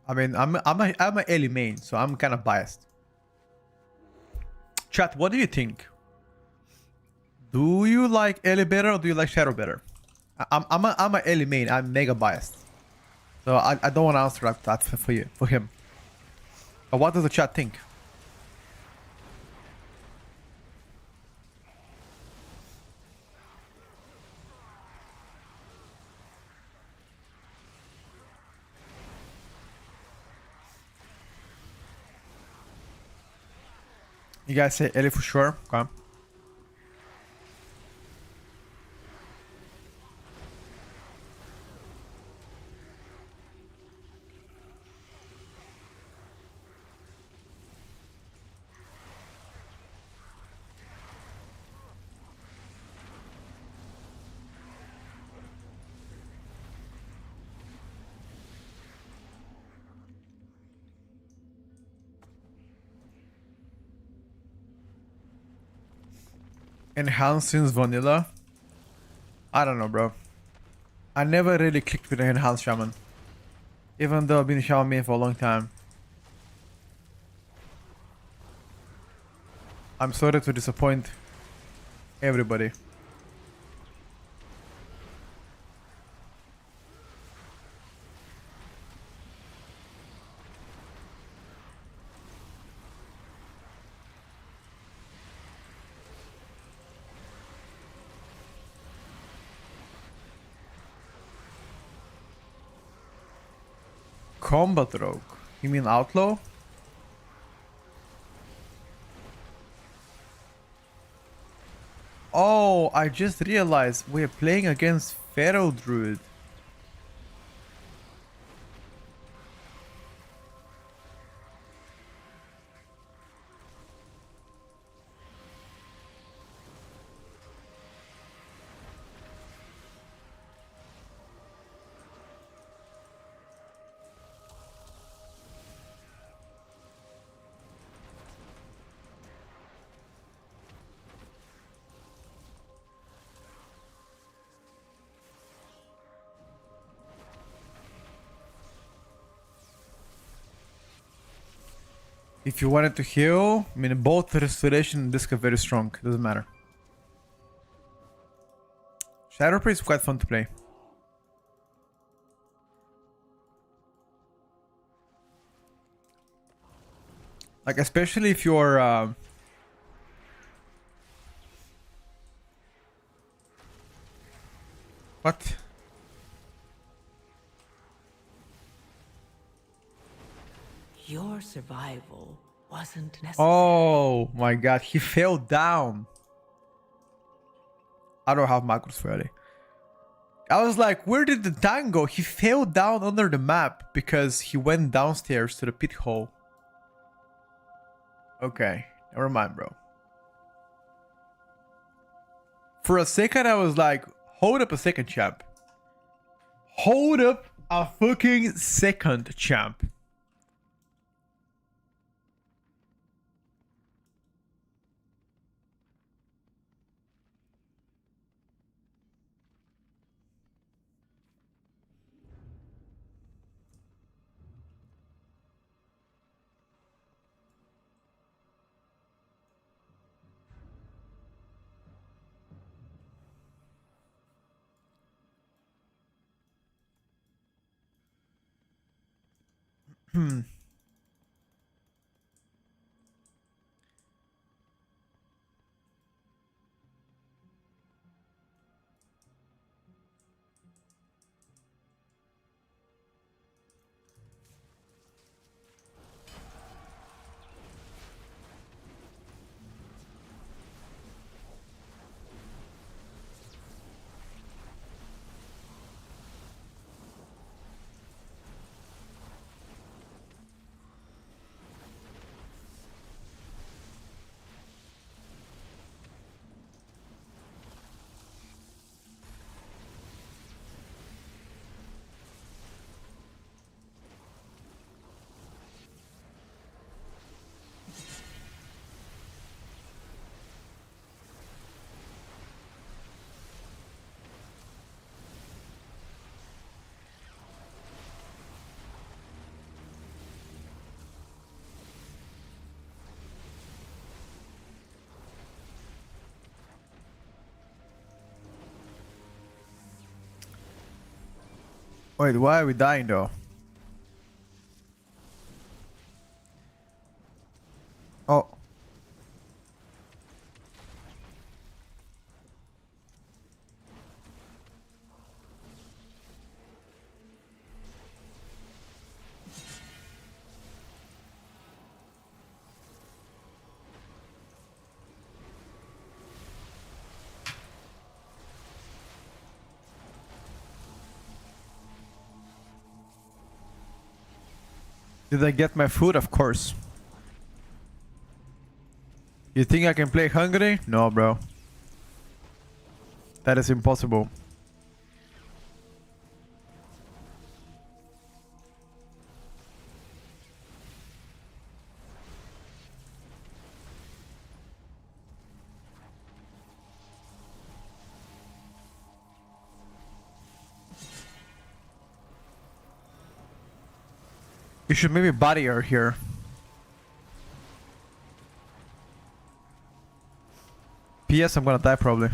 I mean, I'm a Ellie main, so I'm kind of biased. Chat, what do you think? Do you like Ellie better or do you like Shadow better? I'm a Ellie main. I'm mega biased, so I don't want to answer that for him. But what does the chat think? You guys say Ellie for sure. Okay. enhanced since vanilla. I don't know, bro. I never really clicked with the enhanced shaman. Even though I've been a shaman main for a long time. I'm sorry to disappoint everybody. Combat rogue? You mean outlaw? Oh, I just realized we're playing against Pharaoh Druid. If you wanted to heal, I mean, both restoration and disc are very strong. Doesn't matter. Shadow Prey is quite fun to play. Like, especially if you're... What? Your survival wasn't necessary. Oh my god, he fell down. I don't have macros for early. I was like, where did the tank go? He fell down under the map because he went downstairs to the pit hole. Okay, never mind, bro. For a second, I was like, hold up a second, champ. Hold up a fucking second, champ. Wait, why are we dying though? Oh. Did I get my food? Of course. You think I can play hungry? No, bro. That is impossible. You should maybe body her here. PS, I'm gonna die probably.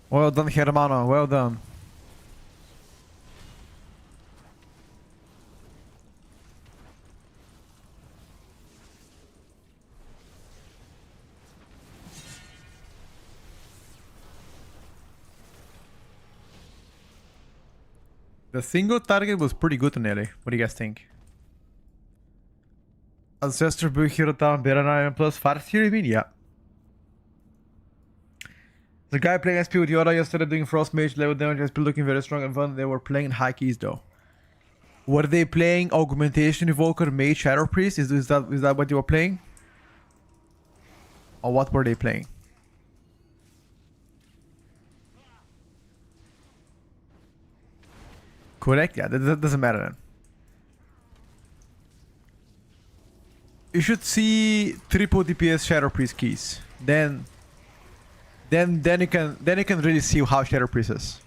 Well done, Hermano. Well done. The single target was pretty good on Ellie. What do you guys think? Ancestor Blue Hero Town, better than Iron Plus, fast here, you mean? Yeah. The guy playing SP with Yoda yesterday doing Frost Mage level damage has been looking very strong and fun. They were playing in high keys though. Were they playing Augmentation Evoker, Mage, Shadow Priest? Is that what you were playing? Or what were they playing? Correct? Yeah, that doesn't matter then. You should see triple DPS Shadow Priest keys. Then you can really see how Shadow Priest is.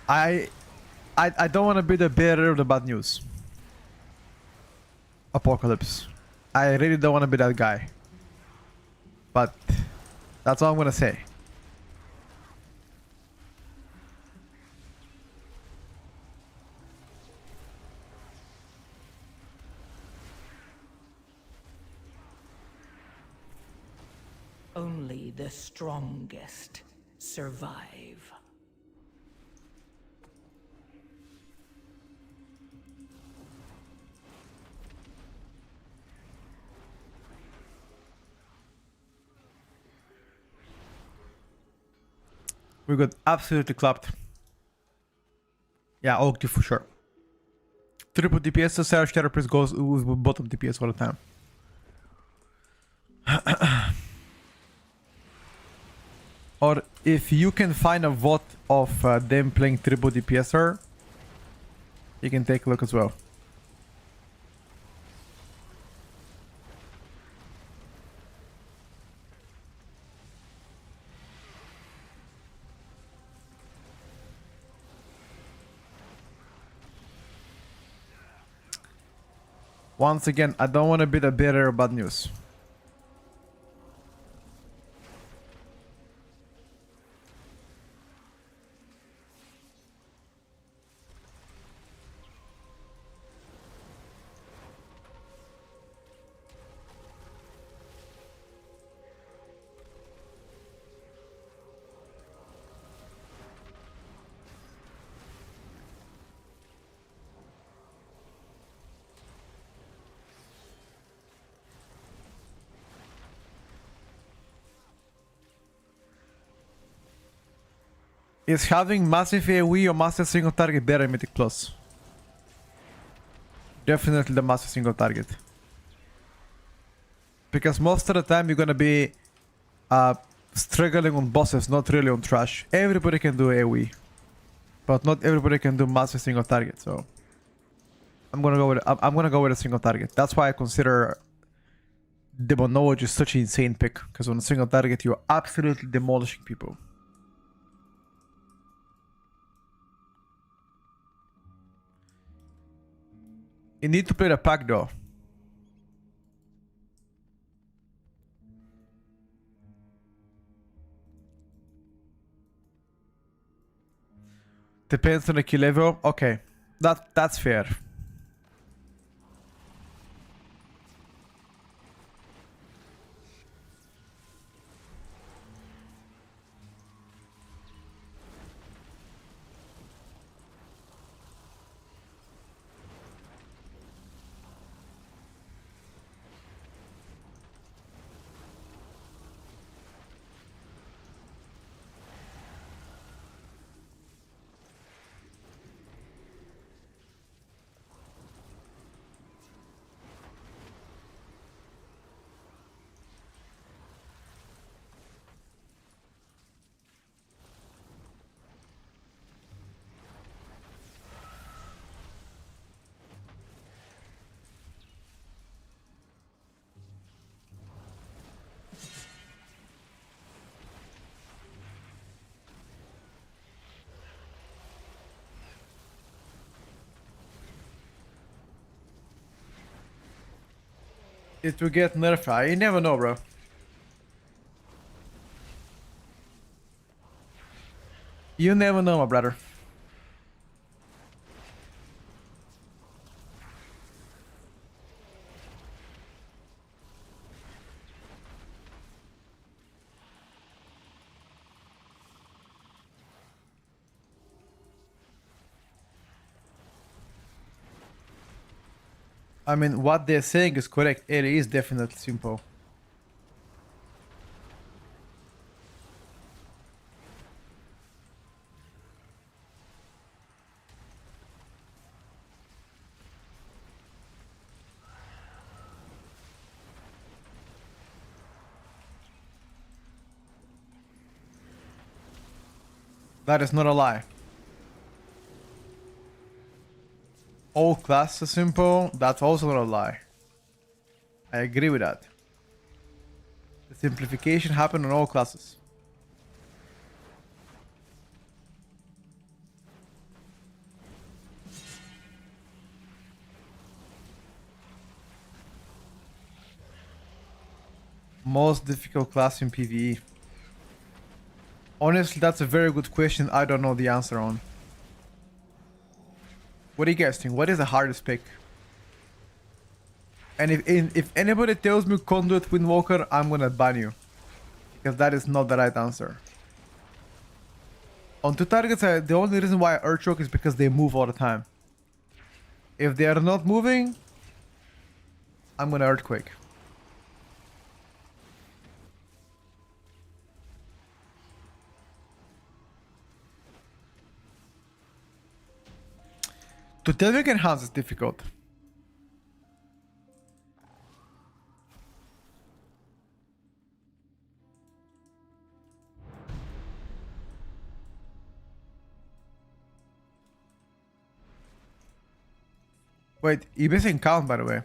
I don't want to be the bearer of the bad news. Apocalypse. I really don't want to be that guy. But that's all I'm gonna say. Only the strongest survive. We got absolutely clapped. Yeah, Oak for sure. Triple DPS, the Sarah Shadow Priest goes with bottom DPS all the time. Or if you can find a VOD of them playing triple DPSer, you can take a look as well. Once again, I don't want to be the bearer of bad news. Is having massive AoE or massive single target better in Mythic Plus? Definitely the massive single target. Because most of the time you're gonna be struggling on bosses, not really on trash. Everybody can do AoE, but not everybody can do massive single target. So I'm gonna go with a single target. That's why I consider Demonology such an insane pick. Because on a single target you're absolutely demolishing people. You need to play the pack though. Depends on the kill level. Okay, that's fair. It will get nerfed. You never know, bro. You never know, my brother. I mean, what they're saying is correct. It is definitely simple. That is not a lie. All classes are simple. That's also not a lie. I agree with that. The simplification happened on all classes. Most difficult class in PvE. Honestly, that's a very good question. I don't know the answer on. What do you guys think? What is the hardest pick? And if anybody tells me Conduit Windwalker, I'm gonna ban you. Because that is not the right answer. On two targets, the only reason why I Earthshock is because they move all the time. If they are not moving, I'm gonna Earthquake. To Telltale Enhance is difficult. Wait, you're missing count, by the way.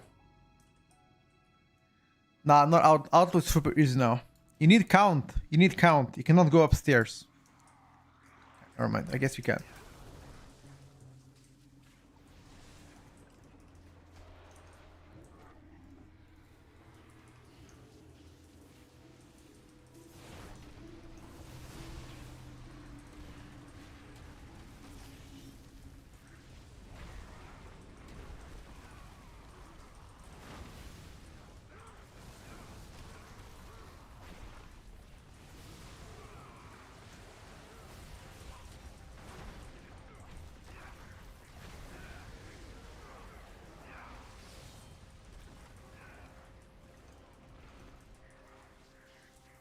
Nah, not out. Outlook super easy now. You need count. You need count. You cannot go upstairs. Never mind. I guess you can.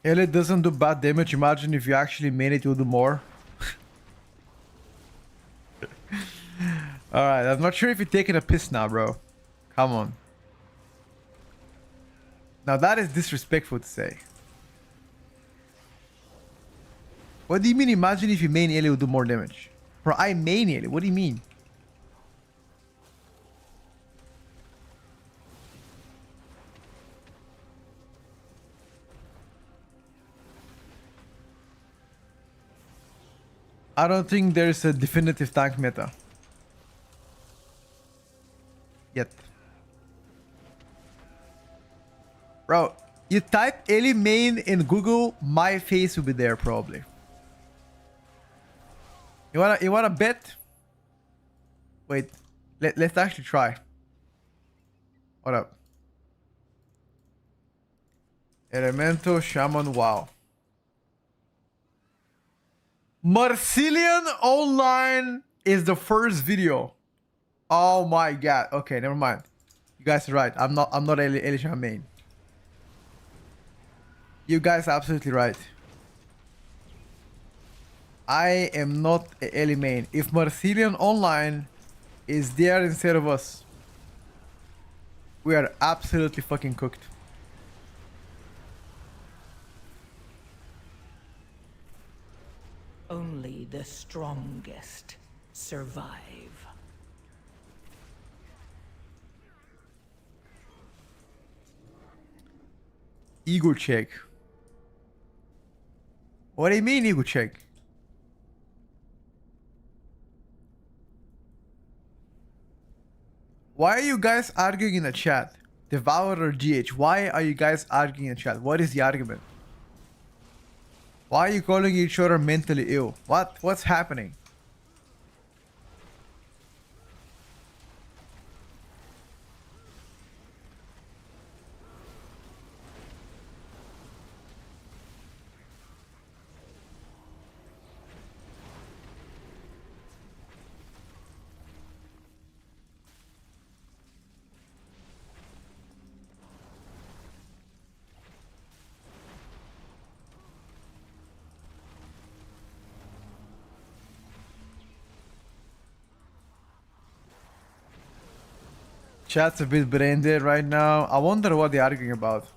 Ellie doesn't do bad damage. Imagine if you actually made it, you'll do more. Alright, I'm not sure if you're taking a piss now, bro. Come on. Now that is disrespectful to say. What do you mean, imagine if you main Ellie will do more damage? Bro, I main Ellie. What do you mean? I don't think there's a definitive tank meta. Yet. Bro, you type Ellie main in Google, my face will be there probably. You wanna bet? Wait, let's actually try. What up? Elemental Shaman, wow. Marcelian Online is the first video. Oh my god. Okay, never mind. You guys are right. I'm not Elisha main. You guys are absolutely right. I am not Ellie main. If Marcelian Online is there instead of us, we are absolutely fucking cooked. Only the strongest survive. Ego check. What do you mean ego check? Why are you guys arguing in the chat? Devourer GH. Why are you guys arguing in chat? What is the argument? Why are you calling each other mentally ill? What's happening? Chat's a bit brain dead right now. I wonder what they're arguing about.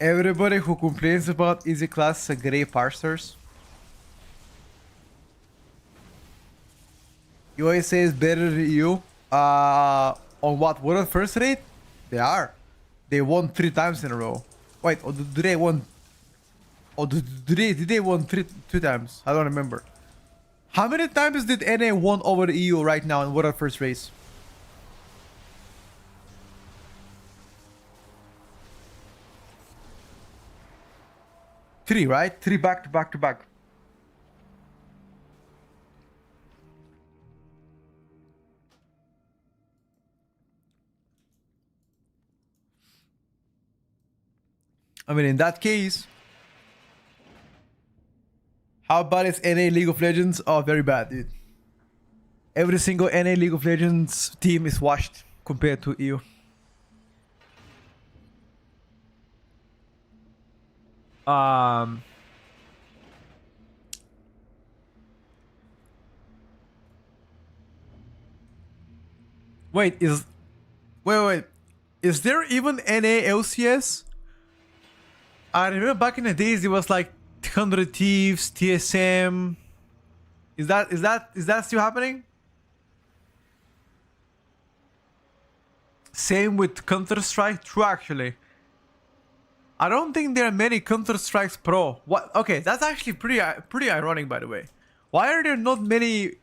Everybody who complains about easy class gray parsers. USA is better than you. On what? World first rate? They are. They won 3 times in a row. Wait, or did they won? Or did they won 2 times? I don't remember. How many times did NA won over the EU right now in world first race? Three, right? 3 back to back to back. I mean, in that case, how bad is NA League of Legends? Oh, very bad, dude. Every single NA League of Legends team is washed compared to EU. Wait, is there even NA LCS? I remember back in the days it was like 100 Thieves, TSM. Is that still happening? Same with Counter-Strike. True, actually. I don't think there are many Counter-Strikes Pro. What? Okay, that's actually pretty ironic, by the way. Why are there not many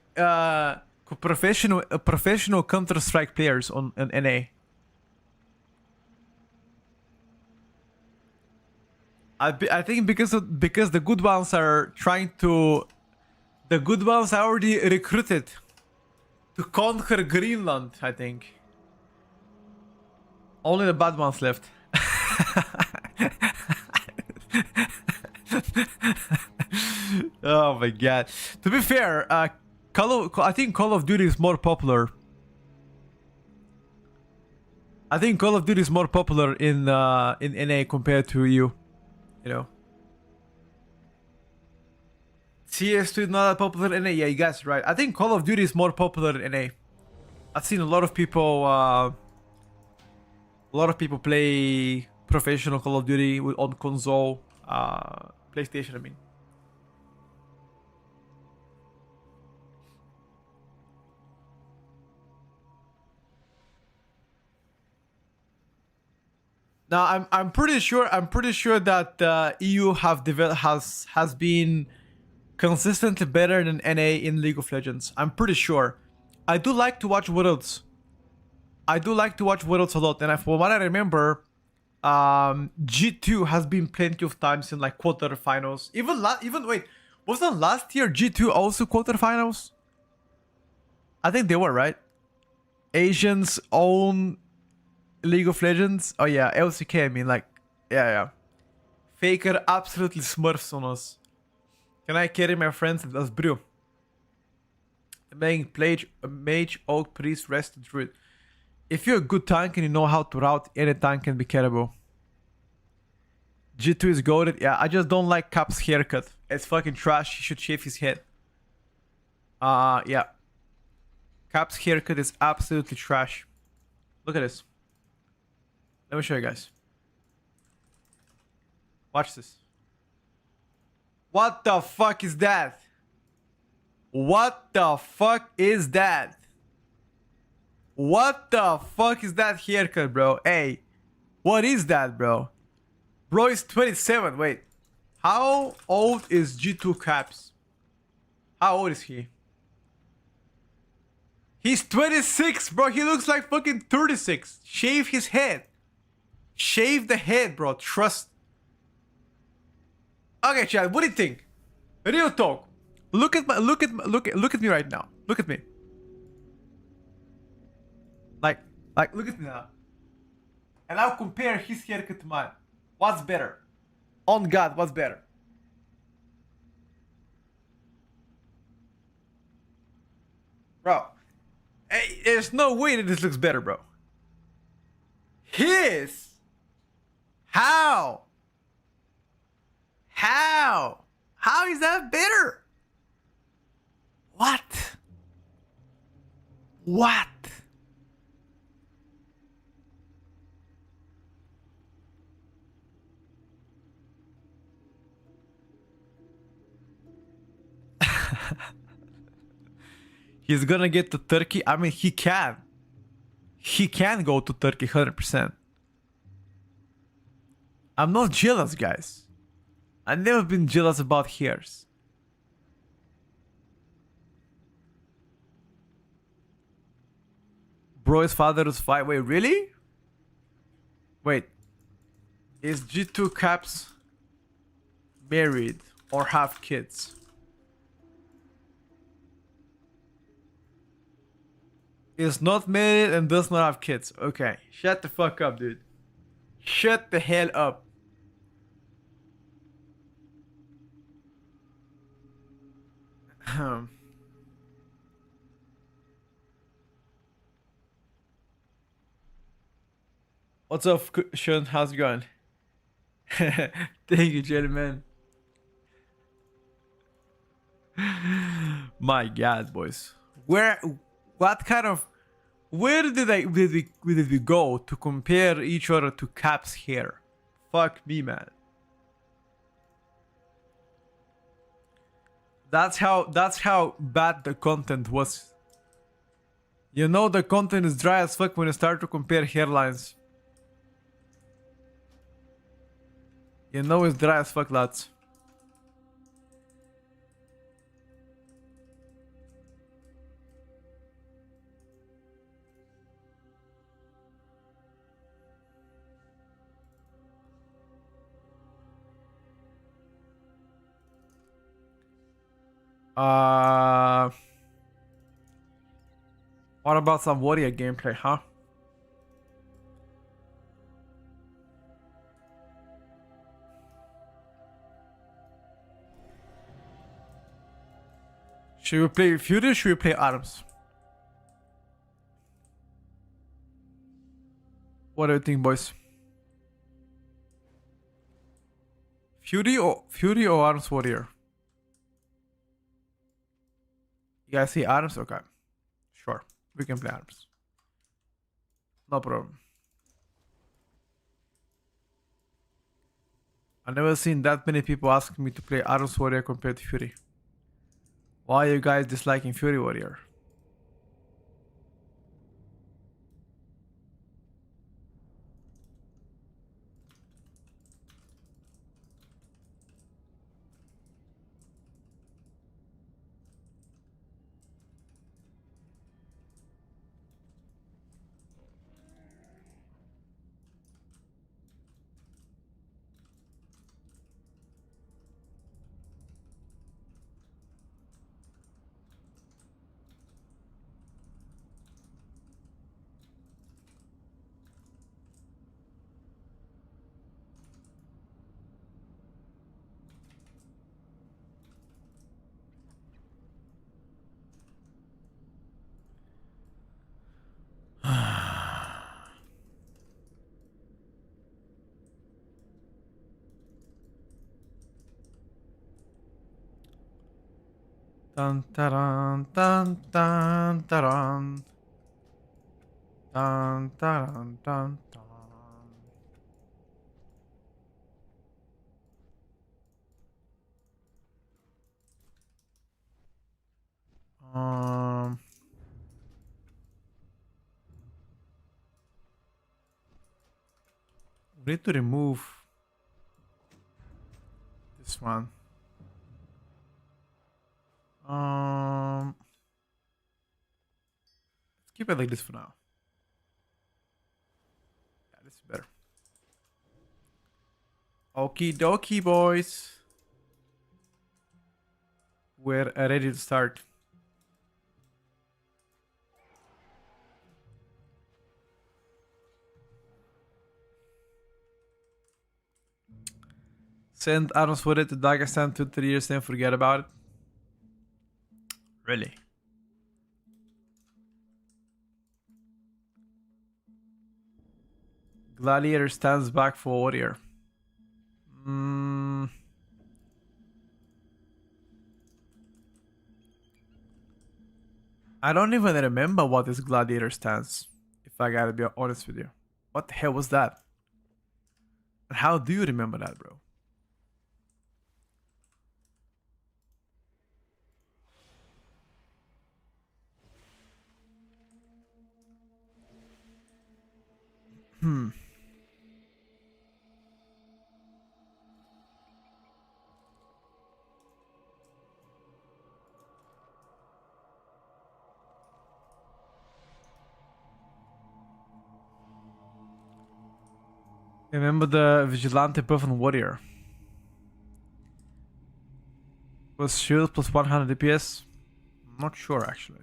professional Counter-Strike players on NA? I think because the good ones are trying to, the good ones are already recruited to conquer Greenland. I think only the bad ones left. Oh my god. To be fair, I think Call of Duty is more popular. I think Call of Duty is more popular in NA compared to EU. You know. CS2 is not that popular in NA. Yeah, you guys are right. I think Call of Duty is more popular in NA. I've seen a lot of people play professional Call of Duty on console, PlayStation, I mean. Now I'm pretty sure that EU has been consistently better than NA in League of Legends. I'm pretty sure. I do like to watch Worlds. I do like to watch Worlds a lot, and from what I remember, G2 has been plenty of times in like quarterfinals. Even wait, wasn't last year G2 also quarterfinals? I think they were, right? Asians own League of Legends. Oh yeah, LCK. I mean, like, yeah. Faker absolutely smurfs on us. Can I carry my friends? That's bro. Making mage, oak, priest, rested druid. If you're a good tank and you know how to route, any tank can be carryable. G2 is goated. Yeah, I just don't like Cap's haircut. It's fucking trash. He should shave his head. Yeah. Cap's haircut is absolutely trash. Look at this. Let me show you guys. Watch this. What the fuck is that? What the fuck is that? What the fuck is that haircut, bro? Hey, what is that, bro? Bro is 27. Wait, how old is G2 Caps? How old is he? He's 26, bro. He looks like fucking 36. Shave his head. Shave the head, bro. Trust. Okay, Chad, what do you think? Real talk. Look at me right now. Look at me. Like, look at me now. And I'll compare his haircut to mine. What's better? On God, what's better? Bro, hey, there's no way that this looks better, bro. His? How? How? How is that better? What? What? He's gonna get to Turkey. I mean, he can. He can go to Turkey 100%. I'm not jealous, guys. I've never been jealous about hairs. Bro's father was 5. Wait, really? Wait. Is G2 Caps married or have kids? Is not married and does not have kids. Okay. Shut the fuck up, dude. Shut the hell up. What's up, Sean? How's it going? Thank you, gentlemen. My God, boys. What kind of, where did we go to compare each other to Cap's hair? Fuck me, man. That's how bad the content was. You know the content is dry as fuck when you start to compare hairlines. You know it's dry as fuck, lads. What about some warrior gameplay, huh? Should we play Fury or should we play Arms? What do you think, boys? Fury or Arms Warrior? You guys see Arms? Okay. Sure. We can play Arms. No problem. I've never seen that many people asking me to play Arms Warrior compared to Fury. Why are you guys disliking Fury Warrior? Dun dun dun dun dun dun dun dun dun. Um We need to remove this one. Let's keep it like this for now. Yeah, this is better. Okie dokie, boys. We're ready to start. Send Arnold's with it to Dagestan 2-3 years and forget about it. Really? Gladiator stands back for warrior. I don't even remember what this gladiator stands, if I gotta be honest with you. What the hell was that? And how do you remember that, bro? Remember the Vigilante buff on Warrior? Was shield plus 100 DPS? I'm not sure actually.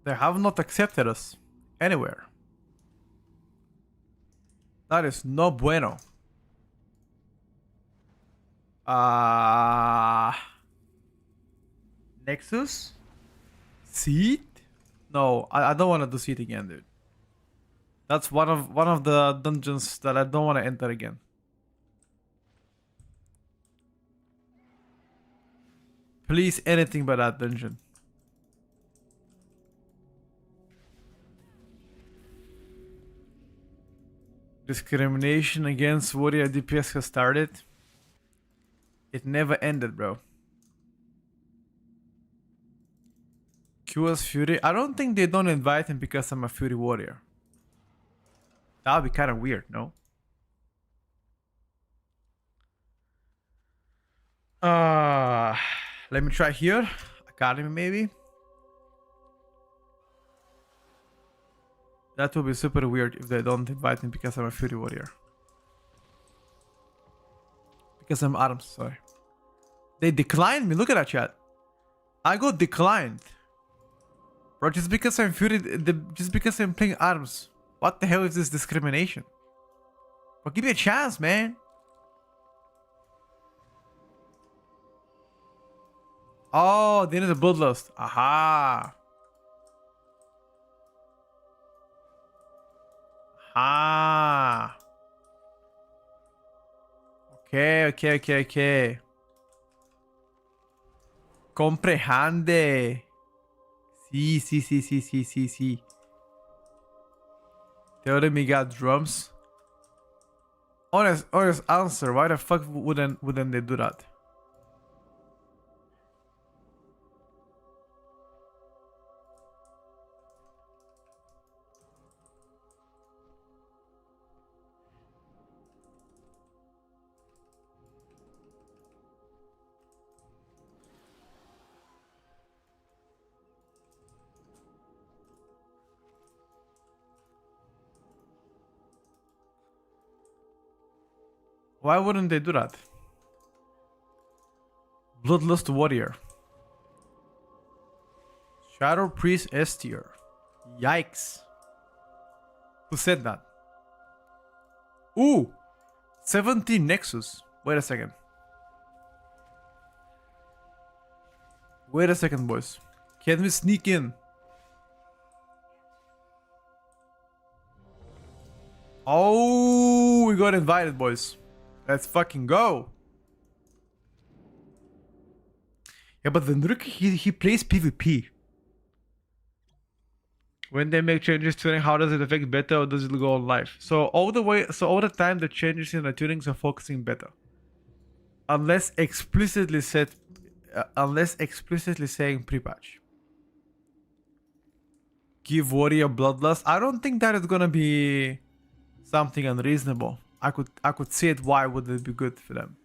They have not accepted us anywhere. That is no bueno. Nexus? Seed? No, I don't want to do Seed again, dude. That's one of the dungeons that I don't want to enter again. Please, anything but that dungeon. Discrimination against warrior DPS has started. It never ended, bro. QS Fury? I don't think they don't invite him because I'm a Fury warrior. That would be kind of weird, no? Let me try here. Academy, maybe. That would be super weird if they don't invite me because I'm a Fury warrior. Because I'm Arms, sorry. They declined me. Look at that chat. I got declined. Bro, just because I'm Fury, just because I'm playing Arms. What the hell is this discrimination? Bro, give me a chance, man. Oh, they need a bloodlust. Aha. Ah. Okay. Comprehende. Sí. Tell me got drums. Honest answer. Why the fuck wouldn't they do that? Why wouldn't they do that? Bloodlust Warrior. Shadow Priest S tier. Yikes. Who said that? Ooh! 17 Nexus. Wait a second. Wait a second, boys. Can we sneak in? Oh, we got invited, boys. Let's fucking go. Yeah, but the Nurk, he plays PvP. When they make changes to tuning, how does it affect beta or does it go on live? So all the time the changes in the tunings are focusing beta. Unless explicitly saying pre-patch. Give Warrior Bloodlust. I don't think that is gonna be something unreasonable. I could see it. Why would it be good for them?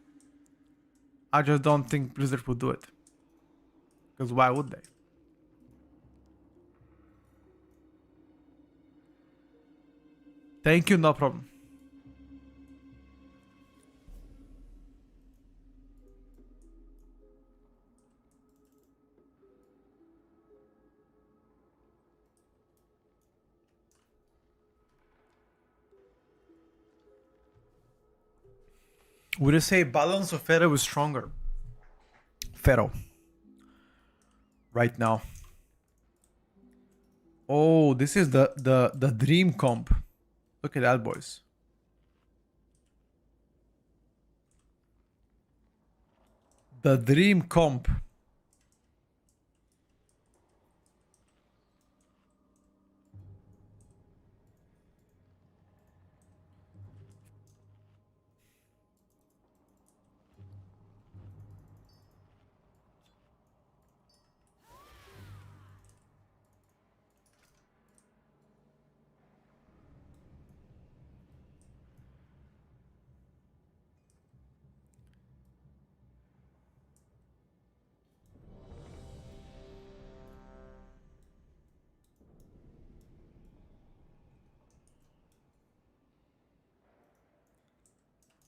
I just don't think Blizzard would do it. Because why would they? Thank you, no problem. Would you say balance of Pharaoh is stronger? Pharaoh. Right now. Oh, this is the dream comp. Look at that, boys. The dream comp.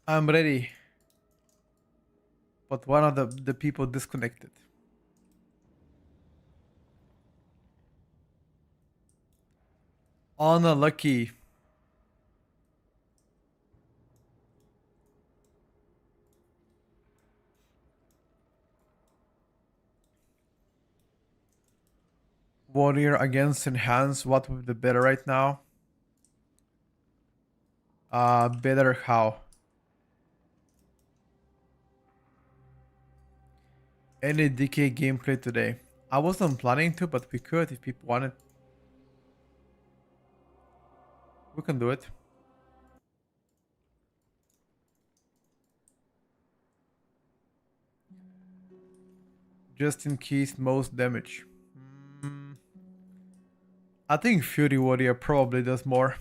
I'm ready. But one of the people disconnected. Unlucky. Warrior against Enhance. What would be better right now? Better how? Any DK gameplay today? I wasn't planning to, but we could if people wanted. We can do it. Just in case most damage. I think Fury Warrior probably does more.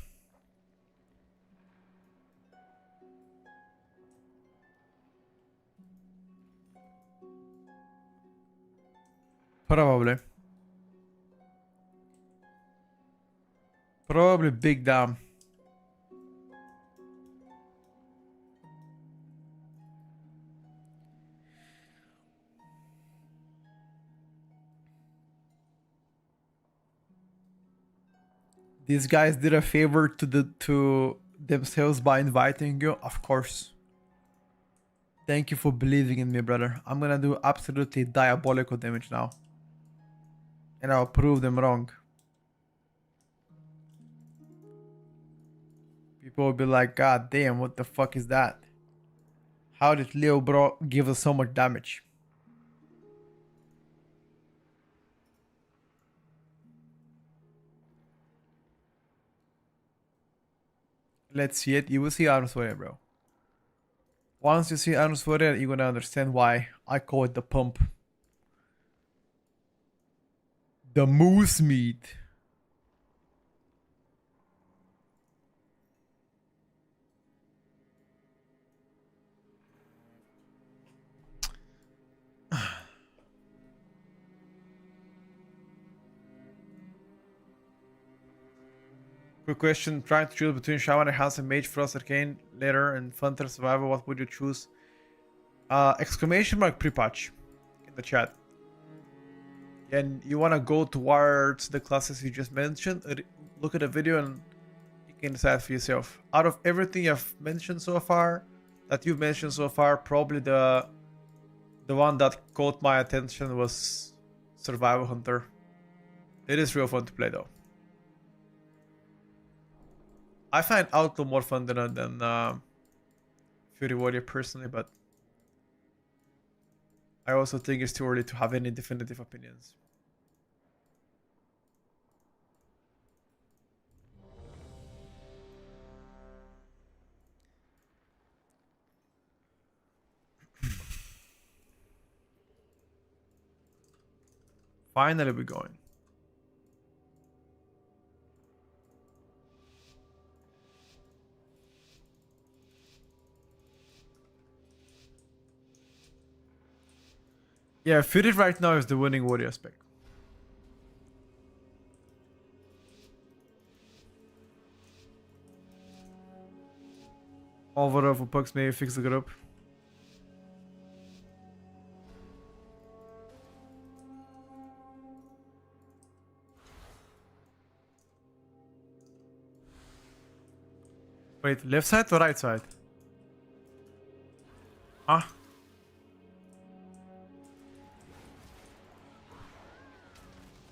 Probably. Probably big damn. These guys did a favor to themselves by inviting you, of course. Thank you for believing in me, brother. I'm gonna do absolutely diabolical damage now. And I'll prove them wrong. People will be like, God damn, what the fuck is that? How did Leo bro give us so much damage? Let's see it. You will see Arms Warrior, bro. Once you see Arms Warrior, you're gonna understand why I call it the pump. The moose meat. Quick question, trying to choose between Shaman and House and Mage, Frost Arcane later and Thunder Survival, what would you choose? Exclamation mark pre-patch in the chat. And you want to go towards the classes you just mentioned, look at the video and you can decide for yourself. Out of everything I've mentioned so far, probably the one that caught my attention was Survival Hunter. It is real fun to play though. I find Outlaw more fun than Fury Warrior personally, but I also think it's too early to have any definitive opinions. Finally we're going. Yeah, Fury right now is the winning warrior spec. Overall for pucks, maybe fix the group. Wait, left side or right side? Ah.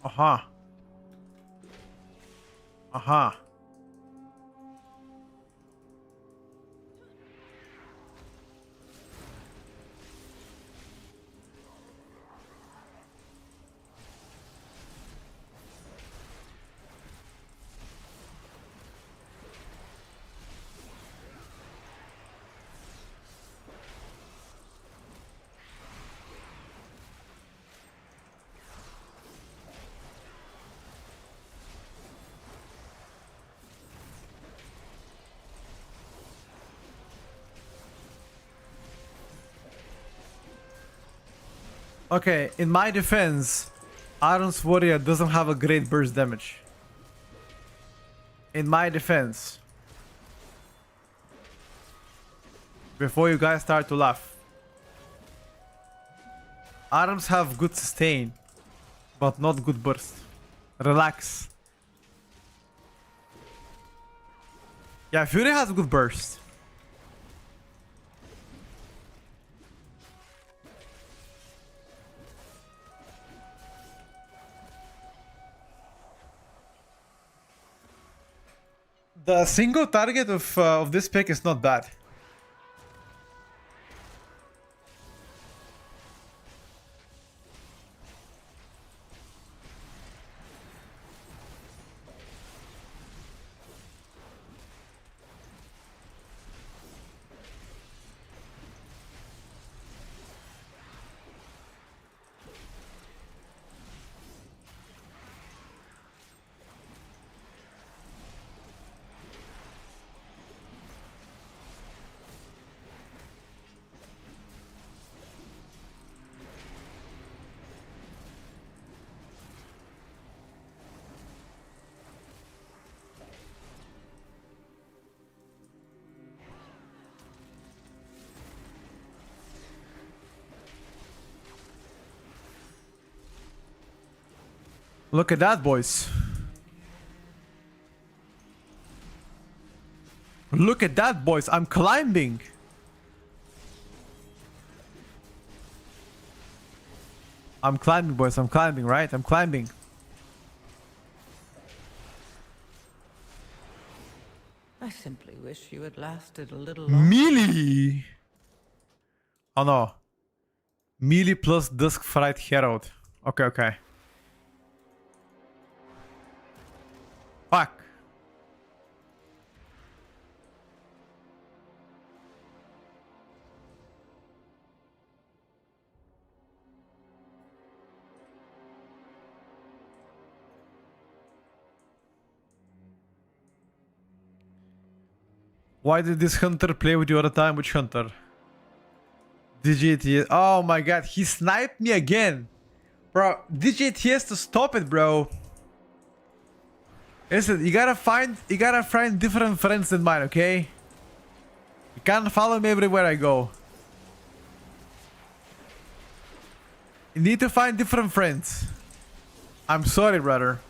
Aha. Aha. Okay, in my defense, Iron's Warrior doesn't have a great burst damage. In my defense. Before you guys start to laugh. Arms have good sustain, but not good burst. Relax. Yeah, Fury has good burst. The single target of this pick is not bad. Look at that, boys. Look at that, boys. I'm climbing. I'm climbing, boys. I'm climbing, right? I'm climbing. I simply wish you had lasted a little longer. Melee. Oh no. Melee plus Dusk Fright Herald. Okay, okay. Fuck. Why did this hunter play with you all the time? Which hunter? DJT. Oh my god, he sniped me again. Bro, DJT has to stop it, bro. Listen, you gotta find different friends than mine, okay? You can't follow me everywhere I go. You need to find different friends. I'm sorry, brother.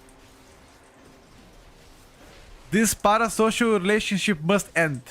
This parasocial relationship must end.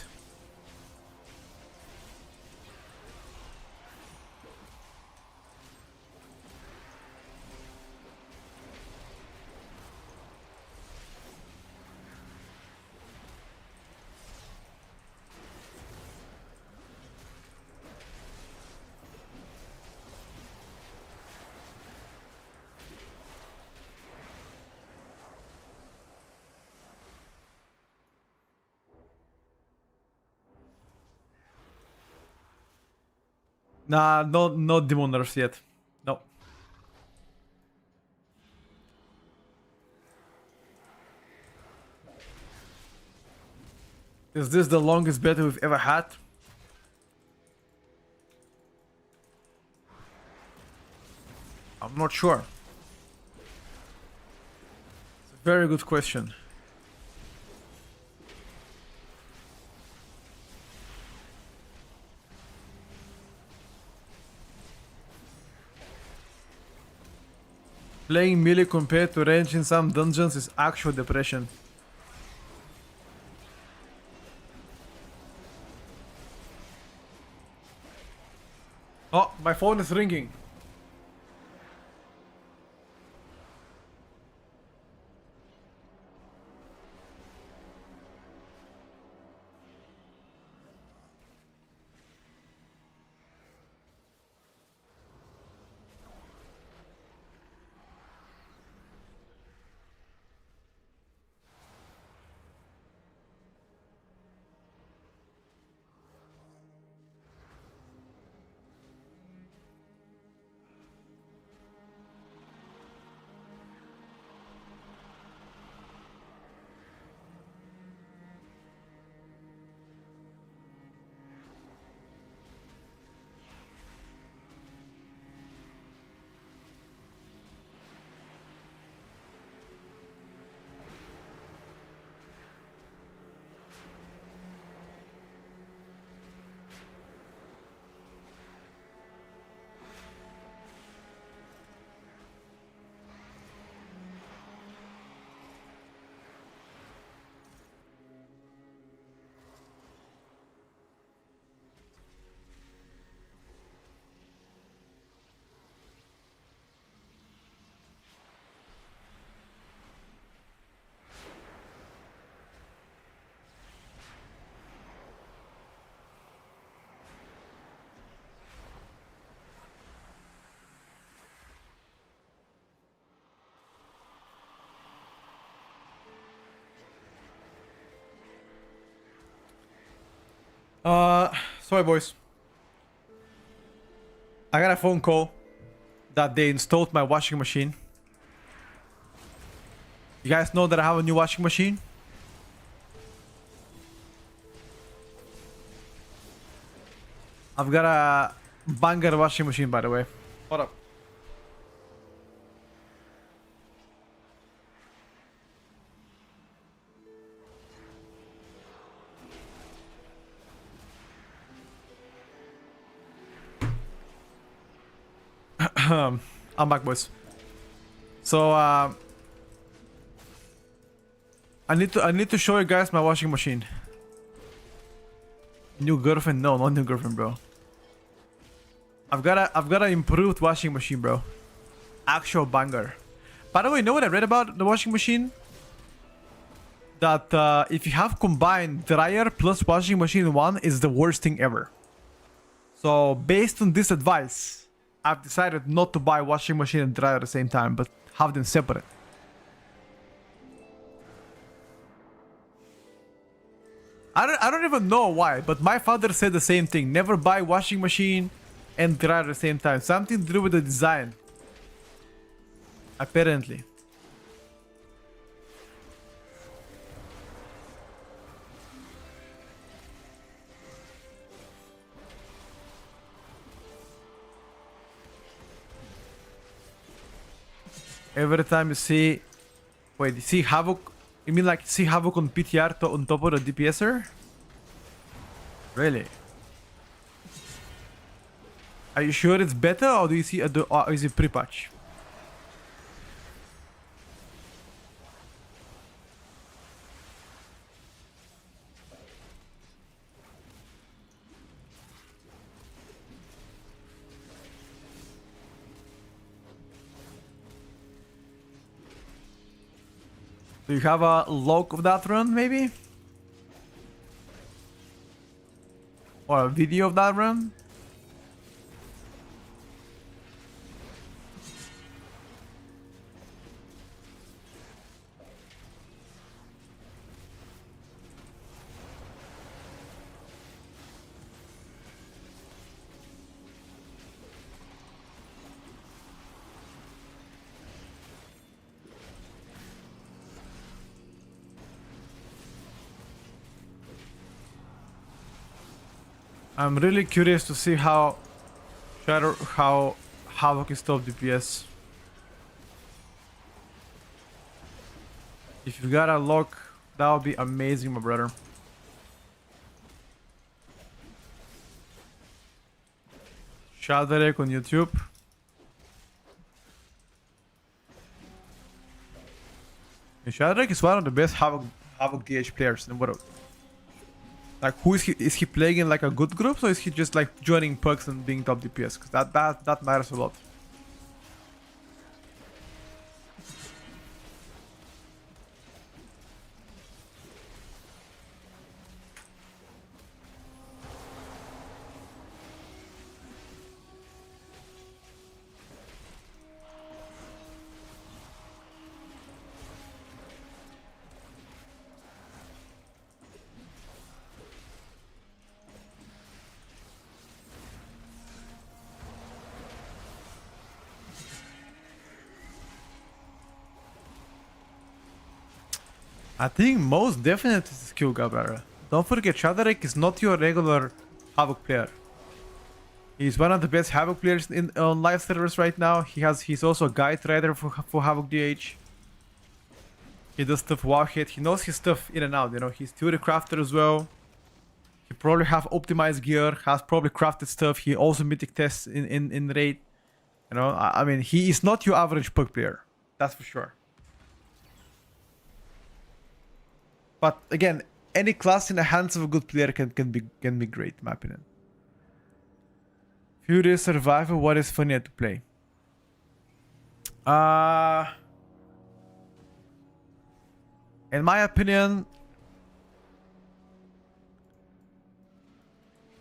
Nah, no demon nerfs yet. No. Is this the longest battle we've ever had? I'm not sure. It's a very good question. Playing melee compared to range in some dungeons is actual depression. Oh, my phone is ringing. Sorry boys. I got a phone call that they installed my washing machine. You guys know that I have a new washing machine? I've got a banger washing machine, by the way. What up? I'm back, boys. So I need to show you guys my washing machine. New girlfriend? No, not new girlfriend, bro. I've got an improved washing machine, bro. Actual banger. By the way, you know what I read about the washing machine? That if you have combined dryer plus washing machine in one, is the worst thing ever. So based on this advice, I've decided not to buy washing machine and dryer at the same time, but have them separate. I don't even know why, but my father said the same thing. Never buy washing machine and dryer at the same time. Something to do with the design. Apparently. Every time you see... Wait, you see Havoc You mean like see Havoc on PTR on top of the DPSer? Really? Are you sure it's better, or do you see or is it pre-patch? Do you have a log of that run, maybe? Or a video of that run? I'm really curious to see how Havoc is top DPS. If you got a lock, that would be amazing, my brother. Shadarek on YouTube. Shadarek is one of the best Havoc DH players in the world. Like, who is he? Is he playing in like a good group, or is he just like joining perks and being top DPS? Because that matters a lot. I think most definitely skill Gabara. Don't forget, Shadarek is not your regular Havoc player. He's one of the best Havoc players on live servers right now. He's also a guide rider for Havoc DH. He does stuff wow hit. He knows his stuff in and out, you know. He's theory crafter as well. He probably have optimized gear, has probably crafted stuff. He also mythic tests in raid. You know, I mean, he is not your average perk player. That's for sure. But again, any class in the hands of a good player can be great, in my opinion. Furious Survivor, what is funnier to play? In my opinion,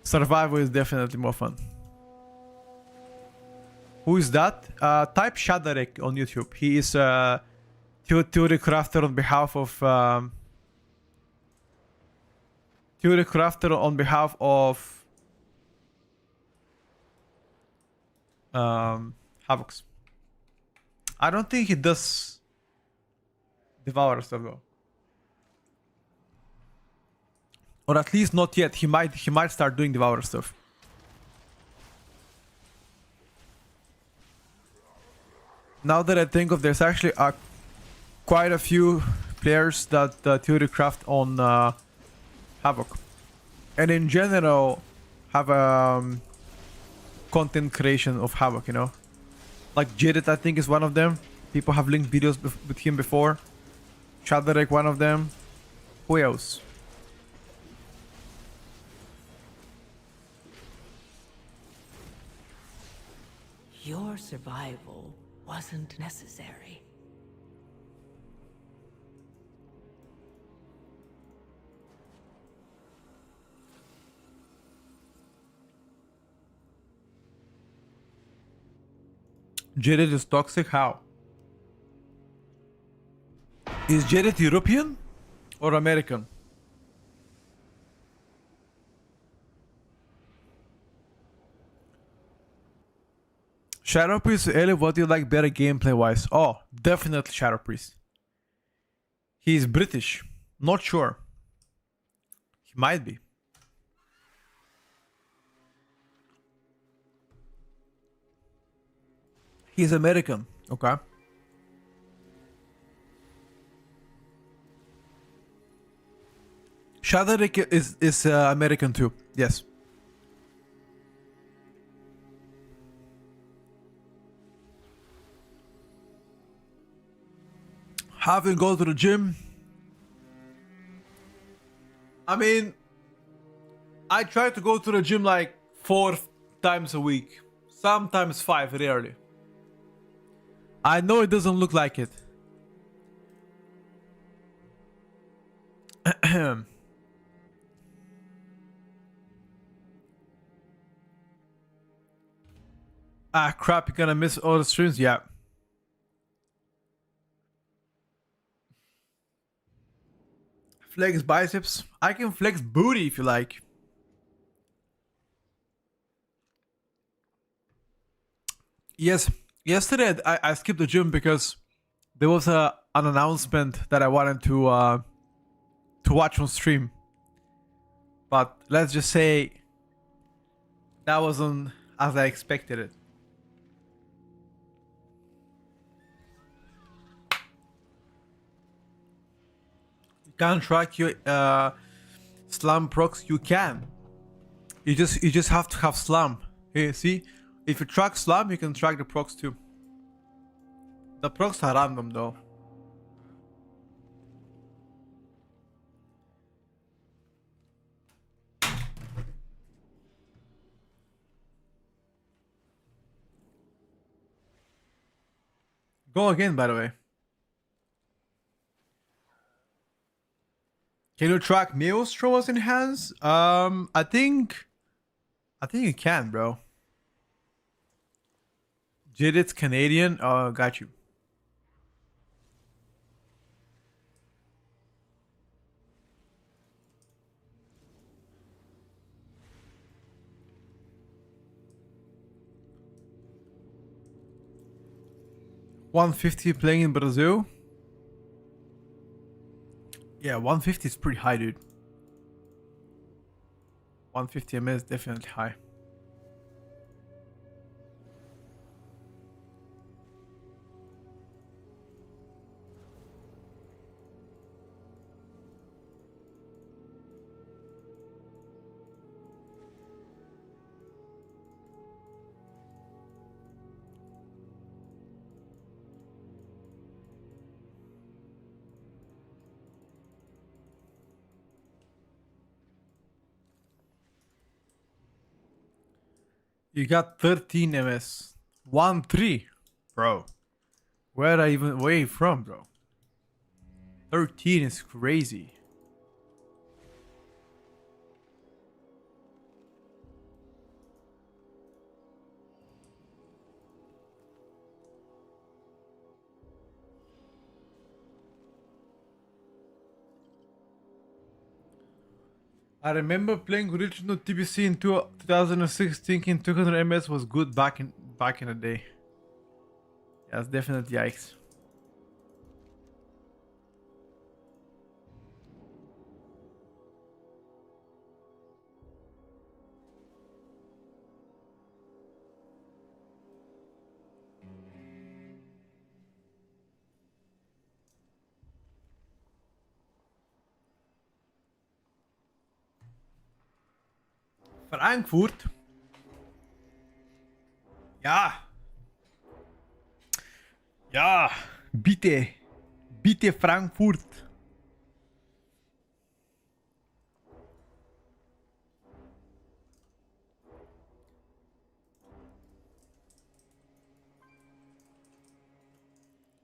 Survivor is definitely more fun. Who is that? Type Shadarek on YouTube. He is a theory crafter on behalf of Havocs. I don't think he does Devourer stuff though. Or at least not yet. He might start doing Devourer stuff. Now that I think of, there's actually quite a few players that theory craft on Havoc, and in general have content creation of Havoc, you know, like Jaded I think is one of them. People have linked videos with him before. Shadarek one of them. Who else? Your survival wasn't necessary. Jared is toxic? How? Is Jared European or American? Shadow Priest, Ellie, what do you like better gameplay wise? Oh, definitely Shadow Priest. He's British. Not sure. He might be. He's American. Okay. Shadowrick is American too. Yes. Having go to the gym. I mean, I try to go to the gym like 4 times a week. Sometimes 5, rarely. I know it doesn't look like it. Ah, crap, you're gonna miss all the streams? Yeah. Flex biceps. I can flex booty if you like. Yes, yesterday I skipped the gym because there was an announcement that I wanted to watch on stream. But let's just say that wasn't as I expected it. You can't track your slam procs. You can. You just have to have slam. Here, see, if you track slam, you can track the procs too. The procs are random though. Go again, by the way. Can you track meals throws in hands? I think you can, bro. Jidit's Canadian. Oh, got you. $150 playing in Brazil. Yeah, 150 is pretty high, dude. 150 MS is definitely high. You got 13 MS. 1-3. Bro. Where are you from, bro? 13 is crazy. I remember playing original TBC in 2006 thinking 200 MS was good back in the day. Yeah, that's definitely yikes. Frankfurt? Ja. Ja. Bitte. Bitte Frankfurt.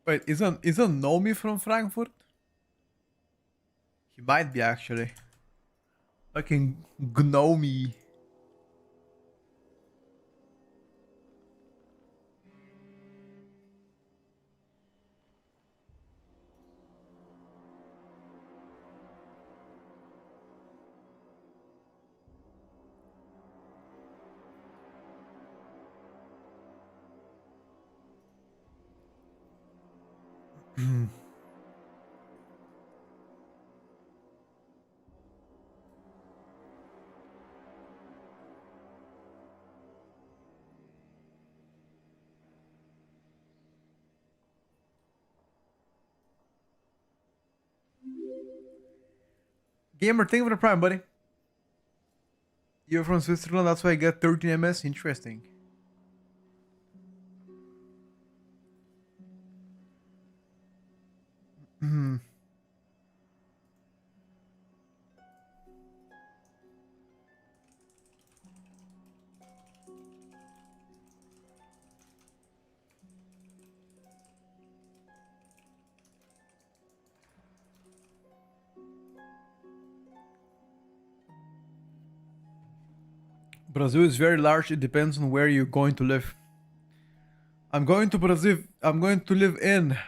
Wait, isn't Nomi from Frankfurt? He might be actually. Fucking Gnomi. Gamer, thank you for the prime, buddy. You're from Switzerland, that's why I got 13 MS. Interesting. Hmm. Brazil is very large. It depends on where you're going to live. I'm going to Brazil. I'm going to live in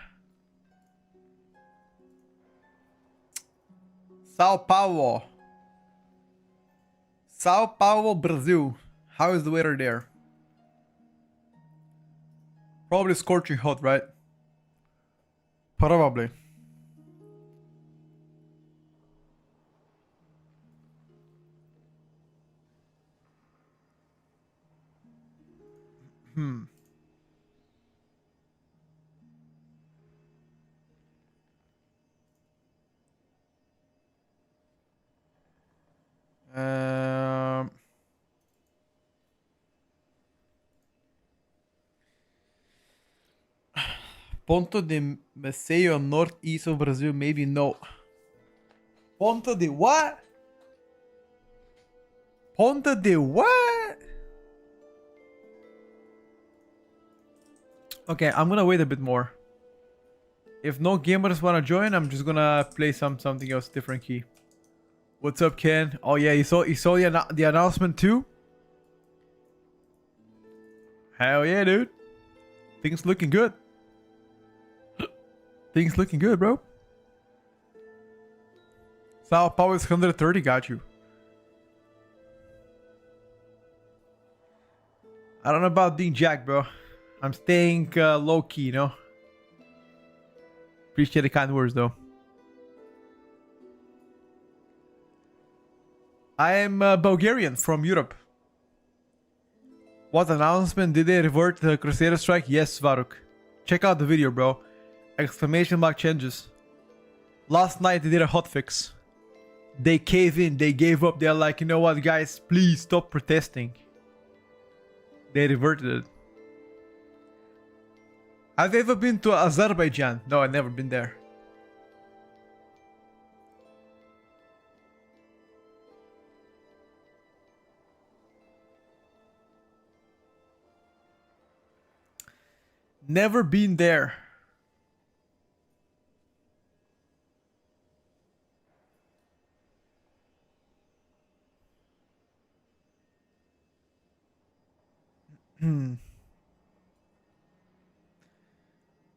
Sao Paulo. Sao Paulo, Brazil. How is the weather there? Probably scorching hot, right? Probably. Hmm. Um. Ponto de Maceió, northeast of Brazil, maybe no. Ponto de what? Ponto de what? Okay, I'm gonna wait a bit more. If no gamers wanna join, I'm just gonna play something else, different key. What's up, Ken? Oh yeah, you saw the announcement too? Hell yeah, dude. Things looking good. Things looking good, bro. Sao Paulo is 130, got you. I don't know about being Jack, bro. I'm staying low key, you know. Appreciate the kind words, though. I am Bulgarian from Europe. What announcement? Did they revert the Crusader strike? Yes, Varuk. Check out the video, bro. Exclamation mark changes. Last night they did a hotfix. They cave in. They gave up. They're like, you know what, guys? Please stop protesting. They reverted it. Have you ever been to Azerbaijan? No, I've never been there. Never been there.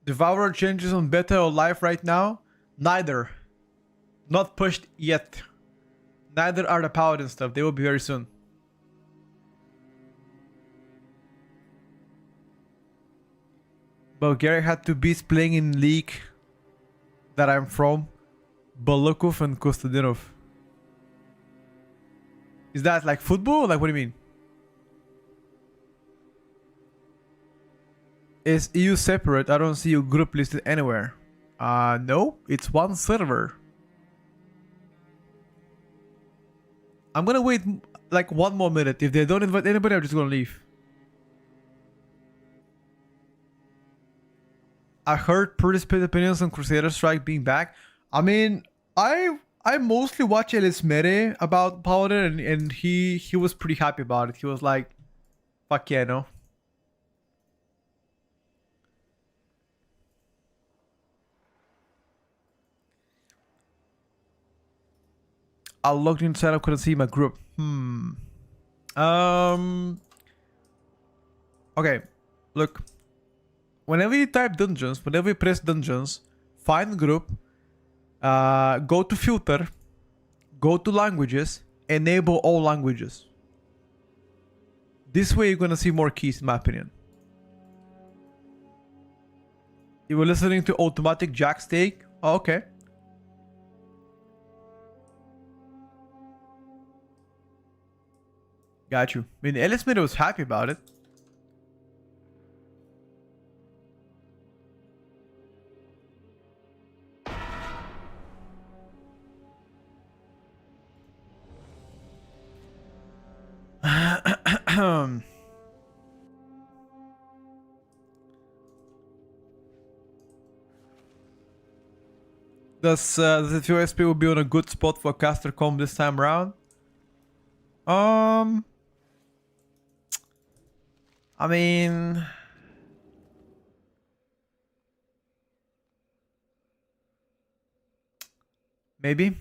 Devourer changes on beta or live right now? Neither. Not pushed yet. Neither are the Paladin stuff. They will be very soon. Bulgaria had two beasts playing in league that I'm from. Balukov and Kostadinov. Is that like football? Like, what do you mean? Is EU separate? I don't see your group listed anywhere. No, it's one server. I'm gonna wait like one more minute. If they don't invite anybody, I'm just gonna leave. I heard pretty split opinions on Crusader Strike being back. I mean, I mostly watch Elis Mere about Paladin, and he was pretty happy about it. He was like, "Fuck yeah, no." I logged inside. I couldn't see my group. Okay, look. Whenever you type dungeons, whenever you press dungeons, find group, go to filter, go to languages, enable all languages. This way you're gonna see more keys, in my opinion. You were listening to Automatic Jack's take? Oh, okay. Got you. I mean, Ellis Smith was happy about it. Does it feel SP will be on a good spot for caster comb this time around? I mean, maybe.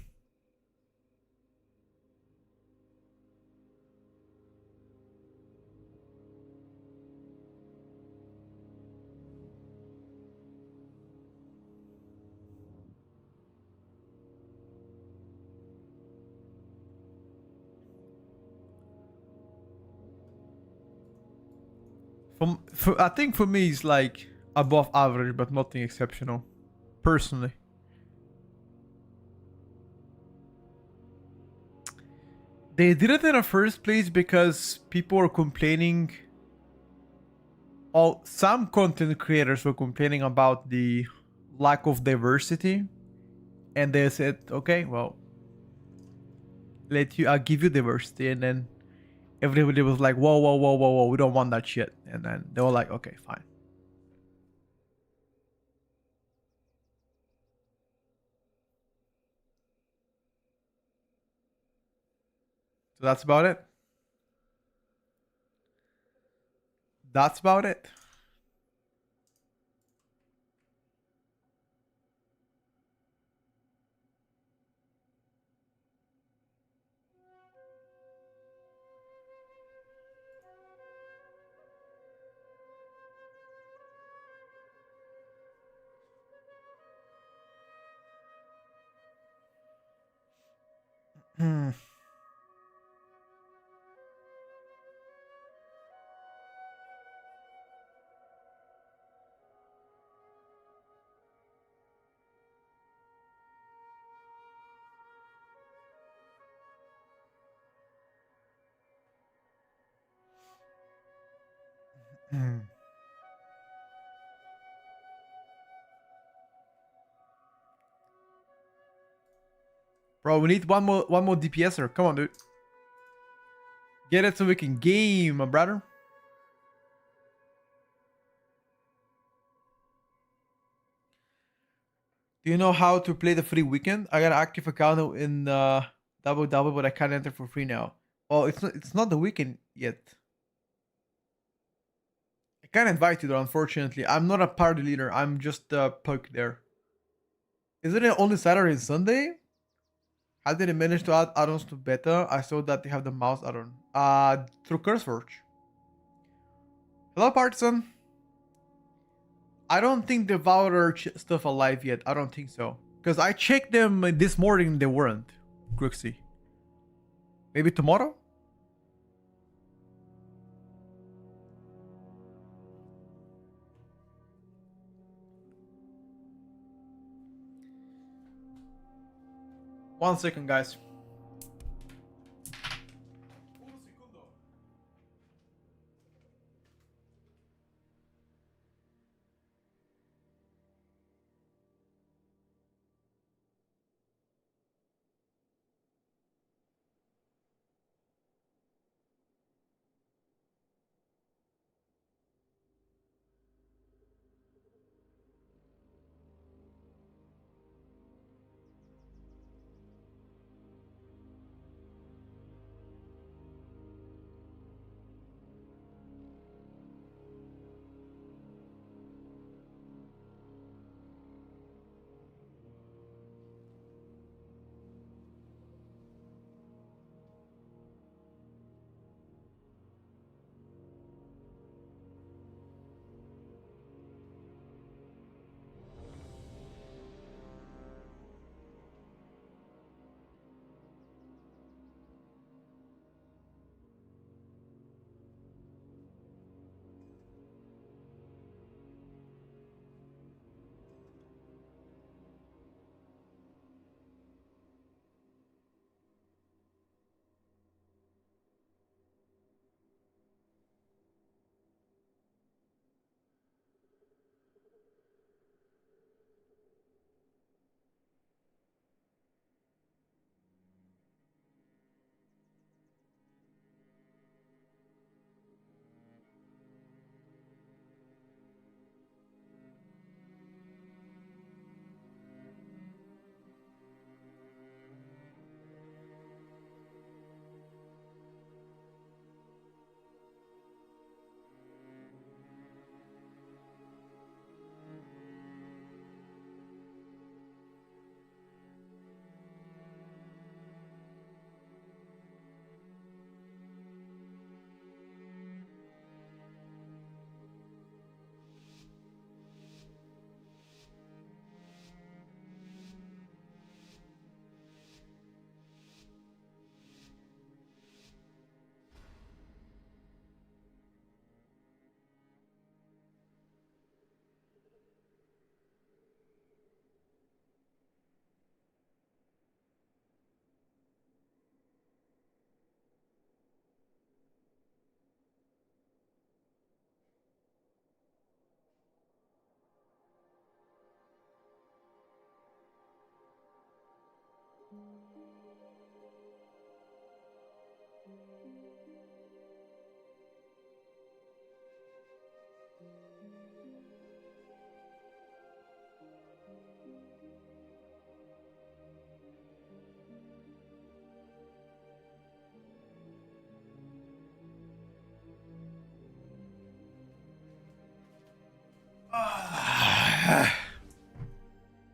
I think for me it's like above average, but nothing exceptional, personally. They did it in the first place because people were complaining. Some content creators were complaining about the lack of diversity, and they said, "Okay, well, I'll give you diversity," and then everybody was like, "Whoa, whoa, whoa, whoa, whoa, we don't want that shit," and then they were like, "Okay, fine." So that's about it. That's about it. Hmm. Hmm. Bro, we need one more DPSer. Come on, dude. Get it so we can game, my brother. Do you know how to play the free weekend? I got an active account in double double, but I can't enter for free now. Well, it's not the weekend yet. I can't invite you though, unfortunately. I'm not a party leader. I'm just a pug there. Isn't it only Saturday and Sunday? How did they manage to add add-ons to beta? I saw that they have the mouse add-on. Through CurseForge. Hello, Partisan. I don't think Devourer stuff alive yet. I don't think so. Because I checked them this morning, they weren't. Grixie. Maybe tomorrow? One second, guys.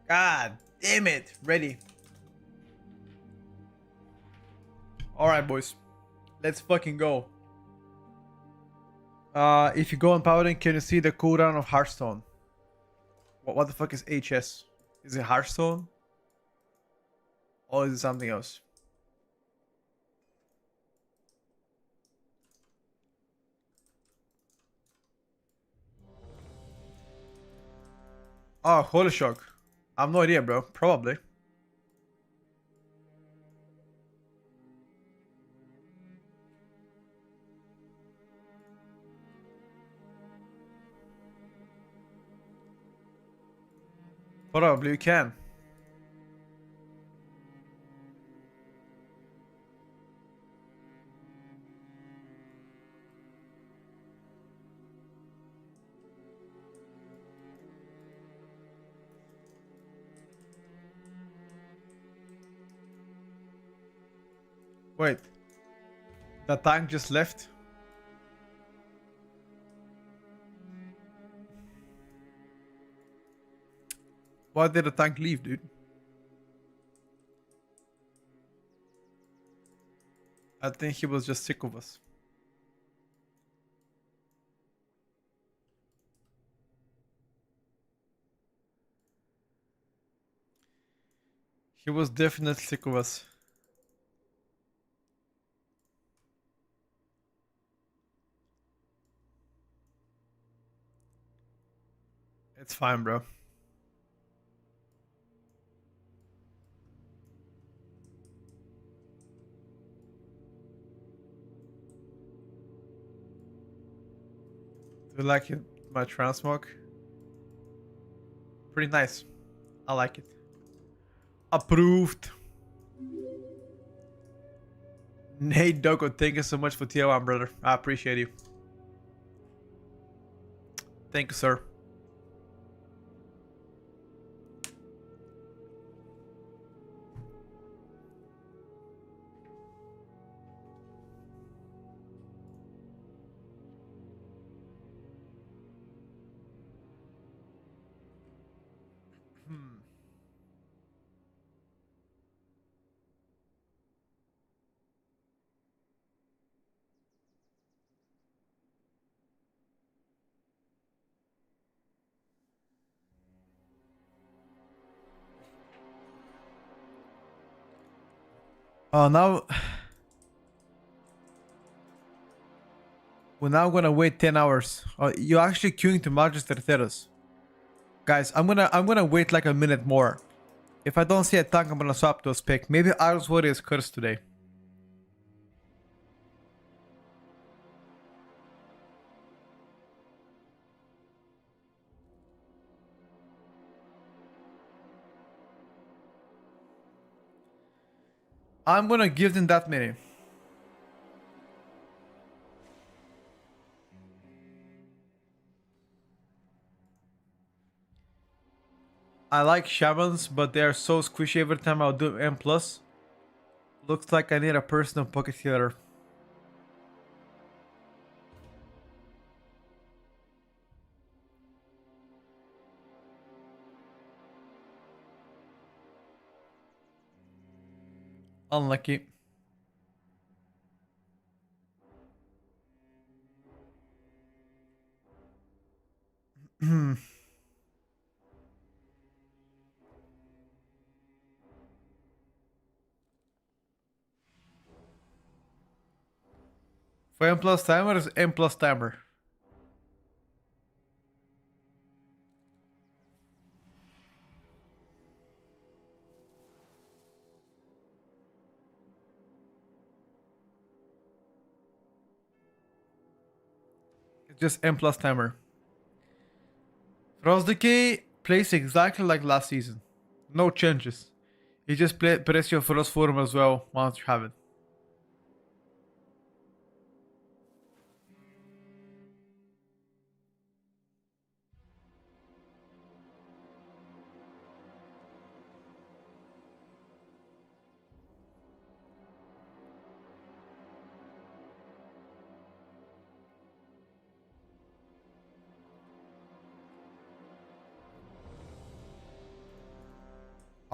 God damn it. Ready. Alright, boys. Let's fucking go. If you go on Paladin, can you see the cooldown of Hearthstone? What the fuck is HS? Is it Hearthstone? Or is it something else? Oh, holy shock. I have no idea, bro. Probably. Probably you can. Wait. The tank just left? Why did the tank leave, dude? I think he was just sick of us. He was definitely sick of us. It's fine, bro. Do you like it, my transmog? Pretty nice. I like it. Approved. Nate Doko, thank you so much for tier 1, brother. I appreciate you. Thank you, sir. Oh, now we're now gonna wait 10 hours. Oh, you're actually queuing to Magister Terrace. Guys, I'm gonna wait like a minute more. If I don't see a tank, I'm gonna swap to a spec. Maybe Iron's Warrior is cursed today. I'm gonna give them that many. I like shamans, but they are so squishy every time I'll do M+. Looks like I need a personal pocket healer. Unlucky. For M+ timer is M+ timer. It's just M+ timer. Frost Decay plays exactly like last season. No changes. You just press your Frost form as well once you have it.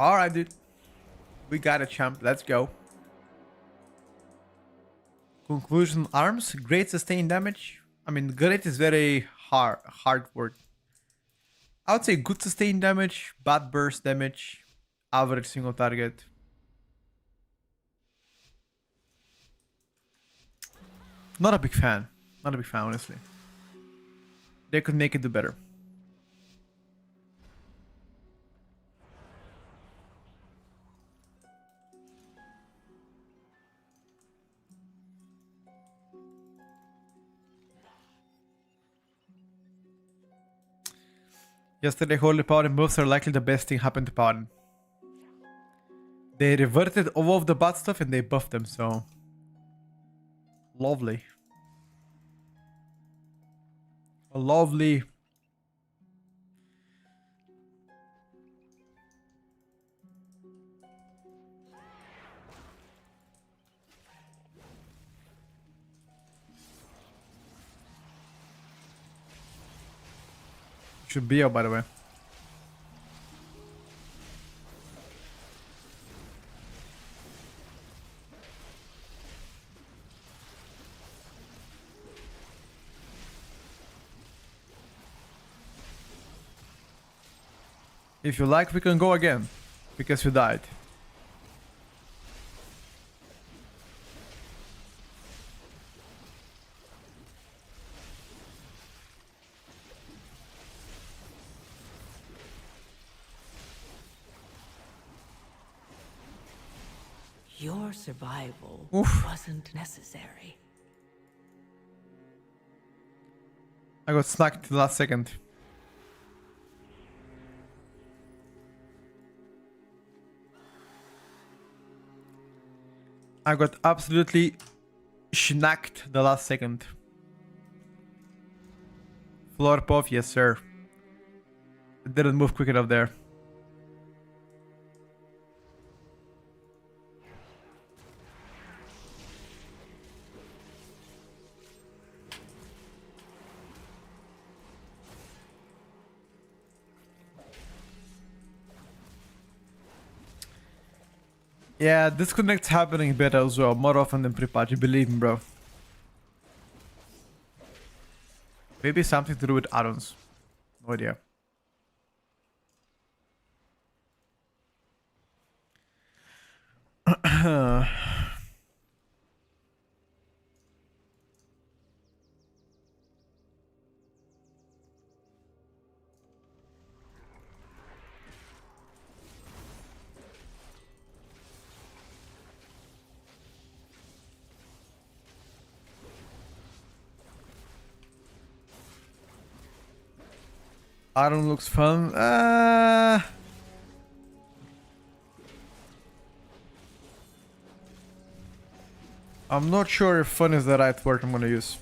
Alright, dude. We got a champ. Let's go. Conclusion arms. Great sustain damage. I mean, great is very hard word. I would say good sustain damage, bad burst damage, average single target. Not a big fan. Not a big fan, honestly. They could make it do better. Yesterday, Holy Paladin moves are likely the best thing happened to Paladin. They reverted all of the bad stuff and they buffed them, so... Lovely. Lovely. Should be out, by the way. If you like, we can go again. Because you died. Your survival Oof. wasn't necessary. I got snacked the last second. I got absolutely schnacked the last second. Floor puff, yes sir. It didn't move quick enough there. Yeah, disconnect's happening better as well, more often than pre-patch, believe me, bro. Maybe something to do with add-ons. No idea. Iron looks fun. I'm not sure if fun is the right word I'm gonna use.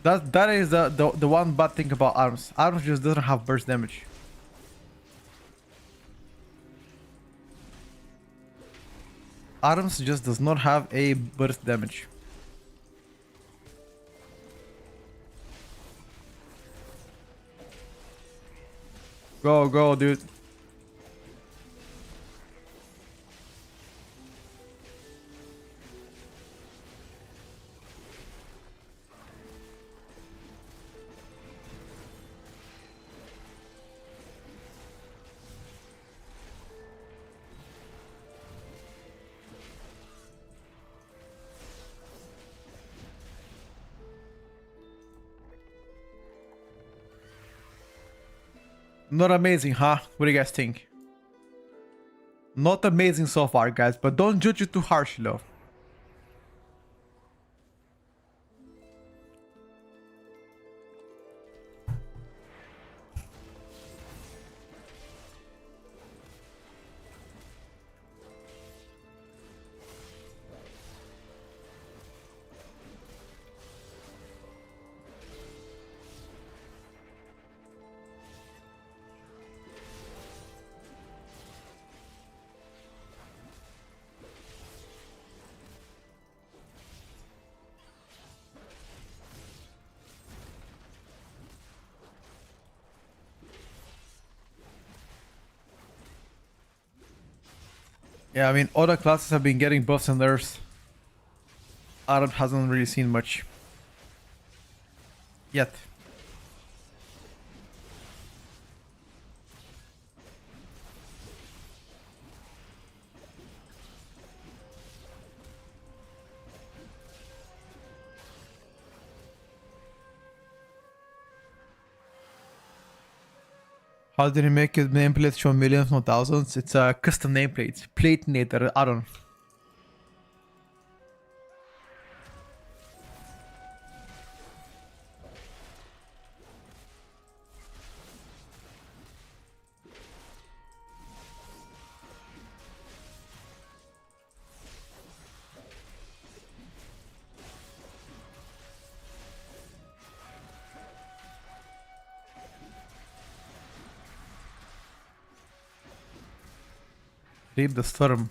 That is the one bad thing about arms. Arms just doesn't have burst damage. Arms just does not have a burst damage. Go, dude. Not amazing, huh? What do you guys think? Not amazing so far, guys, but don't judge it too harshly, though. Yeah, I mean, other classes have been getting buffs and nerfs. Adam hasn't really seen much. Yet. How did he make his nameplate show millions, not thousands? It's a custom nameplate. Platinator, I don't know. Reap the storm.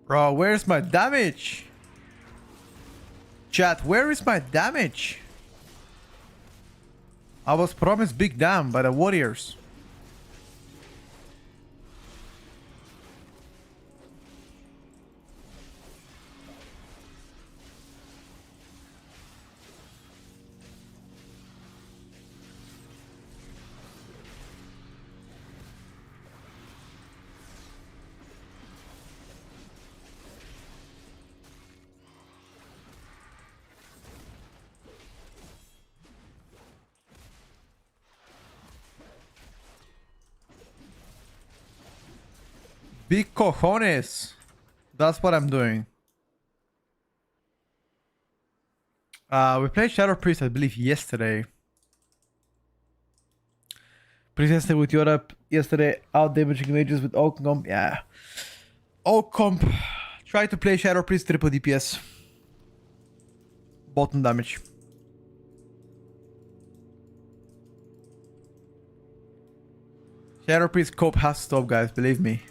Bro, where's my damage? Chat, where is my damage? I was promised big damn by the warriors. Big cojones. That's what I'm doing. We played Shadow Priest, I believe, yesterday. Priest yesterday with Europe. Yesterday, out damaging mages with Oak Comp. Yeah. Oak Comp. Try to play Shadow Priest triple DPS. Bottom damage. Shadow Priest Cope has to stop, guys. Believe me.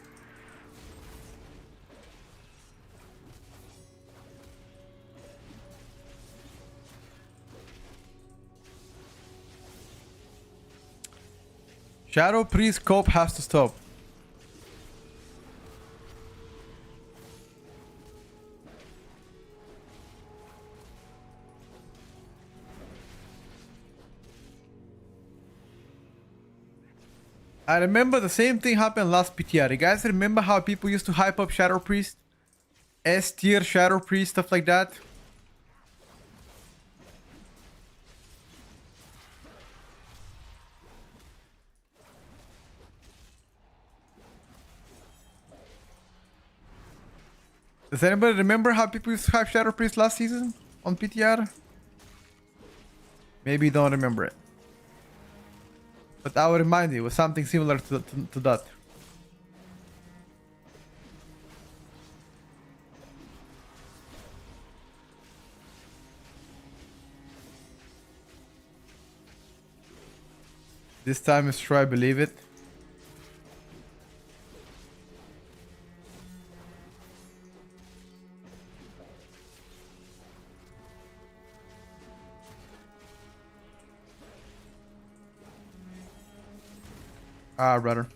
Shadow Priest Cope has to stop. I remember the same thing happened last PTR. You guys remember how people used to hype up Shadow Priest? S tier Shadow Priest, stuff like that? Does anybody remember how people used to hype Shadow Priest last season on PTR? Maybe you don't remember it. But I will remind you, it was something similar to that. This time is true, I believe it. Ah, brother.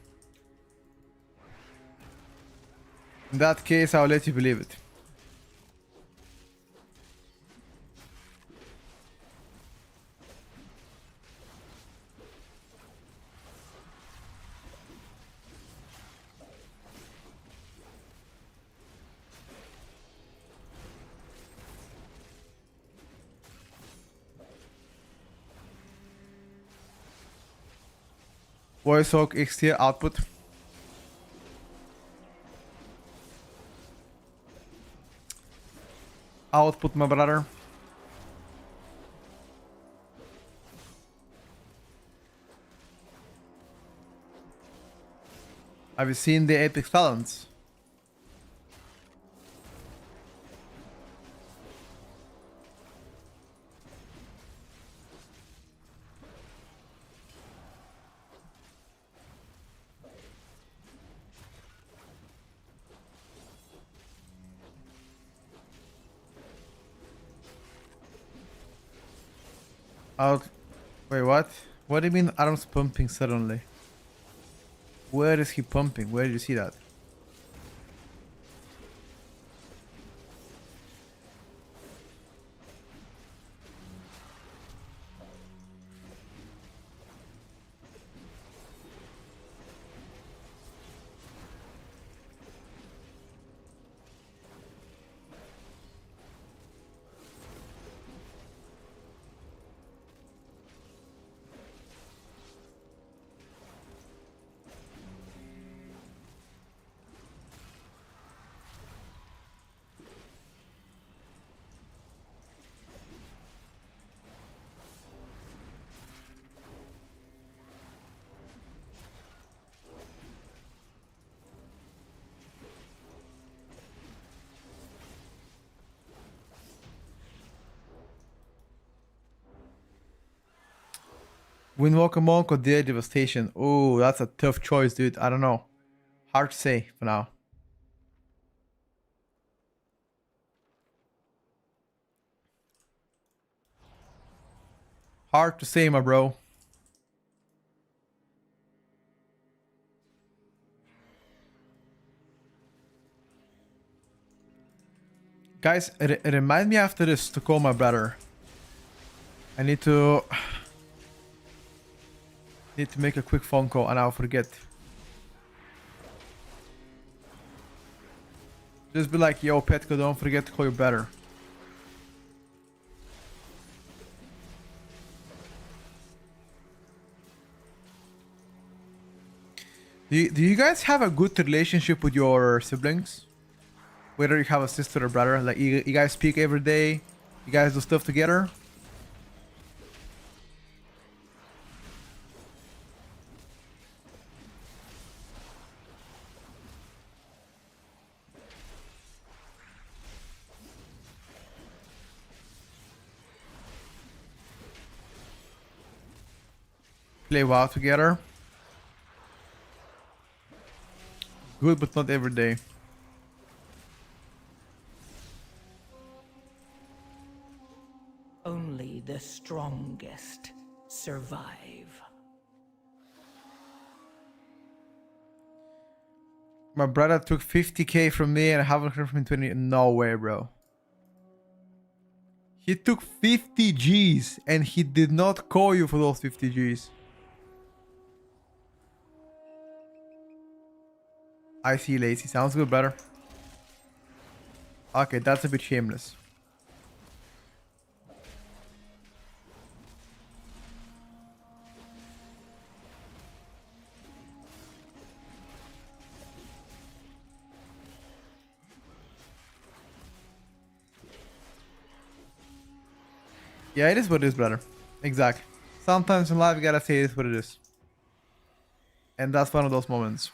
In that case, I'll let you believe it. Voice Hawk XT output. Output, my brother. Have you seen the epic talents? Out. Wait, what? What do you mean arms pumping suddenly? Where is he pumping? Where did you see that? Windwalker Monk or Dead Devastation? Oh, that's a tough choice, dude. I don't know. Hard to say for now. Hard to say, my bro. Guys, remind me after this to call my brother. I need to make a quick phone call and I'll forget. Just be like, yo, Petko, don't forget to call your brother. Do you guys have a good relationship with your siblings? Whether you have a sister or brother, like you guys speak every day, you guys do stuff together? Play WoW together? Good, but not every day. Only the strongest survive. My brother took 50k from me and I haven't heard from him in 20. No way, bro. He took 50 G's and he did not call you for those 50 G's. I see, Lazy. Sounds good, brother. Okay, that's a bit shameless. Yeah, it is what it is, brother. Exactly. Sometimes in life you gotta say it is what it is. And that's one of those moments.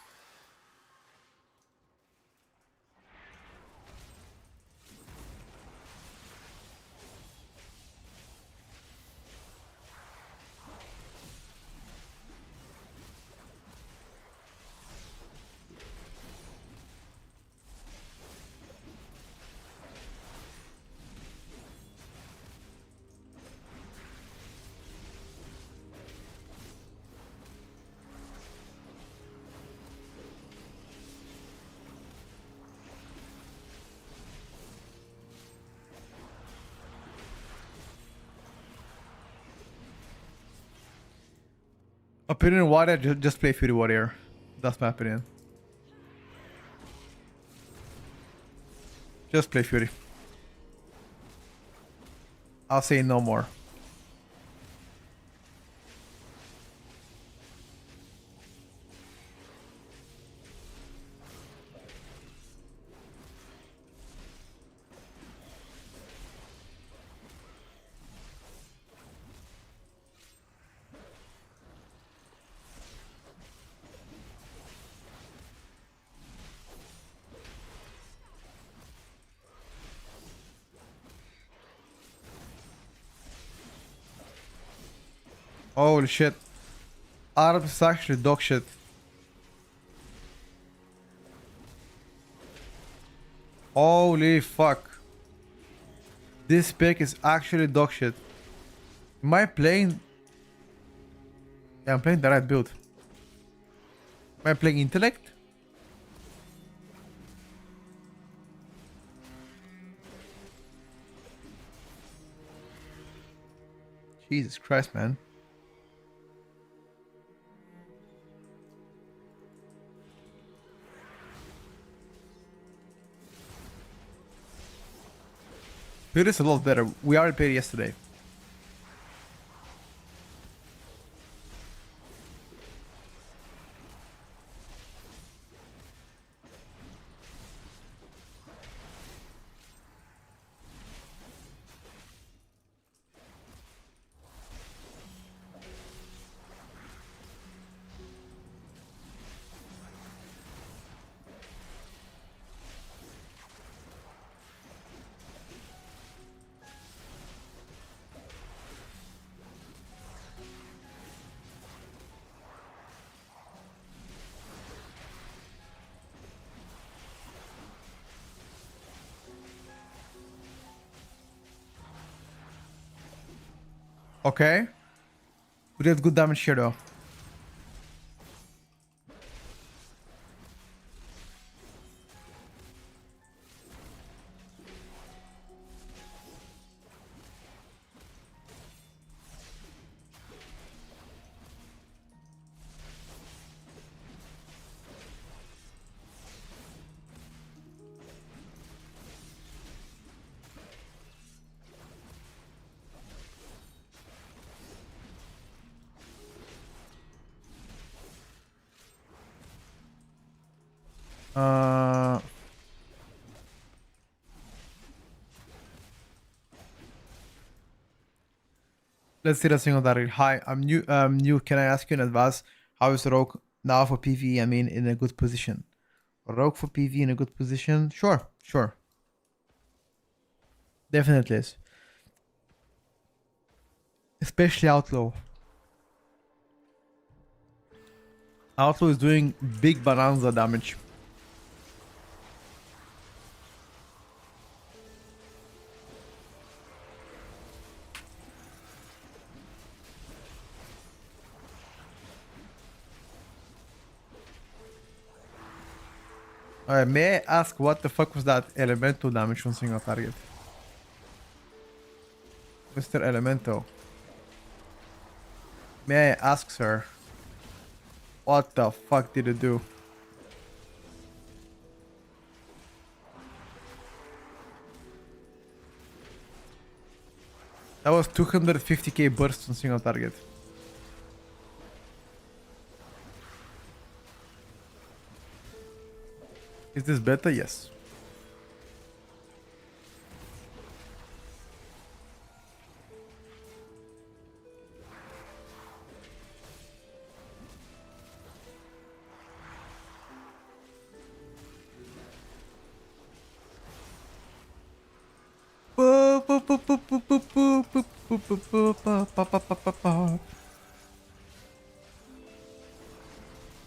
Opinion Warrior, just play Fury Warrior. That's my opinion. Just play Fury. I'll say no more. Holy shit. Arab is actually dog shit. Holy fuck. This pick is actually dog shit. Am I playing? Yeah, I'm playing the right build. Am I playing intellect? Jesus Christ, man. It is a lot better. We already played yesterday. Okay. We did good damage here though. Let's see the single direct. Hi, I'm new. New. Can I ask you in advance how is Rogue now for PvE? I mean, in a good position. Rogue for PvE in a good position? Sure, sure. Definitely is. Especially Outlaw. Outlaw is doing big bonanza damage. Alright, may I ask what the fuck was that elemental damage on single target? Mr. Elemento. May I ask, sir? What the fuck did it do? That was 250k burst on single target. Is this better? Yes.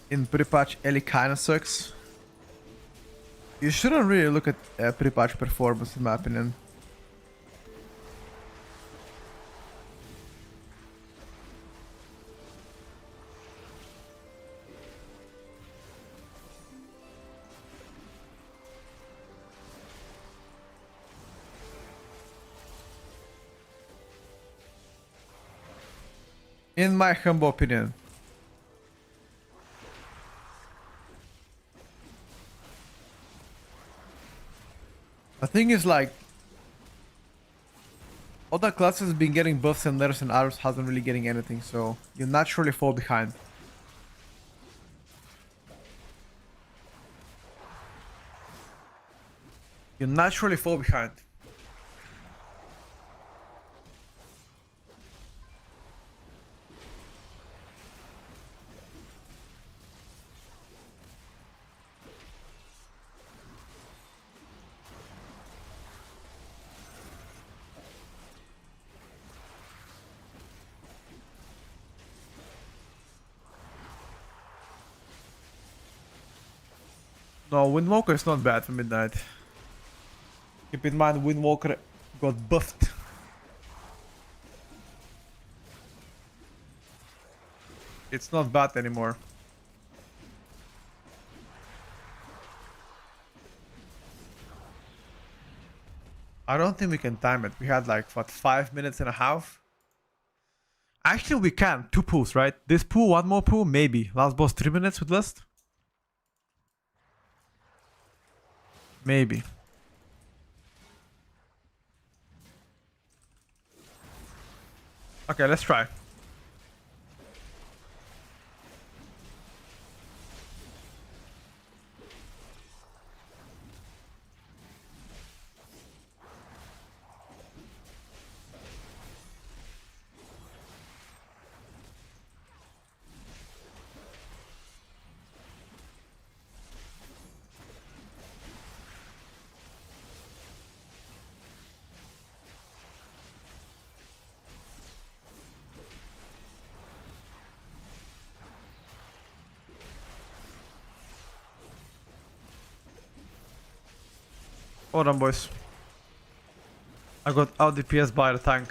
In pre-patch, Ellie kinda sucks. You shouldn't really look at pre-patch performance in my opinion. In my humble opinion. thing is, like, other classes have been getting buffs and nerfs, and ours hasn't really getting anything, so you naturally fall behind. You naturally fall behind. No, Windwalker is not bad for midnight. Keep in mind, Windwalker got buffed. It's not bad anymore. I don't think we can time it. We had like, what, 5 minutes and a half? Actually, we can. 2 pulls, right? This pool, 1 more pool, maybe. Last boss 3 minutes with list? Maybe. Okay, let's try. Hold on, boys. I got out DPS by the tank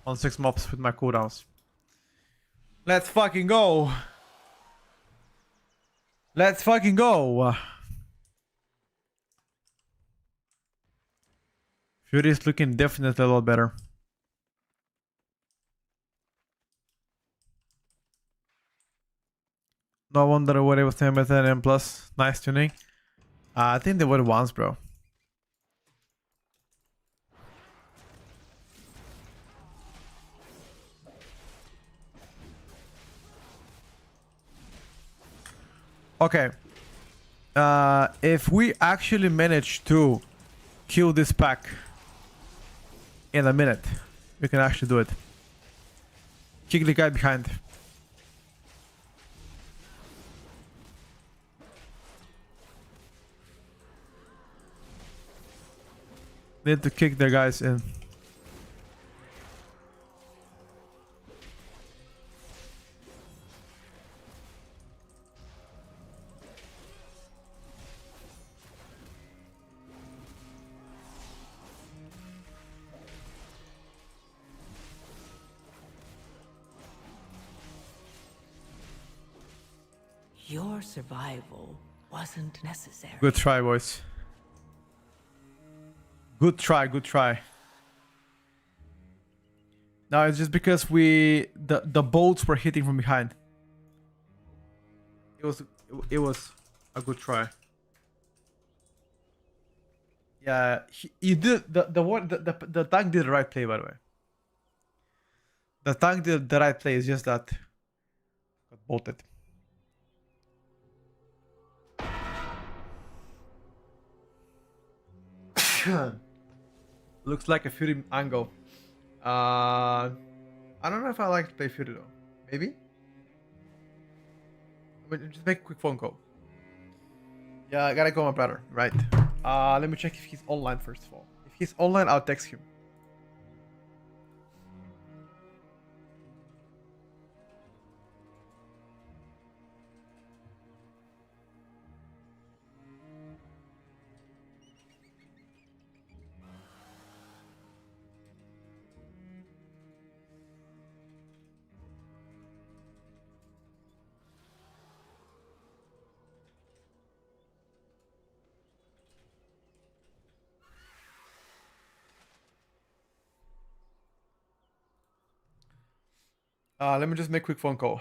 on 6 mobs with my cooldowns. Let's fucking go! Let's fucking go! Fury is looking definitely a lot better. No wonder what it was 10 better than M+. Nice tuning. I think they were once, bro. Okay. If we actually manage to kill this pack in a minute, we can actually do it. Kick the guy behind. Need to kick the guys in. Your survival wasn't necessary. Good try, boys. Good try, good try. No, it's just because the bolts were hitting from behind. It was a good try. Yeah, he did the tank did the right play, by the way. The tank did the right play. It's just that got bolted. Looks like a Fury angle. I don't know if I like to play Fury though. Maybe? Just make a quick phone call. Yeah, I gotta call my brother, right? Let me check if he's online first of all. If he's online, I'll text him. Let me just make a quick phone call.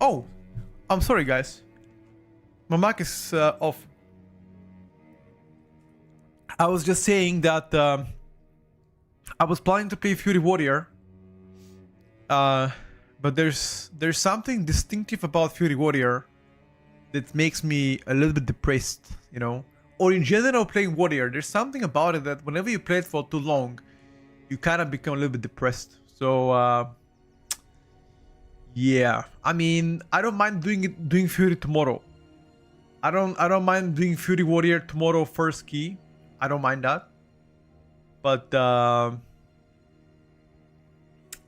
Oh, I'm sorry, guys. My mic is off. I was just saying that I was planning to play Fury Warrior, but there's something distinctive about Fury Warrior that makes me a little bit depressed, you know? Or in general, playing Warrior, there's something about it that whenever you play it for too long, you kind of become a little bit depressed. So, yeah. I mean, I don't mind doing Fury tomorrow. I don't mind doing Fury Warrior tomorrow first key. I don't mind that. But,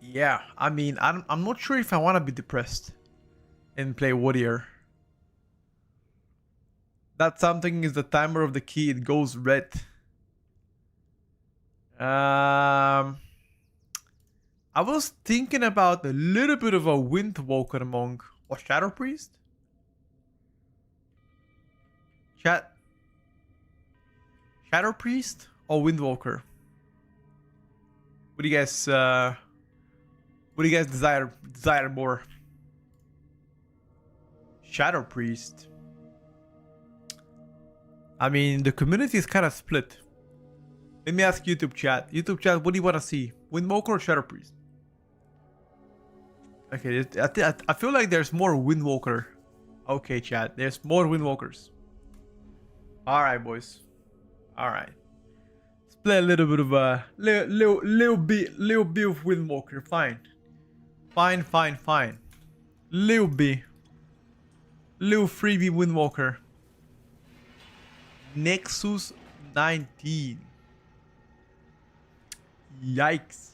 yeah. I mean, I'm not sure if I want to be depressed and play Warrior. That something is the timer of the key. It goes red. I was thinking about a little bit of a Windwalker Monk or Shadow Priest. Shadow Priest or Windwalker? What do you guys desire more? Shadow Priest. I mean, the community is kind of split. Let me ask YouTube chat. YouTube chat, what do you want to see? Windwalker or Shadow Priest? Okay, I feel like there's more Windwalker. Okay, chat. There's more Windwalkers. Alright, boys. Alright. Let's play a little bit of a little bit of Windwalker. Fine. Fine. Little bit. Little freebie Windwalker. Nexus 19. Yikes.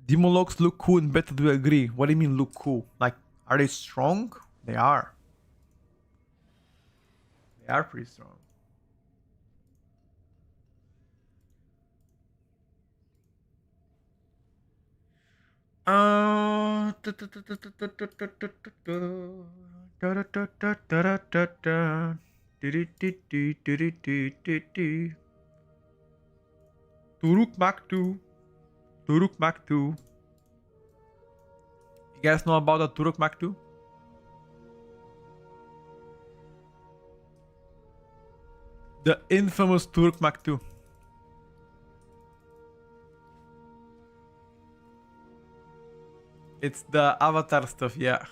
Demologs look cool and better to agree. What do you mean look cool? Like, are they strong? They are. They are pretty strong. Turuk Maktu. Turuk Maktu. You guys know about the Turuk Maktu? The infamous Turuk Maktu. It's the Avatar stuff, yeah.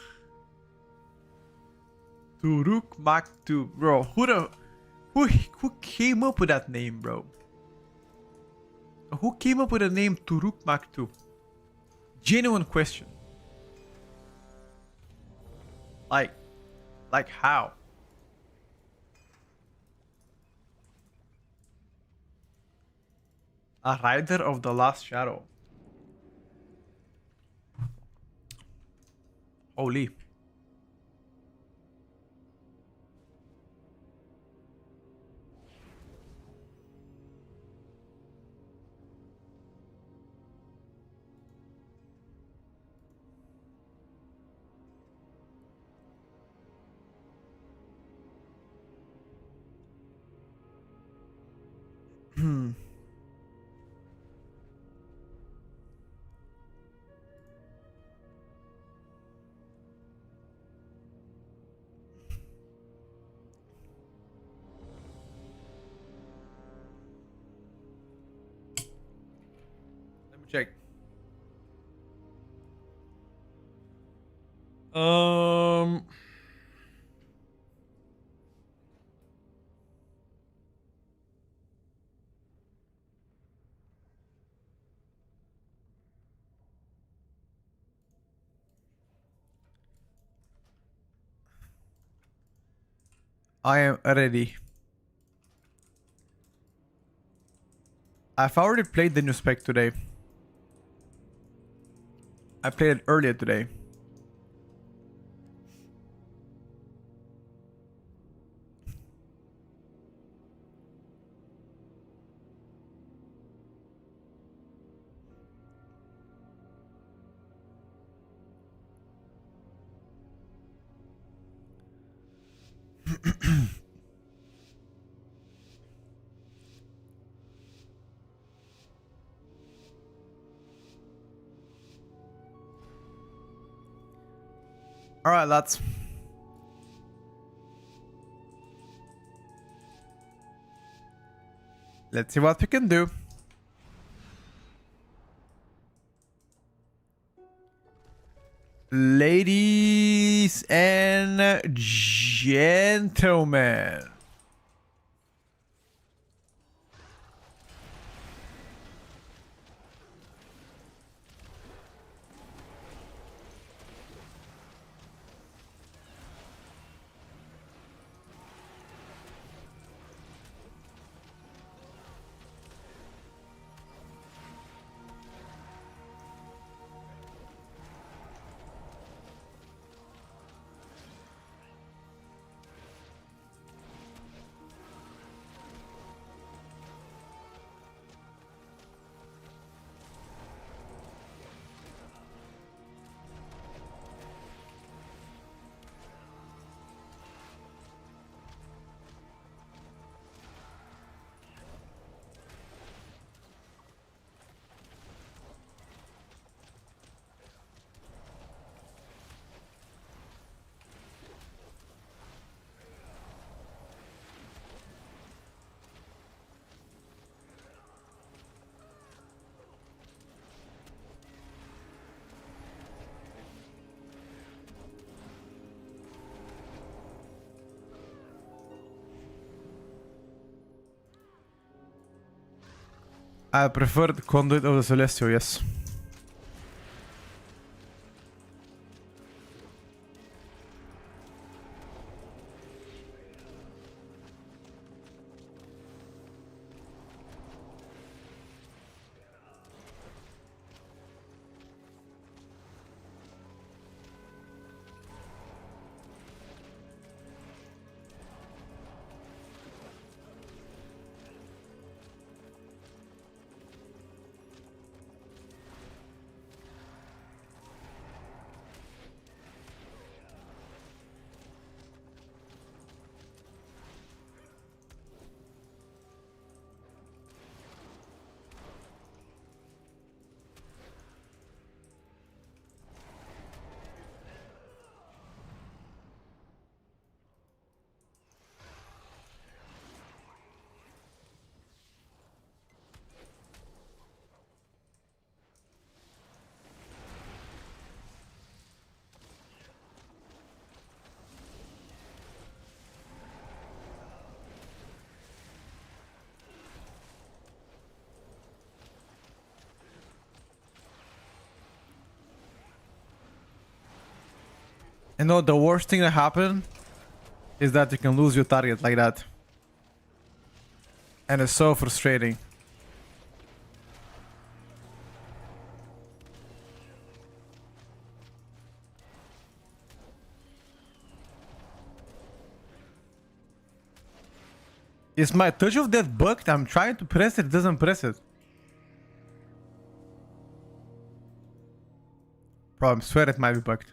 Turuk Maktu, bro. Who came up with that name, bro? Who came up with the name Turuk Maktu? Genuine question. Like how? A rider of the last shadow. Holy. Let me check. I am ready. I've already played the new spec today. I played it earlier today. All right, lads. Let's see what we can do. Ladies and gentlemen. I prefer the Conduit of the Celestial, yes. You know, the worst thing that happened is that you can lose your target like that. And it's so frustrating. Is my touch of death bugged? I'm trying to press it, it doesn't press it. Bro, I swear it might be bugged.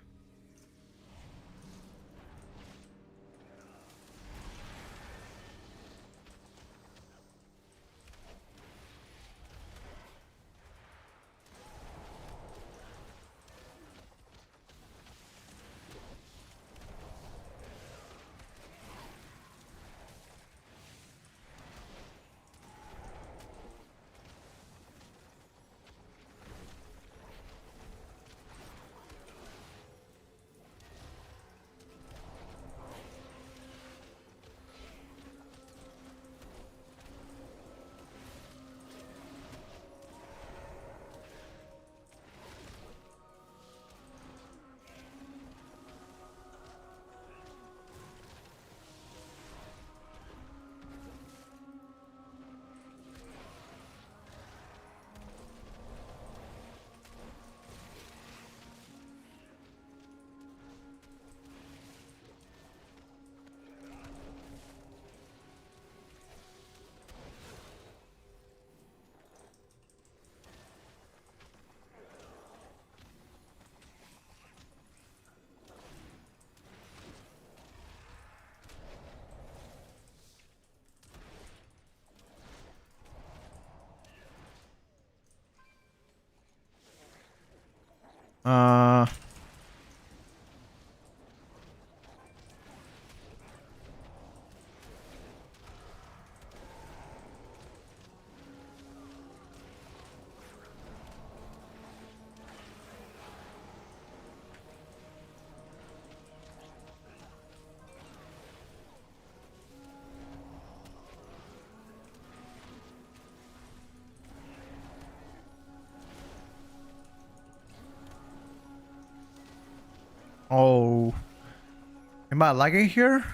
Am I lagging here?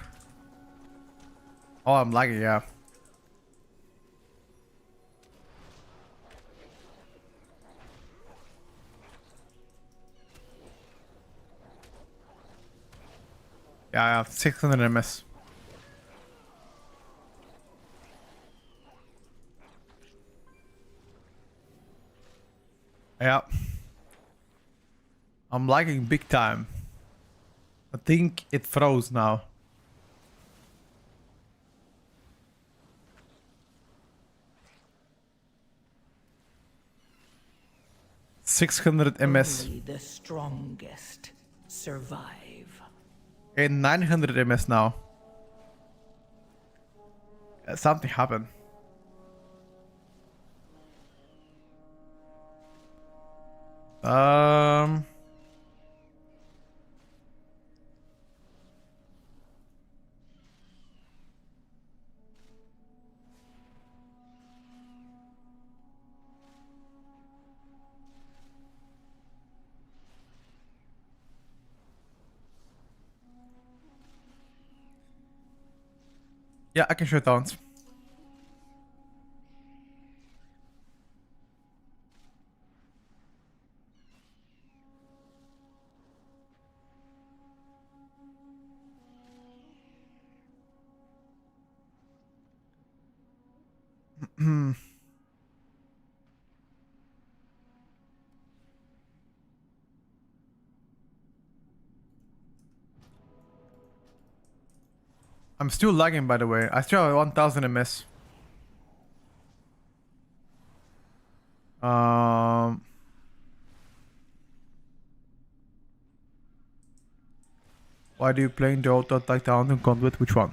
Oh, I'm lagging, yeah. Yeah, I have 600 ms. Yeah. I'm lagging big time. I think it froze now. $600 ms. Only the strongest survive. And 900 ms now. Something happened. Um. Yeah, I can show towns. I'm still lagging, by the way. I still have 1000 ms. Um. Why do you playing the auto attack down and conduit? Which one?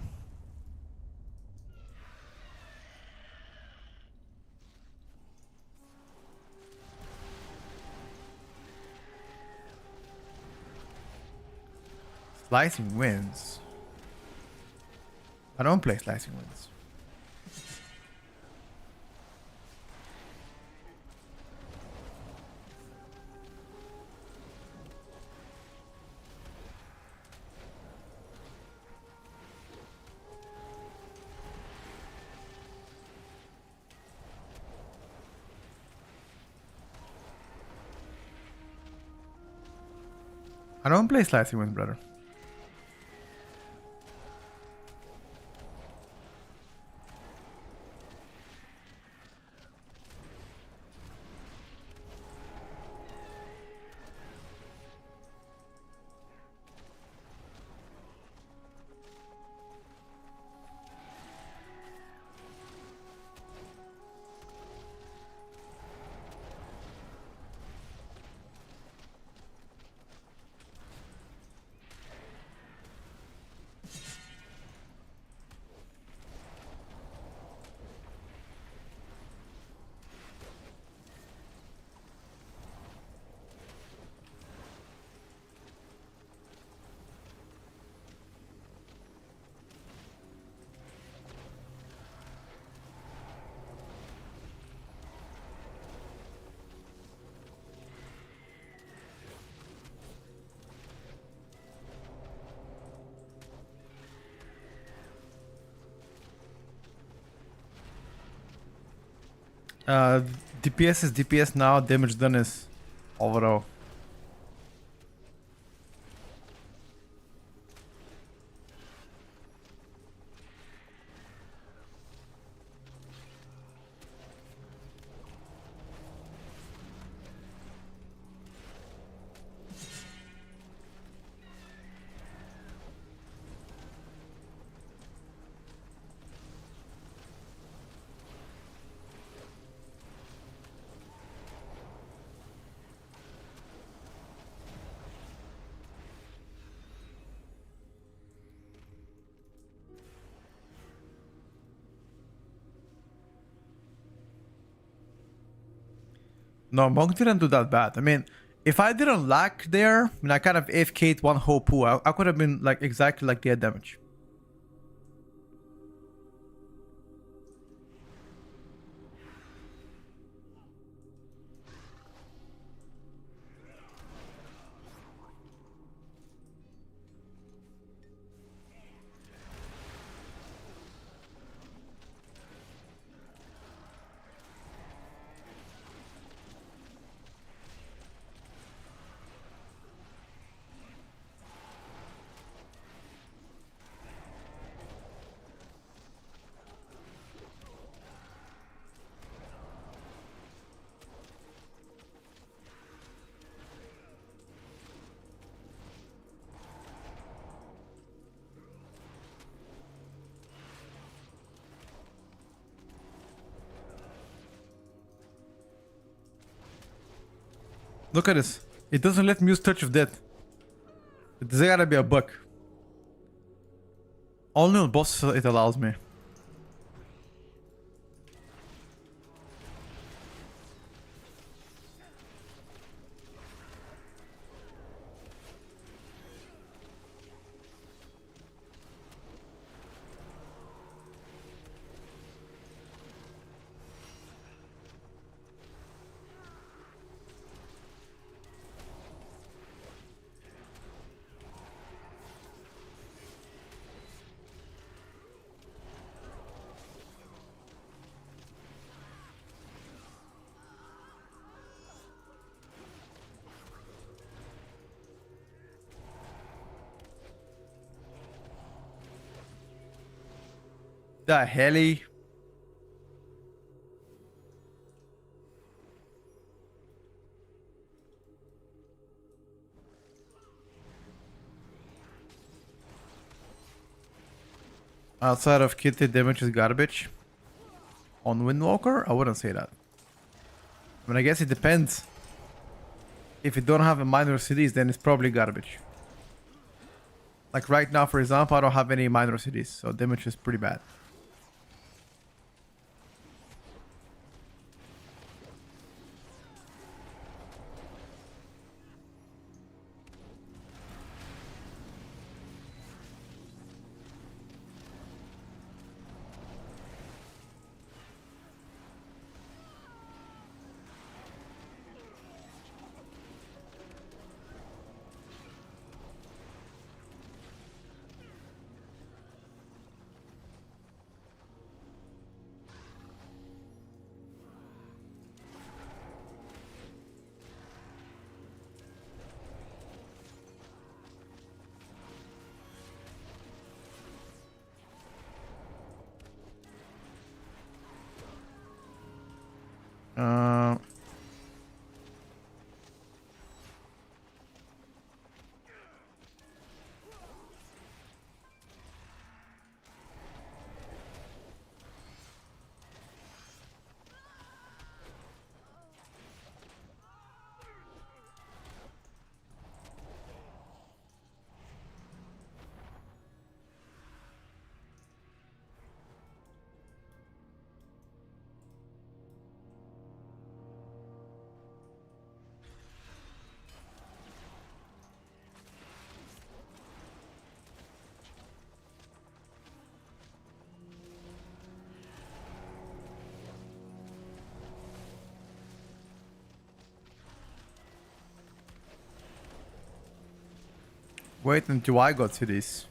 Slicing Winds. I don't play Slicing Winds. I don't play Slicing Winds, brother. DPS is DPS now, damage done is overall. No, Monk didn't do that bad. I mean, if I didn't lag there, I mean, I kind of AFK'd one whole pool, I could have been like exactly like their damage. Look at this. It doesn't let me use Touch of Death. There's gotta be a bug. Only on bosses it allows me. The helly. Outside of kitty, damage is garbage. On Windwalker, I wouldn't say that. I mean, I guess it depends. If you don't have a minor cities, then it's probably garbage. Like right now, for example, I don't have any minor cities, so damage is pretty bad. Uh, Wait until I got to this.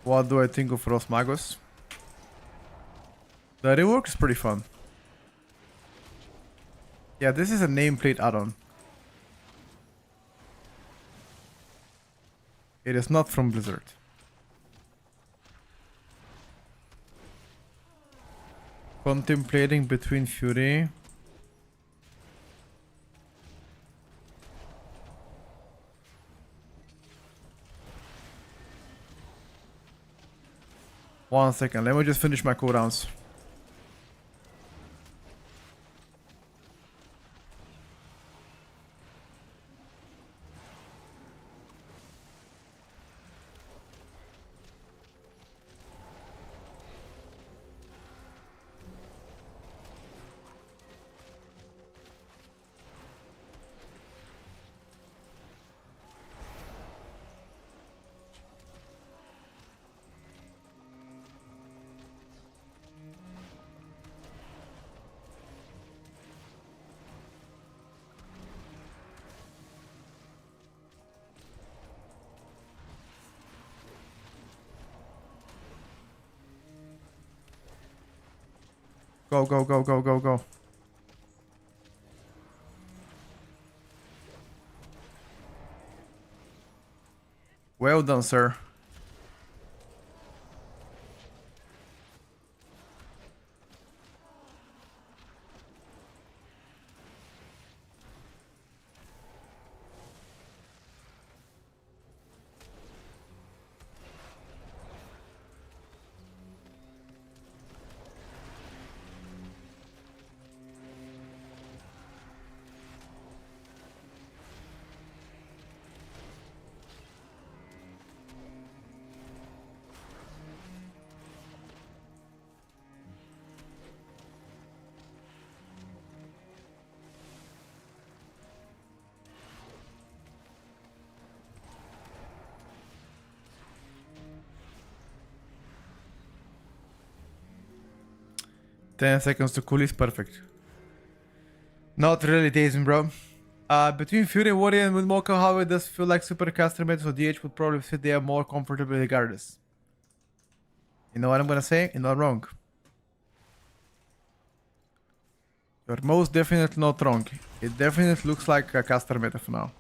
What do I think of Los Magos? The rework is pretty fun. Yeah, this is a nameplate add-on. It is not from Blizzard. Contemplating between Fury. One second, let me just finish my cooldowns. Go, go, go, go, go, go. Well done, sir. 10 seconds to cool is perfect. Not really dazing, bro. Between Fury Warrior and Windwalker, however, it does feel like super caster meta, so DH would probably fit there more comfortably regardless. You know what I'm gonna say? You're not wrong. You're most definitely not wrong. It definitely looks like a caster meta for now.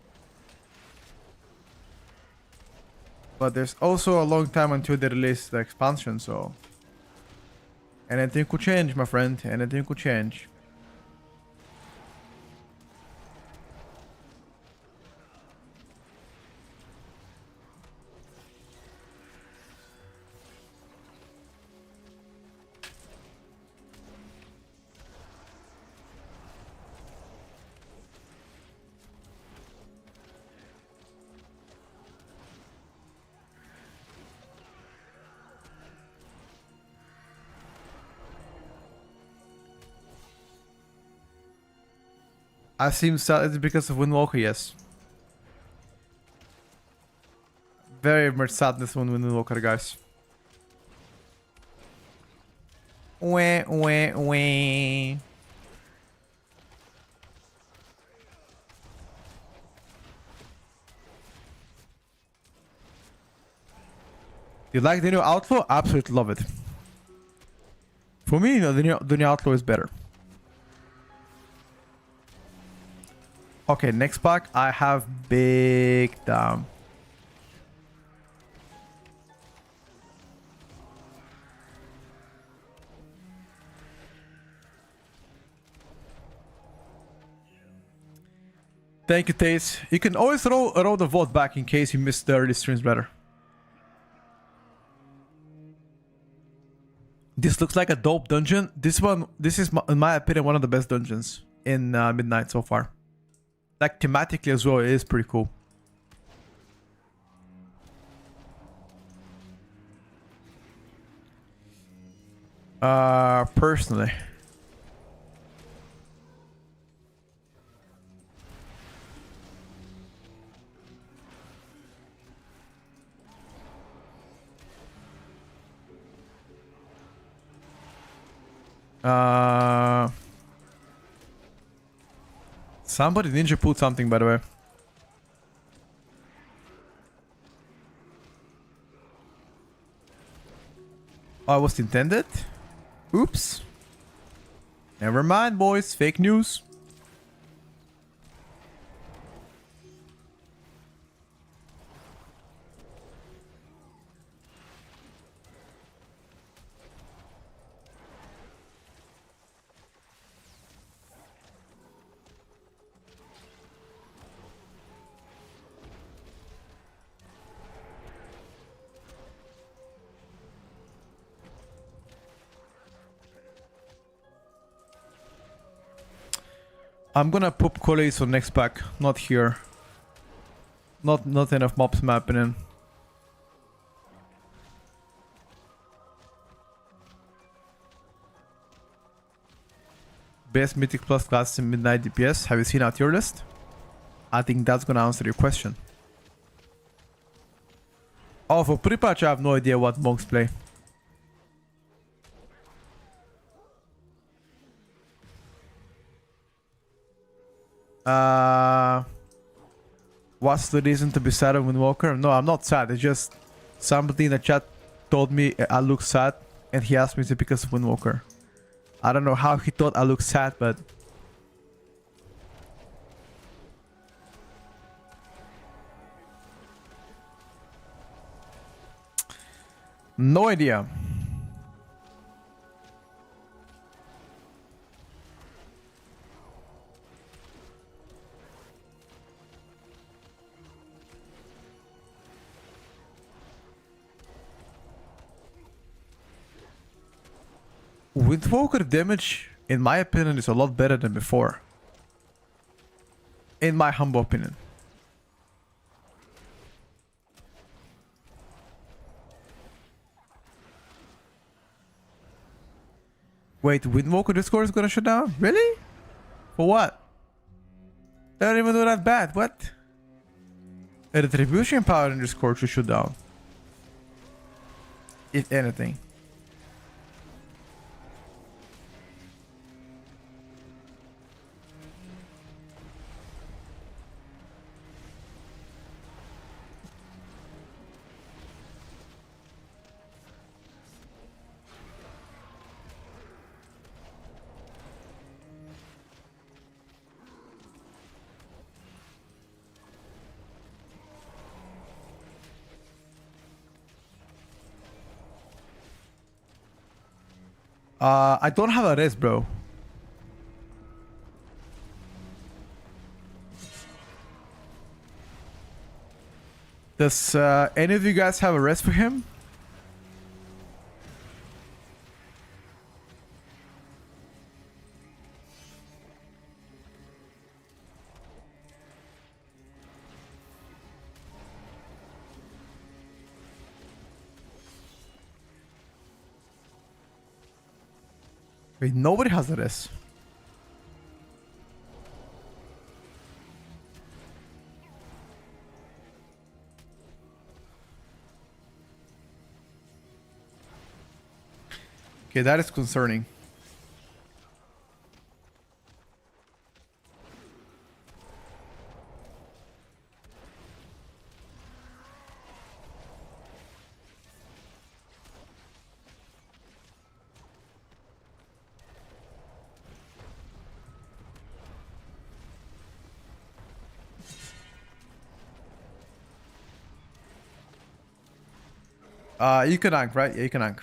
But there's also a long time until they release the expansion, so... anything could change, my friend. Anything could change. I seem sad it's because of Windwalker, yes. Very much sadness on Windwalker, guys. Wah, wah, wah. You like the new Outlaw? Absolutely love it. For me, you know, the new Outlaw is better. Okay, next pack, I have Big Damn. Thank you, Taze. You can always roll the vote back in case you missed the early streams better. This looks like a dope dungeon. This is, in my opinion, one of the best dungeons in Midnight so far. Like, thematically as well, it is pretty cool. Personally. Somebody ninja put something, by the way. Oh, it was intended? Oops. Never mind, boys. Fake news. I'm gonna pop Collays on next pack, not here. Not enough mobs mapping in. Best Mythic Plus class in Midnight DPS. Have you seen our tier list? I think that's gonna answer your question. Oh, for pretty much I have no idea what monks play. What's the reason to be sad on Windwalker? No, I'm not sad. It's just somebody in the chat told me I look sad, and he asked me to because of Windwalker. I don't know how he thought I look sad, but no idea. Windwalker damage, in my opinion, is a lot better than before. In my humble opinion. Wait, Windwalker Discord is gonna shut down? Really? For what? They don't even do that bad. What? A retribution power in Discord should shut down. If anything. I don't have a res, bro. Does any of you guys have a res for him? Wait, nobody has a res. Okay, that is concerning. You can ank, right? Yeah, you can ank.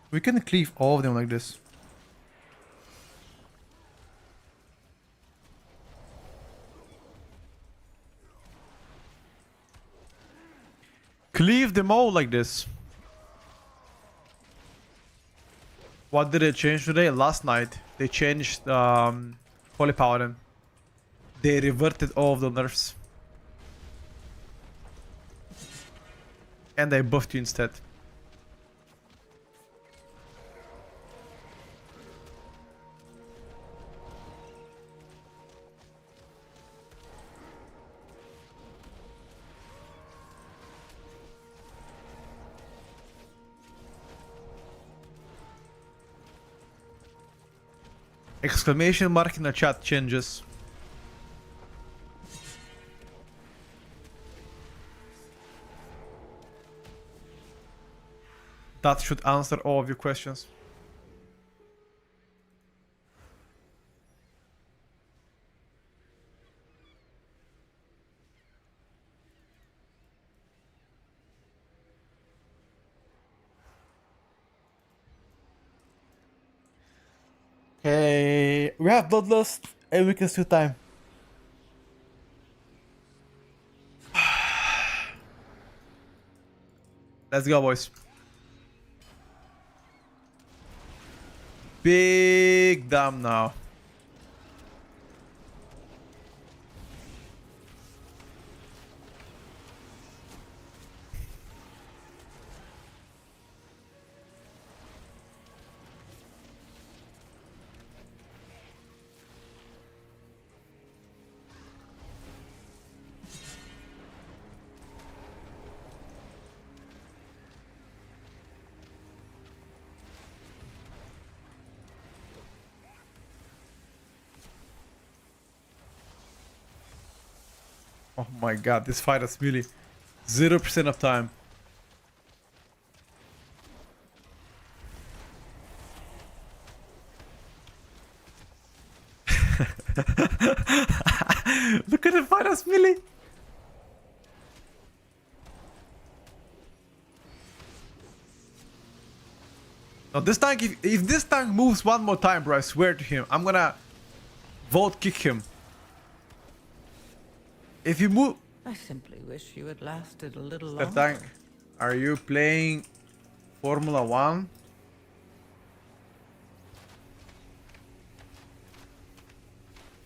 We can cleave all of them like this. Cleave them all like this. What did they change today? Last night they changed Holy Paladin. They reverted all of the nerfs. And they buffed you instead. Exclamation mark in the chat changes. That should answer all of your questions. Okay, we have Bloodlust and we can steal time. Let's go, boys. Big damn now. Oh my god, this fight is really 0% of time. Look at the fight as melee. Now this tank, if this tank moves one more time, bro, I swear to him, I'm gonna vote kick him. If you move... I simply wish you had lasted a little Step longer. tank, are you playing Formula 1?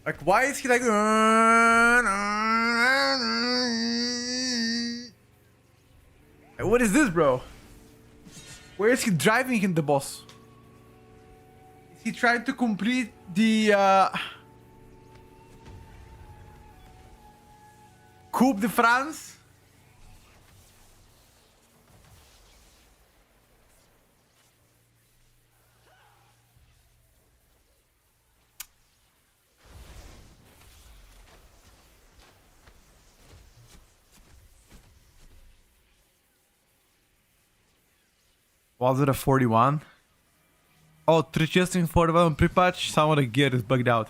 Like, why is he like... What is this, bro? Where is he driving in the boss? Is he trying to complete the Coupe de France? Was it a 41? Oh, adjusting 41 pre-patch, some of the gear is bugged out.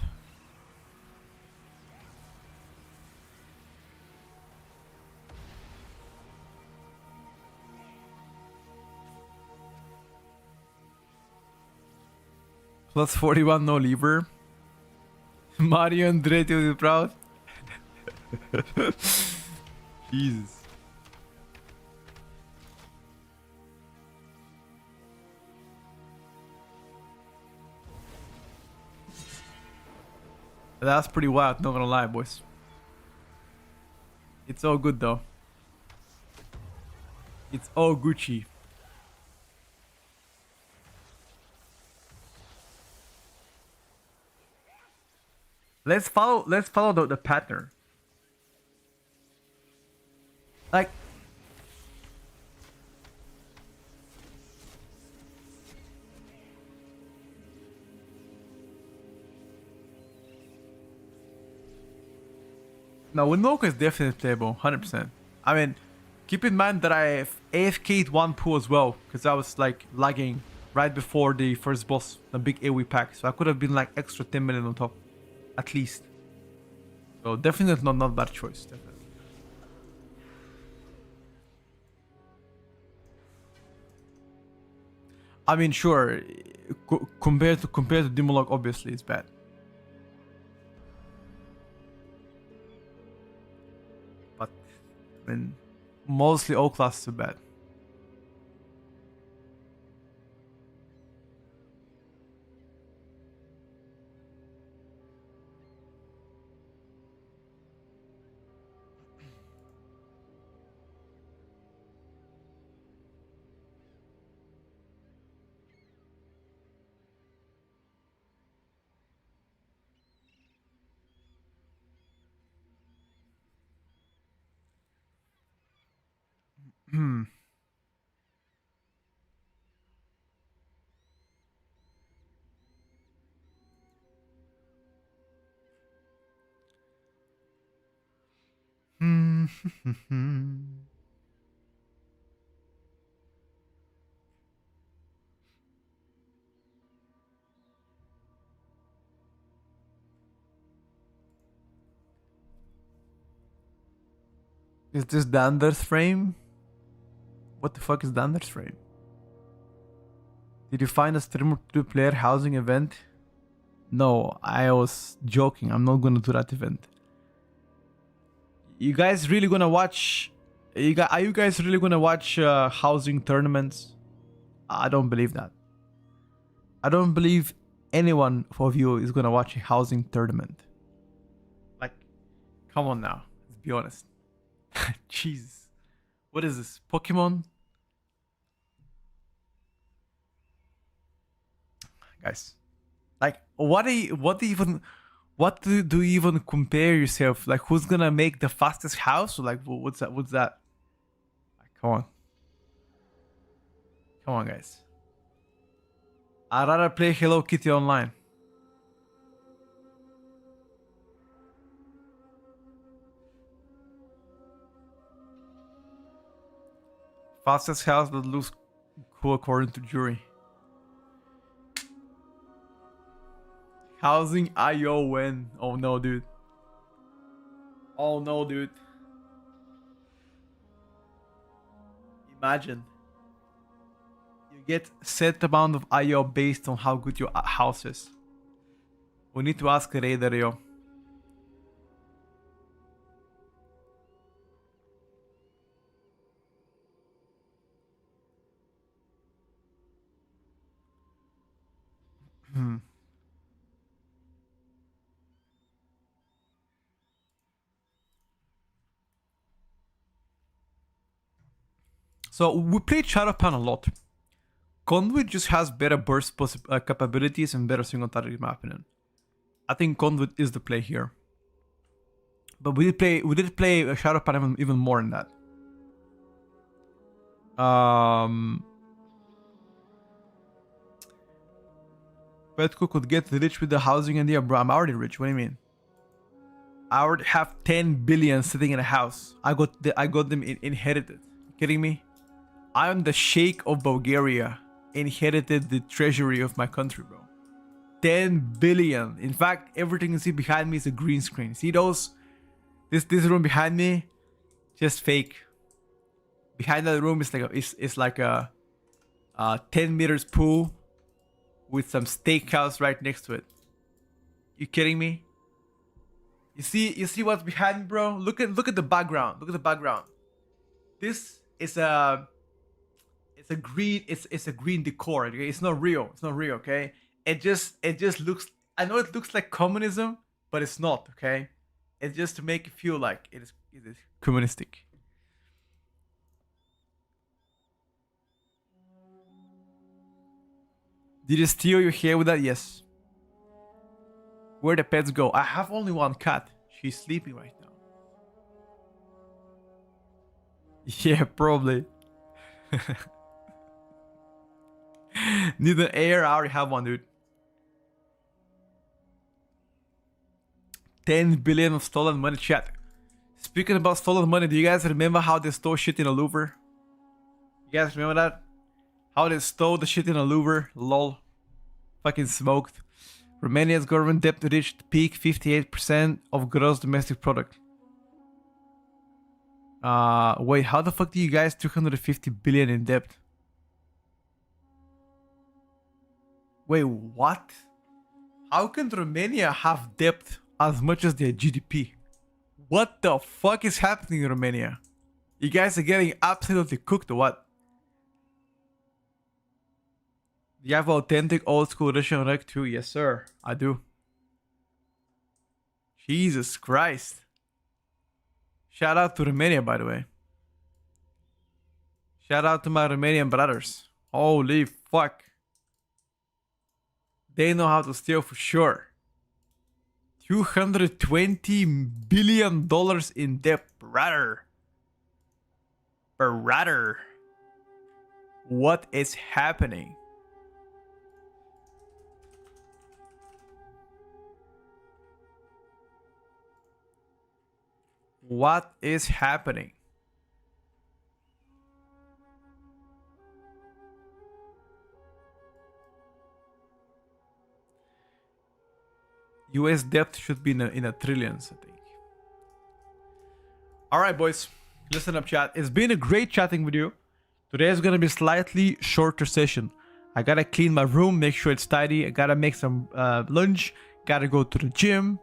Plus 41, no lever. Mario Andretti will be proud. Jesus. That's pretty wild, not gonna lie, boys. It's all good though. It's all Gucci. Let's follow the pattern. Like no, Windwalker is definitely playable, 100%. I mean, keep in mind that I AFK'd one pool as well, because I was like lagging right before the first boss, the big AoE pack. So I could have been like extra 10 million on top, at least. So definitely not bad choice, definitely. I mean, sure, compared to Demolog, obviously it's bad. But I mean, mostly all classes are bad. Hmm. Hmm. Is this Dander's frame? What the fuck is Dander's frame? Did you find a streamer to do player housing event? No, I was joking. I'm not gonna do that event. You guys really gonna watch? Are you guys really gonna watch housing tournaments? I don't believe that. I don't believe anyone of you is gonna watch a housing tournament. Like, come on now. Let's be honest. Jesus. What is this? Pokemon? Guys. Like, what do you even compare yourself? Like, who's gonna make the fastest house? Or like, what's that? Like, come on. Come on, guys. I'd rather play Hello Kitty online. Fastest house that looks cool according to jury. Housing IO win. Oh no, dude. Oh no, dude. Imagine. You get set amount of IO based on how good your house is. We need to ask Raider, yo. Hmm. So we played Shadowpan a lot. Conduit just has better burst capabilities and better single target, in my opinion. I think Conduit is the play here. But we did play a Shadow Pan even more than that. Petco could get rich with the housing and bro, I'm already rich. What do you mean? I already have 10 billion sitting in a house. I got them inherited. You kidding me? I'm the Sheikh of Bulgaria. Inherited the treasury of my country, bro. 10 billion. In fact, everything you see behind me is a green screen. See those? This room behind me, just fake. Behind that room is like a 10 meters pool with some steakhouse right next to it. You kidding me? You see what's behind me, bro? Look at the background. Look at the background. This is a green decor. Okay? It's not real. It's not real. Okay. It just looks. I know it looks like communism, but it's not. Okay. It's just to make it feel like it is communistic. Did you steal your hair with that? Yes. Where the pets go? I have only one cat. She's sleeping right now. Yeah, probably. Need an air? I already have one, dude. 10 billion of stolen money, chat. Speaking about stolen money, do you guys remember how they stole shit in a Louvre? You guys remember that? How they stole the shit in a Louvre? Lol. Fucking smoked. Romania's government debt reached peak 58% of gross domestic product. Wait, how the fuck do you guys 250 billion in debt? Wait, what? How can Romania have debt as much as their GDP? What the fuck is happening in Romania? You guys are getting absolutely cooked or what? Do you have authentic old school Russian rec too? Yes, sir. I do. Jesus Christ. Shout out to Romania, by the way. Shout out to my Romanian brothers. Holy fuck. They know how to steal for sure. $220 billion in debt, brother. Brother. What is happening? What is happening? US debt should be in a trillions, I think. Alright, boys. Listen up, chat. It's been a great chatting with you. Today is gonna be slightly shorter session. I gotta clean my room, make sure it's tidy. I gotta make some lunch. Gotta go to the gym.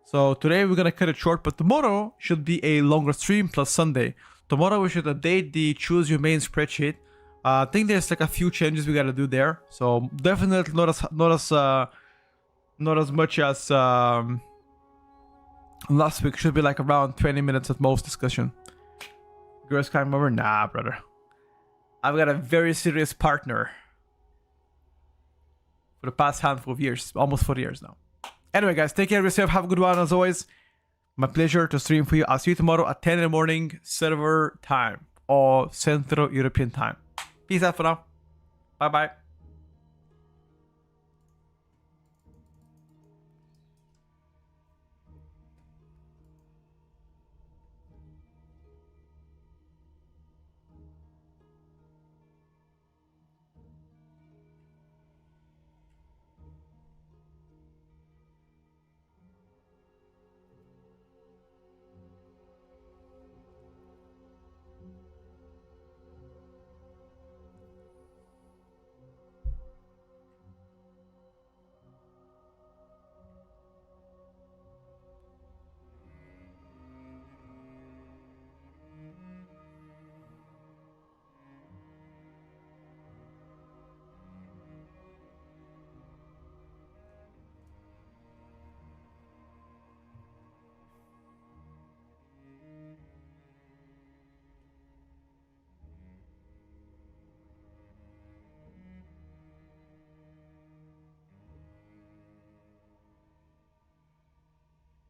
So today we're gonna cut it short, but tomorrow should be a longer stream plus Sunday. Tomorrow we should update the choose your main spreadsheet. I think there's like a few changes we gotta do there. So definitely not as much as last week. Should be like around 20 minutes at most discussion. Girls climb over? Nah, brother. I've got a very serious partner for the past handful of years, almost 4 years now. Anyway, guys, take care of yourself. Have a good one as always. My pleasure to stream for you. I'll see you tomorrow at 10 in the morning, server time or Central European time. Peace out for now. Bye bye.